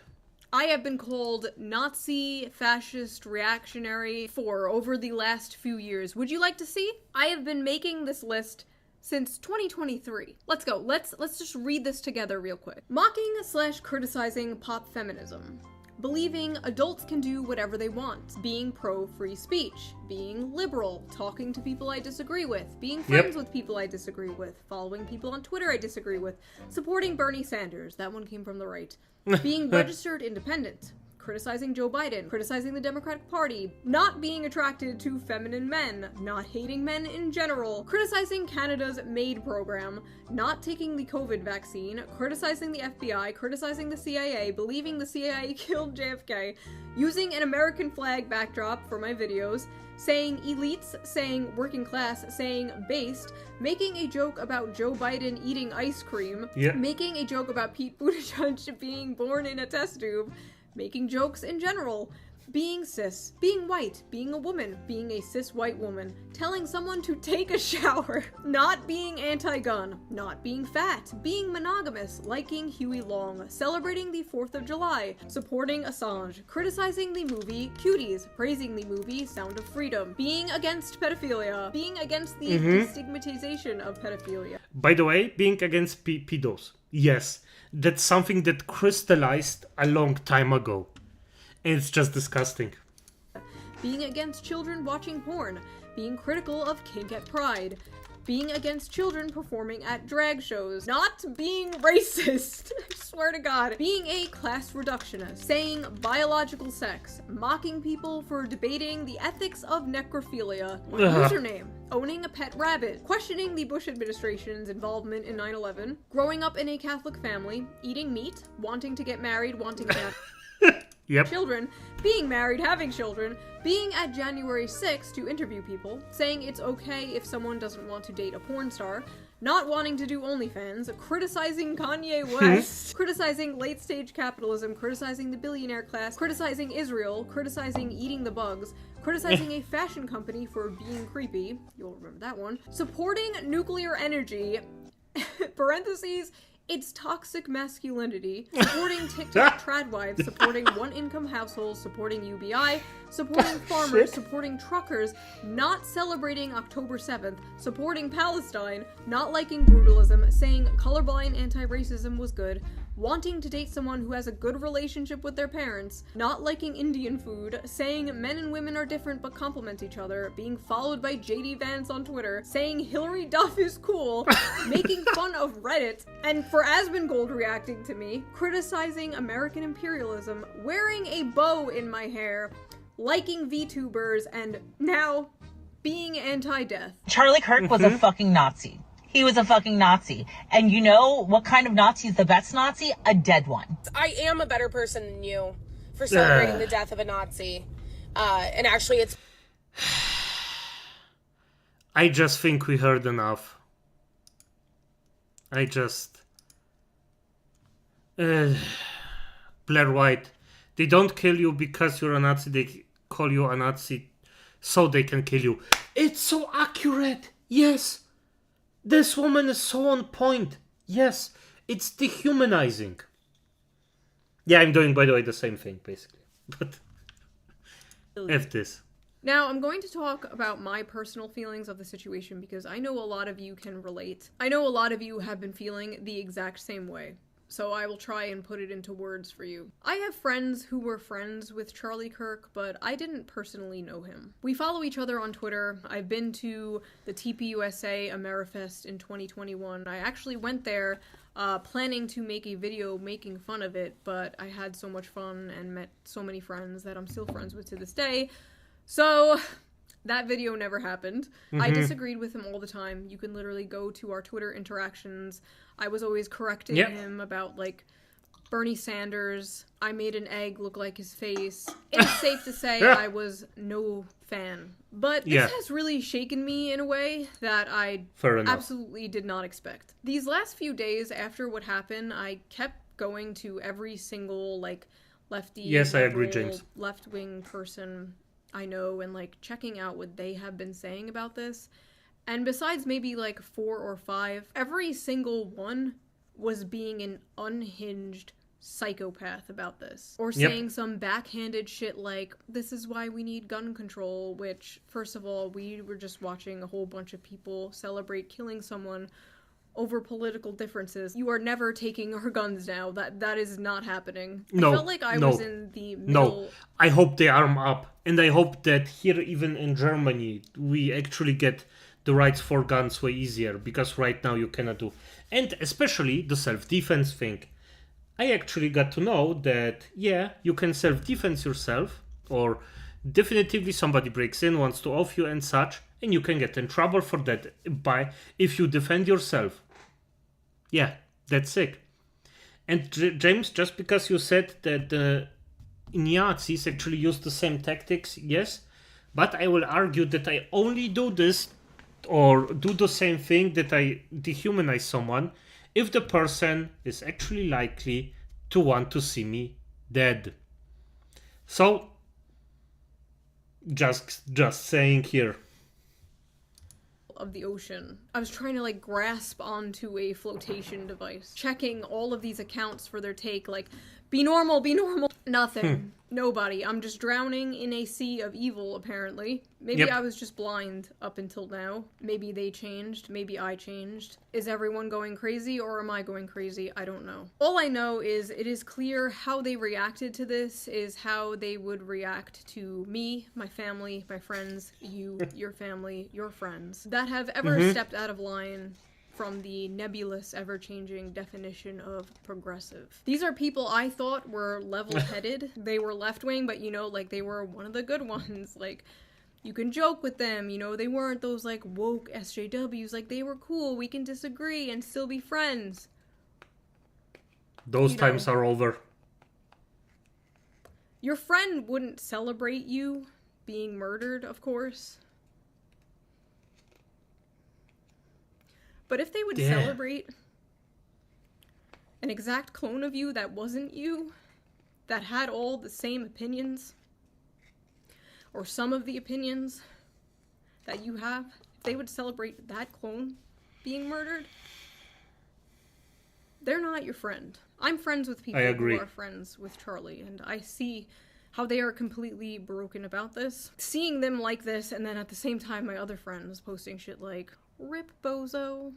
I have been called Nazi, fascist, reactionary for over the last few years. Would you like to see? I have been making this list since 2023. Let's go. Let's just read this together real quick. Mocking/criticizing pop feminism. Believing adults can do whatever they want. Being pro-free speech. Being liberal. Talking to people I disagree with. Being friends with people I disagree with. Following people on Twitter I disagree with. Supporting Bernie Sanders. That one came from the right. Being registered independent. criticizing Joe Biden, criticizing the Democratic Party, not being attracted to feminine men, not hating men in general, criticizing Canada's MAID program, not taking the COVID vaccine, criticizing the FBI, criticizing the CIA, believing the CIA killed JFK, using an American flag backdrop for my videos, saying elites, saying working class, saying based, making a joke about Joe Biden eating ice cream, making a joke about Pete Buttigieg being born in a test tube, making jokes in general, being cis, being white, being a woman, being a cis white woman, telling someone to take a shower, not being anti-gun, not being fat, being monogamous, liking Huey Long, celebrating the 4th of July, supporting Assange, criticizing the movie Cuties, praising the movie Sound of Freedom, being against pedophilia, being against the destigmatization of pedophilia. By the way, being against pedos. Yes, that's something that crystallized a long time ago. It's just disgusting. Being against children watching porn, being critical of kink at Pride, being against children performing at drag shows, not being racist, I swear to God, being a class reductionist, saying biological sex, mocking people for debating the ethics of necrophilia, username, owning a pet rabbit, questioning the Bush administration's involvement in 9/11, growing up in a Catholic family, eating meat, wanting to get married, wanting to have children, being married, having children, being at January 6th to interview people, saying it's okay if someone doesn't want to date a porn star, not wanting to do OnlyFans, criticizing Kanye West, criticizing late-stage capitalism, criticizing the billionaire class, criticizing Israel, criticizing eating the bugs, criticizing a fashion company for being creepy, you'll remember that one, supporting nuclear energy, parentheses, it's toxic masculinity, supporting TikTok tradwives, supporting one-income households, supporting UBI, supporting farmers, supporting truckers, not celebrating October 7th, supporting Palestine, not liking brutalism, saying colorblind anti-racism was good, wanting to date someone who has a good relationship with their parents, not liking Indian food, saying men and women are different but complement each other, being followed by JD Vance on Twitter, saying Hillary Duff is cool, making fun of Reddit, and for Asmongold reacting to me, criticizing American imperialism, wearing a bow in my hair, liking VTubers, and now being anti-death. Charlie Kirk was a fucking Nazi. He was a fucking Nazi. And you know what kind of Nazi is the best Nazi? A dead one. I am a better person than you for celebrating the death of a Nazi. And actually it's... I just think we heard enough. Blair White. They don't kill you because you're a Nazi. They call you a Nazi so they can kill you. It's so accurate. Yes. This woman is so on point. Yes, it's dehumanizing. Yeah, I'm doing, by the way, the same thing, basically. But F this. Now, I'm going to talk about my personal feelings of the situation because I know a lot of you can relate. I know a lot of you have been feeling the exact same way. So I will try and put it into words for you. I have friends who were friends with Charlie Kirk, but I didn't personally know him. We follow each other on Twitter. I've been to the TPUSA Amerifest in 2021. I actually went there planning to make a video making fun of it, but I had so much fun and met so many friends that I'm still friends with to this day. So that video never happened. I disagreed with him all the time. You can literally go to our Twitter interactions. I was always correcting him about, like, Bernie Sanders. I made an egg look like his face. It's safe to say I was no fan. But this has really shaken me in a way that I absolutely did not expect. These last few days after what happened, I kept going to every single, like, lefty, I agree, James. left-wing person I know and, like, checking out what they have been saying about this. And besides maybe like 4 or 5, every single one was being an unhinged psychopath about this. Or saying some backhanded shit like, this is why we need gun control, which, first of all, we were just watching a whole bunch of people celebrate killing someone over political differences. You are never taking our guns now. That is not happening. I felt like I was in the middle. No, I hope they arm up. And I hope that here, even in Germany, we actually get the rights for guns way easier, because right now you cannot do. And especially the self-defense thing. I actually got to know that, yeah, you can self-defense yourself, or definitively somebody breaks in, wants to off you and such, and you can get in trouble for that if you defend yourself. Yeah, that's sick. And James, just because you said that the Nazis actually use the same tactics, yes, but I will argue that I only do this or do the same thing, that I dehumanize someone, if the person is actually likely to want to see me dead. So, just saying here. Of the ocean. I was trying to like grasp onto a flotation device, checking all of these accounts for their take, like, be normal, be normal. Nothing. Nobody. I'm just drowning in a sea of evil, apparently. Maybe I was just blind up until now. Maybe they changed. Maybe I changed. Is everyone going crazy, or am I going crazy? I don't know. All I know is it is clear how they reacted to this is how they would react to me, my family, my friends, you, your family, your friends, that have ever stepped out of line from the nebulous, ever-changing definition of progressive. These are people I thought were level-headed. They were left-wing, but, you know, like, they were one of the good ones. Like, you can joke with them, you know, they weren't those, like, woke SJWs. Like, they were cool, we can disagree and still be friends. Those times are over. Your friend wouldn't celebrate you being murdered, of course. But if they would celebrate an exact clone of you that wasn't you, that had all the same opinions, or some of the opinions that you have, if they would celebrate that clone being murdered, they're not your friend. I'm friends with people who are friends with Charlie, and I see how they are completely broken about this. Seeing them like this, and then at the same time my other friends posting shit like, "Rip bozo."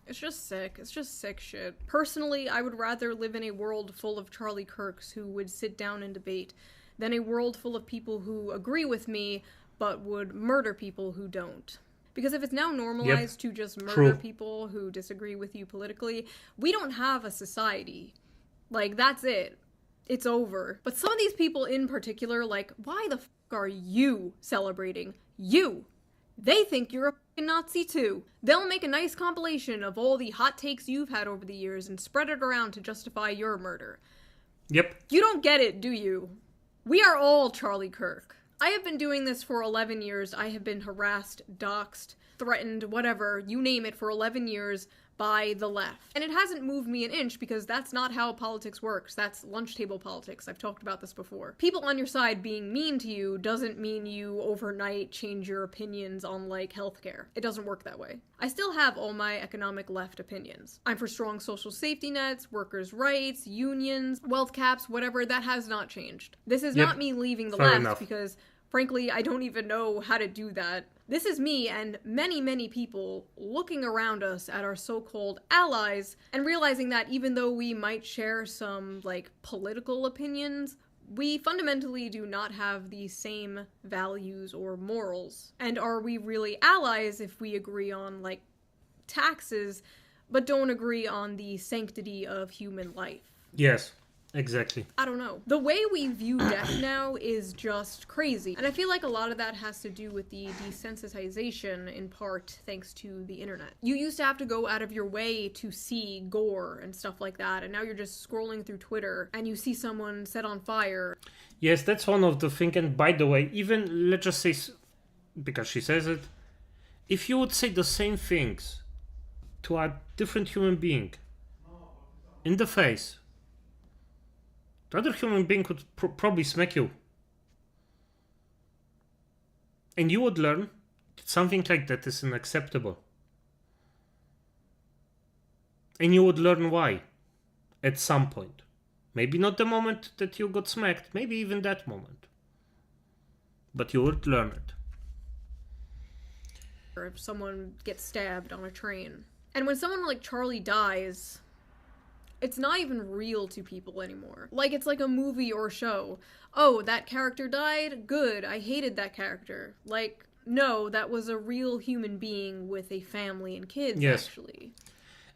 It's just sick. It's just sick shit. Personally, I would rather live in a world full of Charlie Kirks who would sit down and debate than a world full of people who agree with me but would murder people who don't. Because if it's now normalized to just murder people who disagree with you politically, we don't have a society. Like, that's it. It's over. But some of these people in particular, like, why the f*** are you celebrating? You! They think you're a f***ing Nazi too. They'll make a nice compilation of all the hot takes you've had over the years and spread it around to justify your murder. Yep. You don't get it, do you? We are all Charlie Kirk. I have been doing this for 11 years. I have been harassed, doxxed, threatened, whatever, you name it, for 11 years by the left. And it hasn't moved me an inch because that's not how politics works. That's lunch table politics. I've talked about this before. People on your side being mean to you doesn't mean you overnight change your opinions on, like, healthcare. It doesn't work that way. I still have all my economic left opinions. I'm for strong social safety nets, workers' rights, unions, wealth caps, whatever. That has not changed. This is not me leaving the left because, frankly, I don't even know how to do that. This is me and many, many people looking around us at our so-called allies and realizing that even though we might share some, like, political opinions, we fundamentally do not have the same values or morals. And are we really allies if we agree on, like, taxes, but don't agree on the sanctity of human life? Yes. Exactly. I don't know. The way we view death now is just crazy. And I feel like a lot of that has to do with the desensitization, in part thanks to the internet. You used to have to go out of your way to see gore and stuff like that, and now you're just scrolling through Twitter and you see someone set on fire. Yes, that's one of the things. And by the way, even, let's just say, because she says it, if you would say the same things to a different human being in the face, the other human being could probably smack you. And you would learn that something like that is unacceptable. And you would learn why. At some point. Maybe not the moment that you got smacked. Maybe even that moment. But you would learn it. Or if someone gets stabbed on a train. And when someone like Charlie dies, it's not even real to people anymore. Like, it's like a movie or show. Oh, that character died? Good, I hated that character. Like, no, that was a real human being with a family and kids, actually.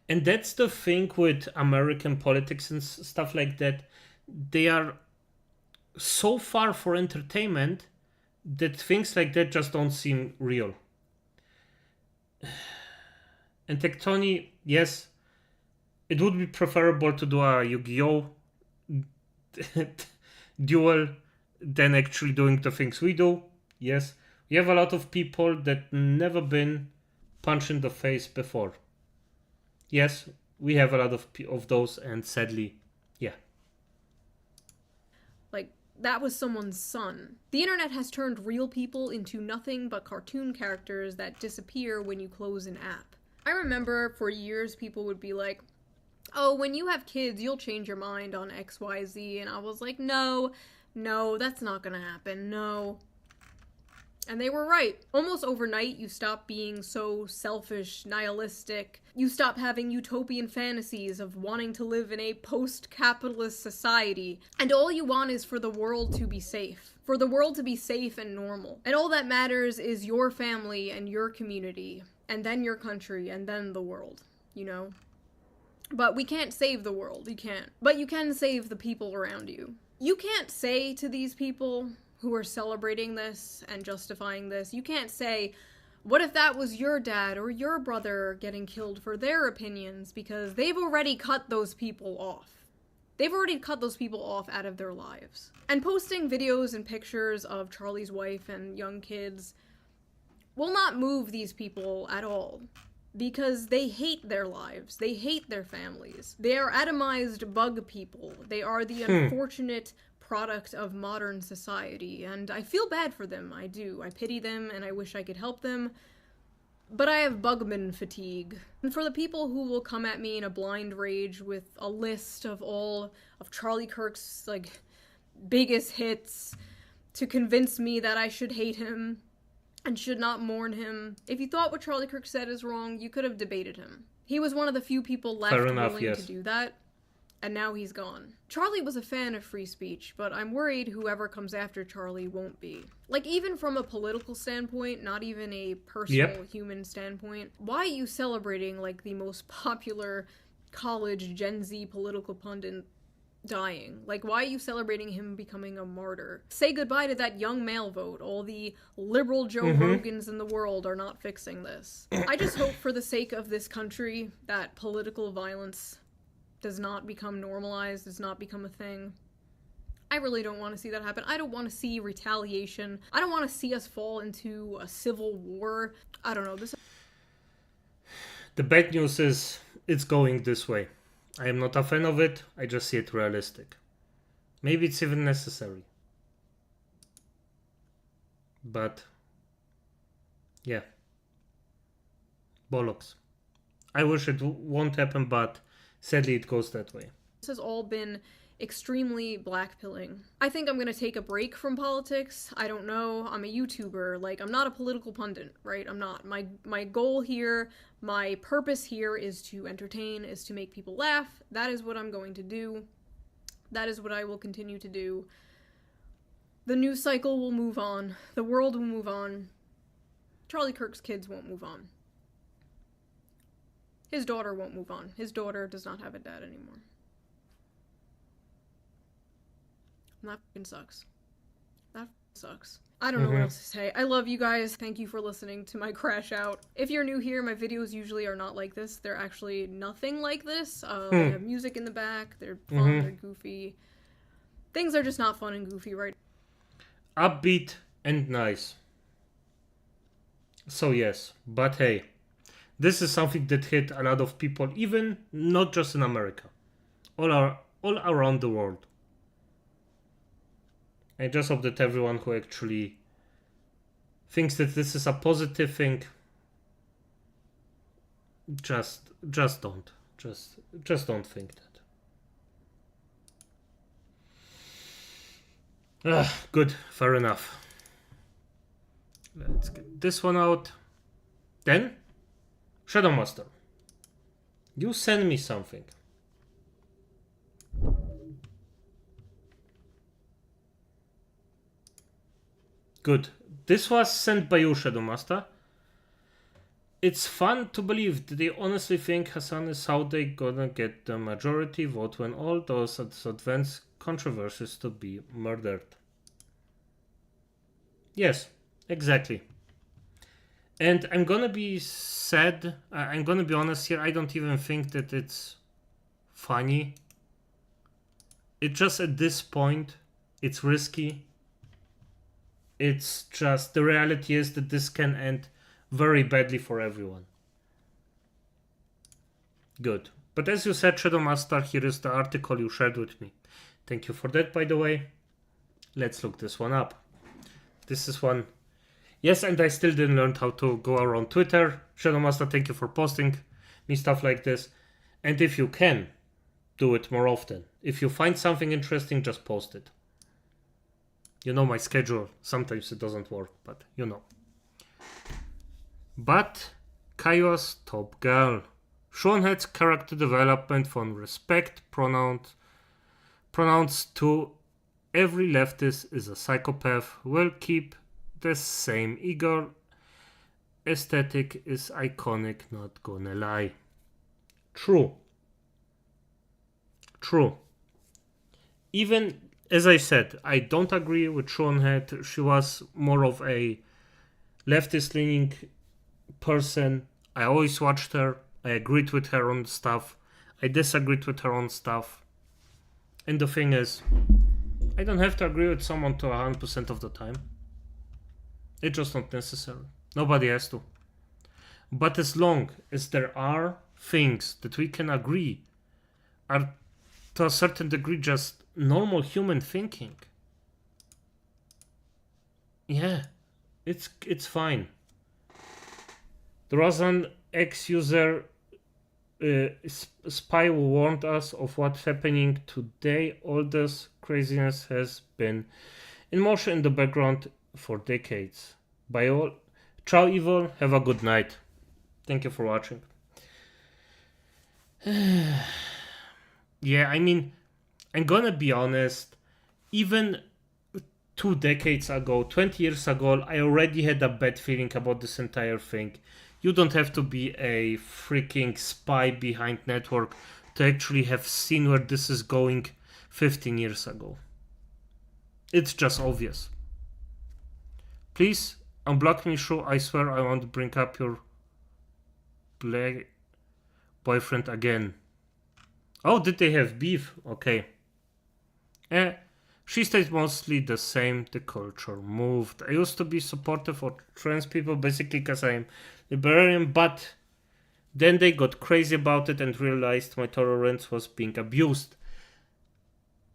And that's the thing with American politics and stuff like that. They are so far for entertainment that things like that just don't seem real. And Tectoni, yes, it would be preferable to do a Yu-Gi-Oh! Duel than actually doing the things we do. Yes, we have a lot of people that never been punched in the face before. Yes, we have a lot of those, and sadly, yeah. Like, that was someone's son. The internet has turned real people into nothing but cartoon characters that disappear when you close an app. I remember for years people would be like, oh, when you have kids, you'll change your mind on XYZ, and I was like, no, that's not gonna happen, no. And they were right. Almost overnight, you stop being so selfish, nihilistic. You stop having utopian fantasies of wanting to live in a post-capitalist society. And all you want is for the world to be safe. For the world to be safe and normal. And all that matters is your family and your community. And then your country, and then the world, you know? But we can't save the world, you can't. But you can save the people around you. You can't say to these people who are celebrating this and justifying this, you can't say, what if that was your dad or your brother getting killed for their opinions, because they've already cut those people off. They've already cut those people off out of their lives. And posting videos and pictures of Charlie's wife and young kids will not move these people at all. Because they hate their lives. They hate their families. They are atomized bug people. They are the unfortunate product of modern society. And I feel bad for them. I do. I pity them and I wish I could help them. But I have bugman fatigue. And for the people who will come at me in a blind rage with a list of all of Charlie Kirk's, like, biggest hits to convince me that I should hate him and should not mourn him. If you thought what Charlie Kirk said is wrong, you could have debated him. He was one of the few people left willing to do that, and now he's gone. Charlie was a fan of free speech, but I'm worried whoever comes after Charlie won't be. Like, even from a political standpoint, not even a personal human standpoint, why are you celebrating, like, the most popular college Gen Z political pundit dying? Like, why are you celebrating him becoming a martyr? Say goodbye to that young male vote. All the liberal Joe Rogans in the world are not fixing this. I just hope for the sake of this country that political violence does not become normalized, does not become a thing. I really don't want to see that happen. I don't want to see retaliation. I don't want to see us fall into a civil war. I don't know. The bad news is it's going this way. I am not a fan of it, I just see it realistic. Maybe it's even necessary. But, yeah. Bollocks. I wish it won't happen, but sadly it goes that way. This has all been extremely blackpilling. I think I'm gonna take a break from politics. I don't know. I'm a YouTuber. Like, I'm not a political pundit, right? I'm not. My goal here, my purpose here is to entertain, is to make people laugh. That is what I'm going to do. That is what I will continue to do. The news cycle will move on. The world will move on. Charlie Kirk's kids won't move on. His daughter won't move on. His daughter does not have a dad anymore. And that fucking sucks. That sucks. I don't know what else to say. I love you guys. Thank you for listening to my crash out. If you're new here, my videos usually are not like this. They're actually nothing like this. They have music in the back. They're fun. They're goofy. Things are just not fun and goofy right now. Upbeat and nice. So yes, but hey, this is something that hit a lot of people, even not just in America, all around the world. I just hope that everyone who actually thinks that this is a positive thing, just don't. Just don't think that. Good, fair enough. Let's get this one out. Then, Shadow Master, you send me something. Good. This was sent by you, Shadow Master. it's fun to believe that they honestly think Hassan is how they gonna get the majority vote when all those advanced controversies to be murdered. Yes, exactly. And I'm gonna be sad, I'm gonna be honest here, I don't even think that it's funny. It just, at this point, it's risky. It's just, the reality is that this can end very badly for everyone. Good. But as you said, Shadow Master, here is the article you shared with me. Thank you for that, by the way. Let's look this one up. This is one. Yes, and I still didn't learn how to go around Twitter. Shadow Master, thank you for posting me stuff like this. And if you can, do it more often. If you find something interesting, just post it. You know my schedule. Sometimes it doesn't work, but you know. But Chaos Top Girl. Seanhead's character development from respect pronounced to every leftist is a psychopath will keep the same eager aesthetic is iconic, not gonna lie. True. Even as I said, I don't agree with Seanhead. She was more of a leftist leaning person. I always watched her. I agreed with her on stuff. I disagreed with her on stuff. And the thing is, I don't have to agree with someone to 100% of the time. It's just not necessary. Nobody has to. But as long as there are things that we can agree are to a certain degree just normal human thinking, yeah, it's fine. There was an ex-user spy who warned us of what's happening today. All this craziness has been in motion in the background for decades. By all, ciao evil, have a good night. Thank you for watching. Yeah, I mean, I'm gonna be honest, even 2 decades ago, 20 years ago, I already had a bad feeling about this entire thing. You don't have to be a freaking spy behind network to actually have seen where this is going 15 years ago. It's just obvious. Please unblock me, Shu. I swear I won't bring up your black boyfriend again. Oh, did they have beef? Okay. She stays mostly the same. The culture moved. I used to be supportive of trans people basically because I'm libertarian, but then they got crazy about it and realized my tolerance was being abused.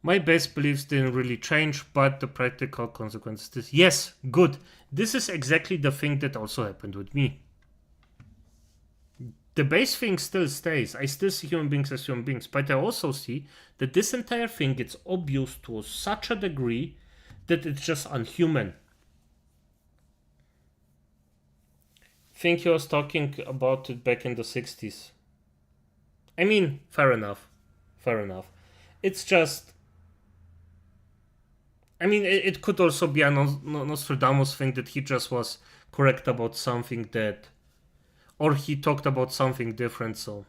My base beliefs didn't really change, but the practical consequences. Yes, good. This is exactly the thing that also happened with me. The base thing still stays. I still see human beings as human beings, but I also see that this entire thing gets abused to such a degree that it's just unhuman. Think he was talking about it back in the 60s. I mean, fair enough. It's just, I mean, it could also be a Nostradamus thing that he just was correct about something that, or he talked about something different, so,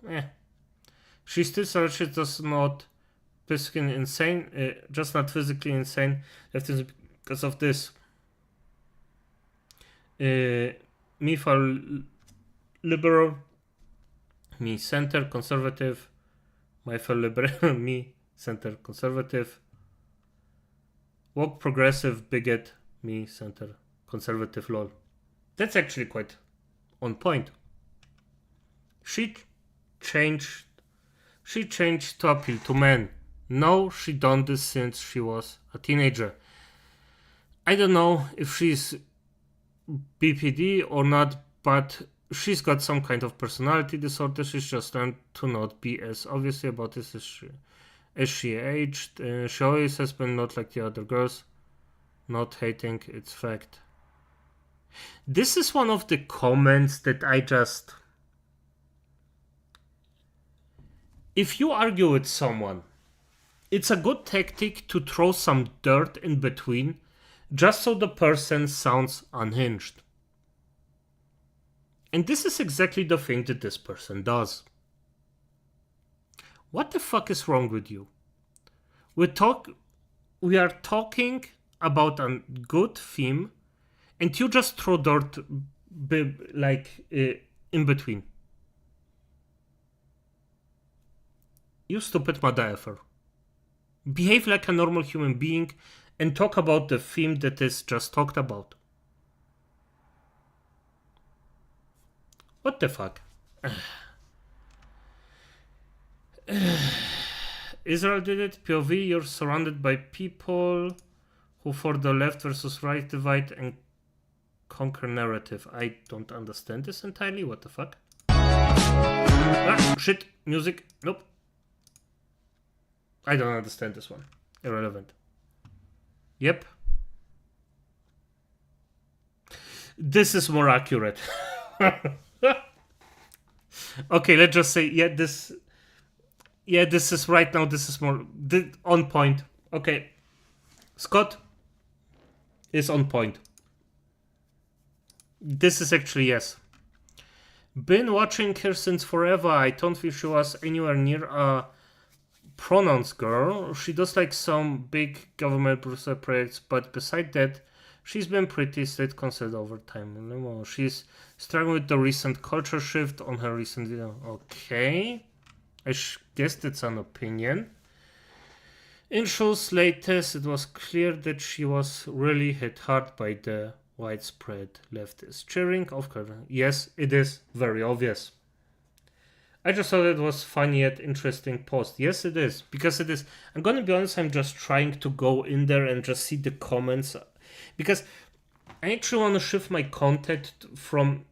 She still says she does not physically insane, just not physically insane, because of this. Me for liberal, me center conservative, my for liberal, me center conservative, woke progressive bigot, me center conservative, lol. That's actually quite on point. She changed to appeal to men. No, she done this since she was a teenager. I don't know if she's BPD or not, but she's got some kind of personality disorder. She's just learned to not be as obviously about this as she aged. She always has been not like the other girls. Not hating, it's fact. This is one of the comments that I just... If you argue with someone, it's a good tactic to throw some dirt in between just so the person sounds unhinged. And this is exactly the thing that this person does. What the fuck is wrong with you? We are talking about a good theme, and you just throw dirt in between. You stupid mother effer. Behave like a normal human being and talk about the theme that is just talked about. What the fuck? Israel did it. POV, you're surrounded by people who for the left versus right divide and conquer narrative. I don't understand this entirely. What the fuck? Ah, shit. Music. Nope. I don't understand this one. Irrelevant. Yep. This is more accurate. Okay, let's just say, this is right now, this is more on point. Okay. Scott is on point. This is actually, yes. Been watching her since forever. I don't feel she was anywhere near a pronouns girl. She does like some big government projects, but beside that, she's been pretty straight considered over time. She's struggling with the recent culture shift on her recent video. Okay. I guess that's an opinion. In show's latest, it was clear that she was really hit hard by the widespread leftist cheering. Of course, yes, it is very obvious. I just thought it was funny yet interesting post. Yes, it is, because it is. I'm gonna be honest, I'm just trying to go in there and just see the comments, because I actually want to shift my content from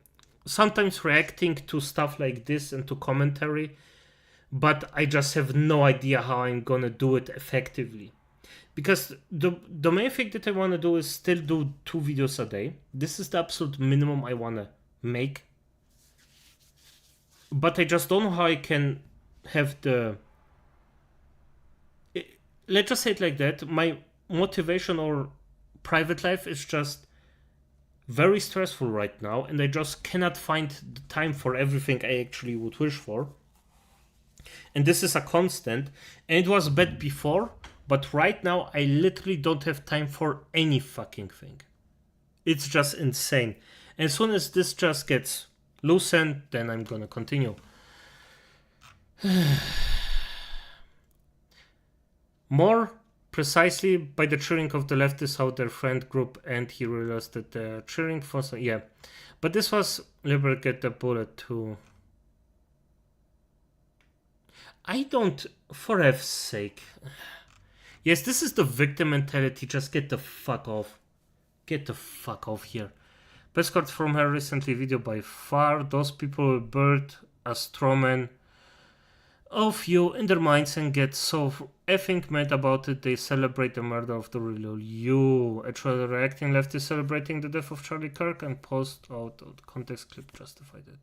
sometimes reacting to stuff like this and to commentary, but I just have no idea how I'm gonna do it effectively. Because the main thing that I want to do is still do 2 videos a day. This is the absolute minimum I want to make. But I just don't know how I can have the... Let's just say it like that. My motivation or private life is just very stressful right now, and I just cannot find the time for everything I actually would wish for. And this is a constant, and it was bad before, but right now I literally don't have time for any fucking thing. It's just insane. And as soon as this just gets loosened, then I'm gonna continue. More precisely, by the cheering of the leftists out their friend group, and he realized that the cheering for some, yeah. But this was liberal get the bullet too. I don't, for F's sake. Yes, this is the victim mentality. Just get the fuck off. Get the fuck off here. Best card from her recently video by far. Those people will build a strawman of you in their minds and get so effing mad about it they celebrate the murder of the real you. Actually reacting left is celebrating the death of Charlie Kirk and post out of the context clip justified it.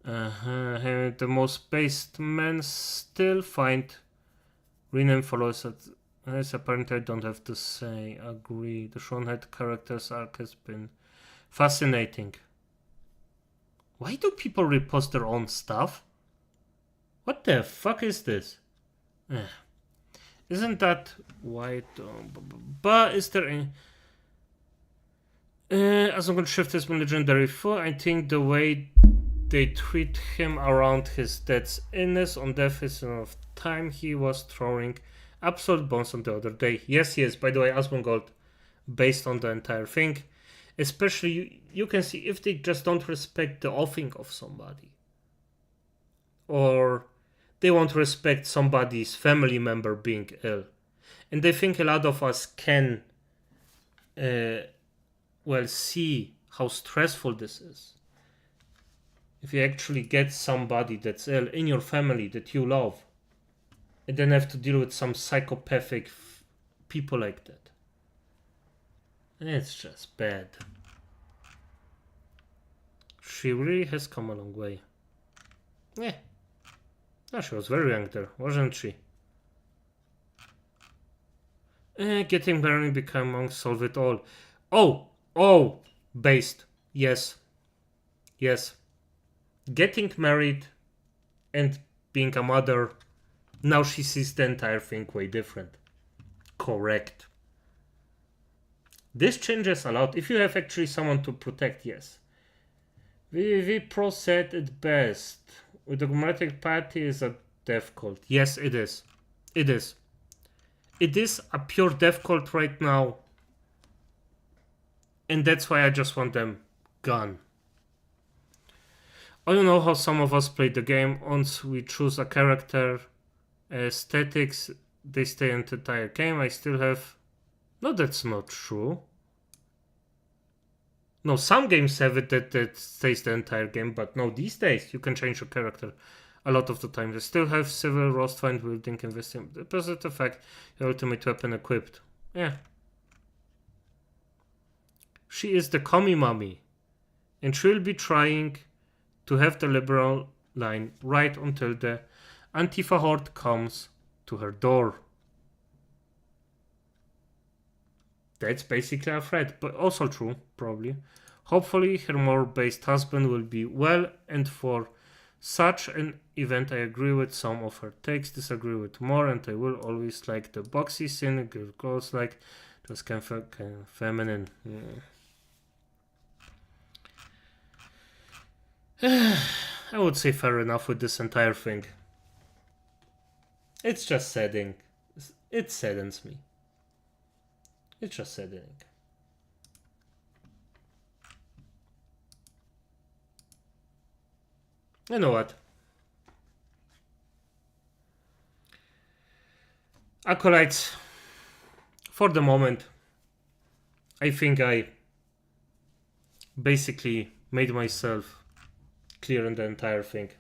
The most based men still find rename followers at as apparently I don't have to say agree. The Shronehead character's arc has been fascinating. Why do people repost their own stuff? What the fuck is this? Isn't that white? But is there any... as I'm gonna shift has been legendary for, I think the way they treat him around his dad's illness on death is enough time. He was throwing absolute bombs on the other day. Yes, yes, by the way, Asmongold, based on the entire thing. Especially, you can see if they just don't respect the offing of somebody. Or they won't respect somebody's family member being ill. And I think a lot of us can, see how stressful this is. If you actually get somebody that's ill in your family that you love, and then have to deal with some psychopathic people like that. It's just bad. She really has come a long way. Yeah. No, she was very young there, wasn't she? Getting Barney become monk, solve it all. Oh! Based. Yes. Yes. Getting married and being a mother, now she sees the entire thing way different. Correct. This changes a lot. If you have actually someone to protect, yes. VVV Pro said it best. The Democratic Party is a death cult. Yes, it is. It is. It is a pure death cult right now. And that's why I just want them gone. I don't know how some of us play the game. Once we choose a character, aesthetics, they stay in the entire game. I still have... No, that's not true. No, some games have it that stays the entire game, but no, these days you can change your character a lot of the time. They still have civil, roast, find, wielding, investing. The positive effect, your ultimate weapon equipped. Yeah. She is the commie mummy, and she'll be trying to have the liberal line right until the Antifa horde comes to her door. That's basically a threat, but also true, probably. Hopefully her more based husband will be well, and for such an event I agree with some of her takes, disagree with more, and I will always like the boxy scene, girls like those kind of feminine. I would say fair enough with this entire thing. It's just saddening. It saddens me. It's just saddening. You know what? Acolytes, for the moment, I think I basically made myself clear in the entire thing.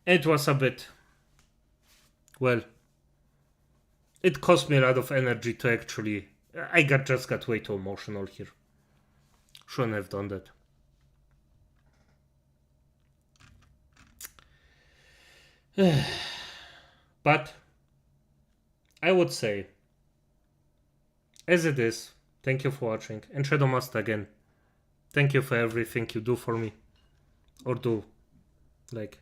It was a bit, well, it cost me a lot of energy to actually, I just got way too emotional here. Shouldn't have done that. But I would say, as it is, thank you for watching. And Shadow Master again, thank you for everything you do for me. Or do, like,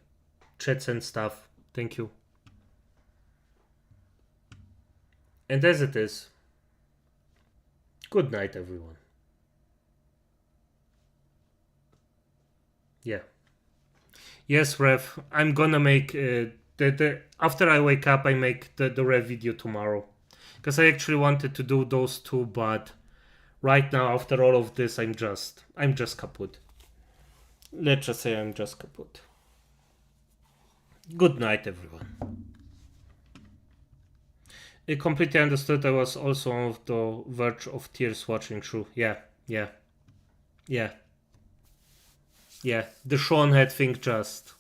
chats and stuff. Thank you. And as it is, good night, everyone. Yeah. Yes, Rev, I'm gonna make after I wake up, I make the Rev video tomorrow. Because I actually wanted to do those two, but right now, after all of this, I'm just kaput. Let's just say I'm just kaput. Good night, everyone. I completely understood. I was also on the verge of tears watching through. Yeah. The Sean head thing just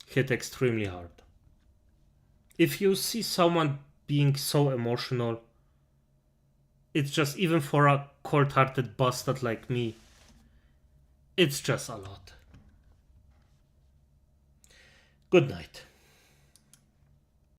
hit extremely hard. If you see someone being so emotional, it's just, even for a cold-hearted bastard like me, it's just a lot. Good night.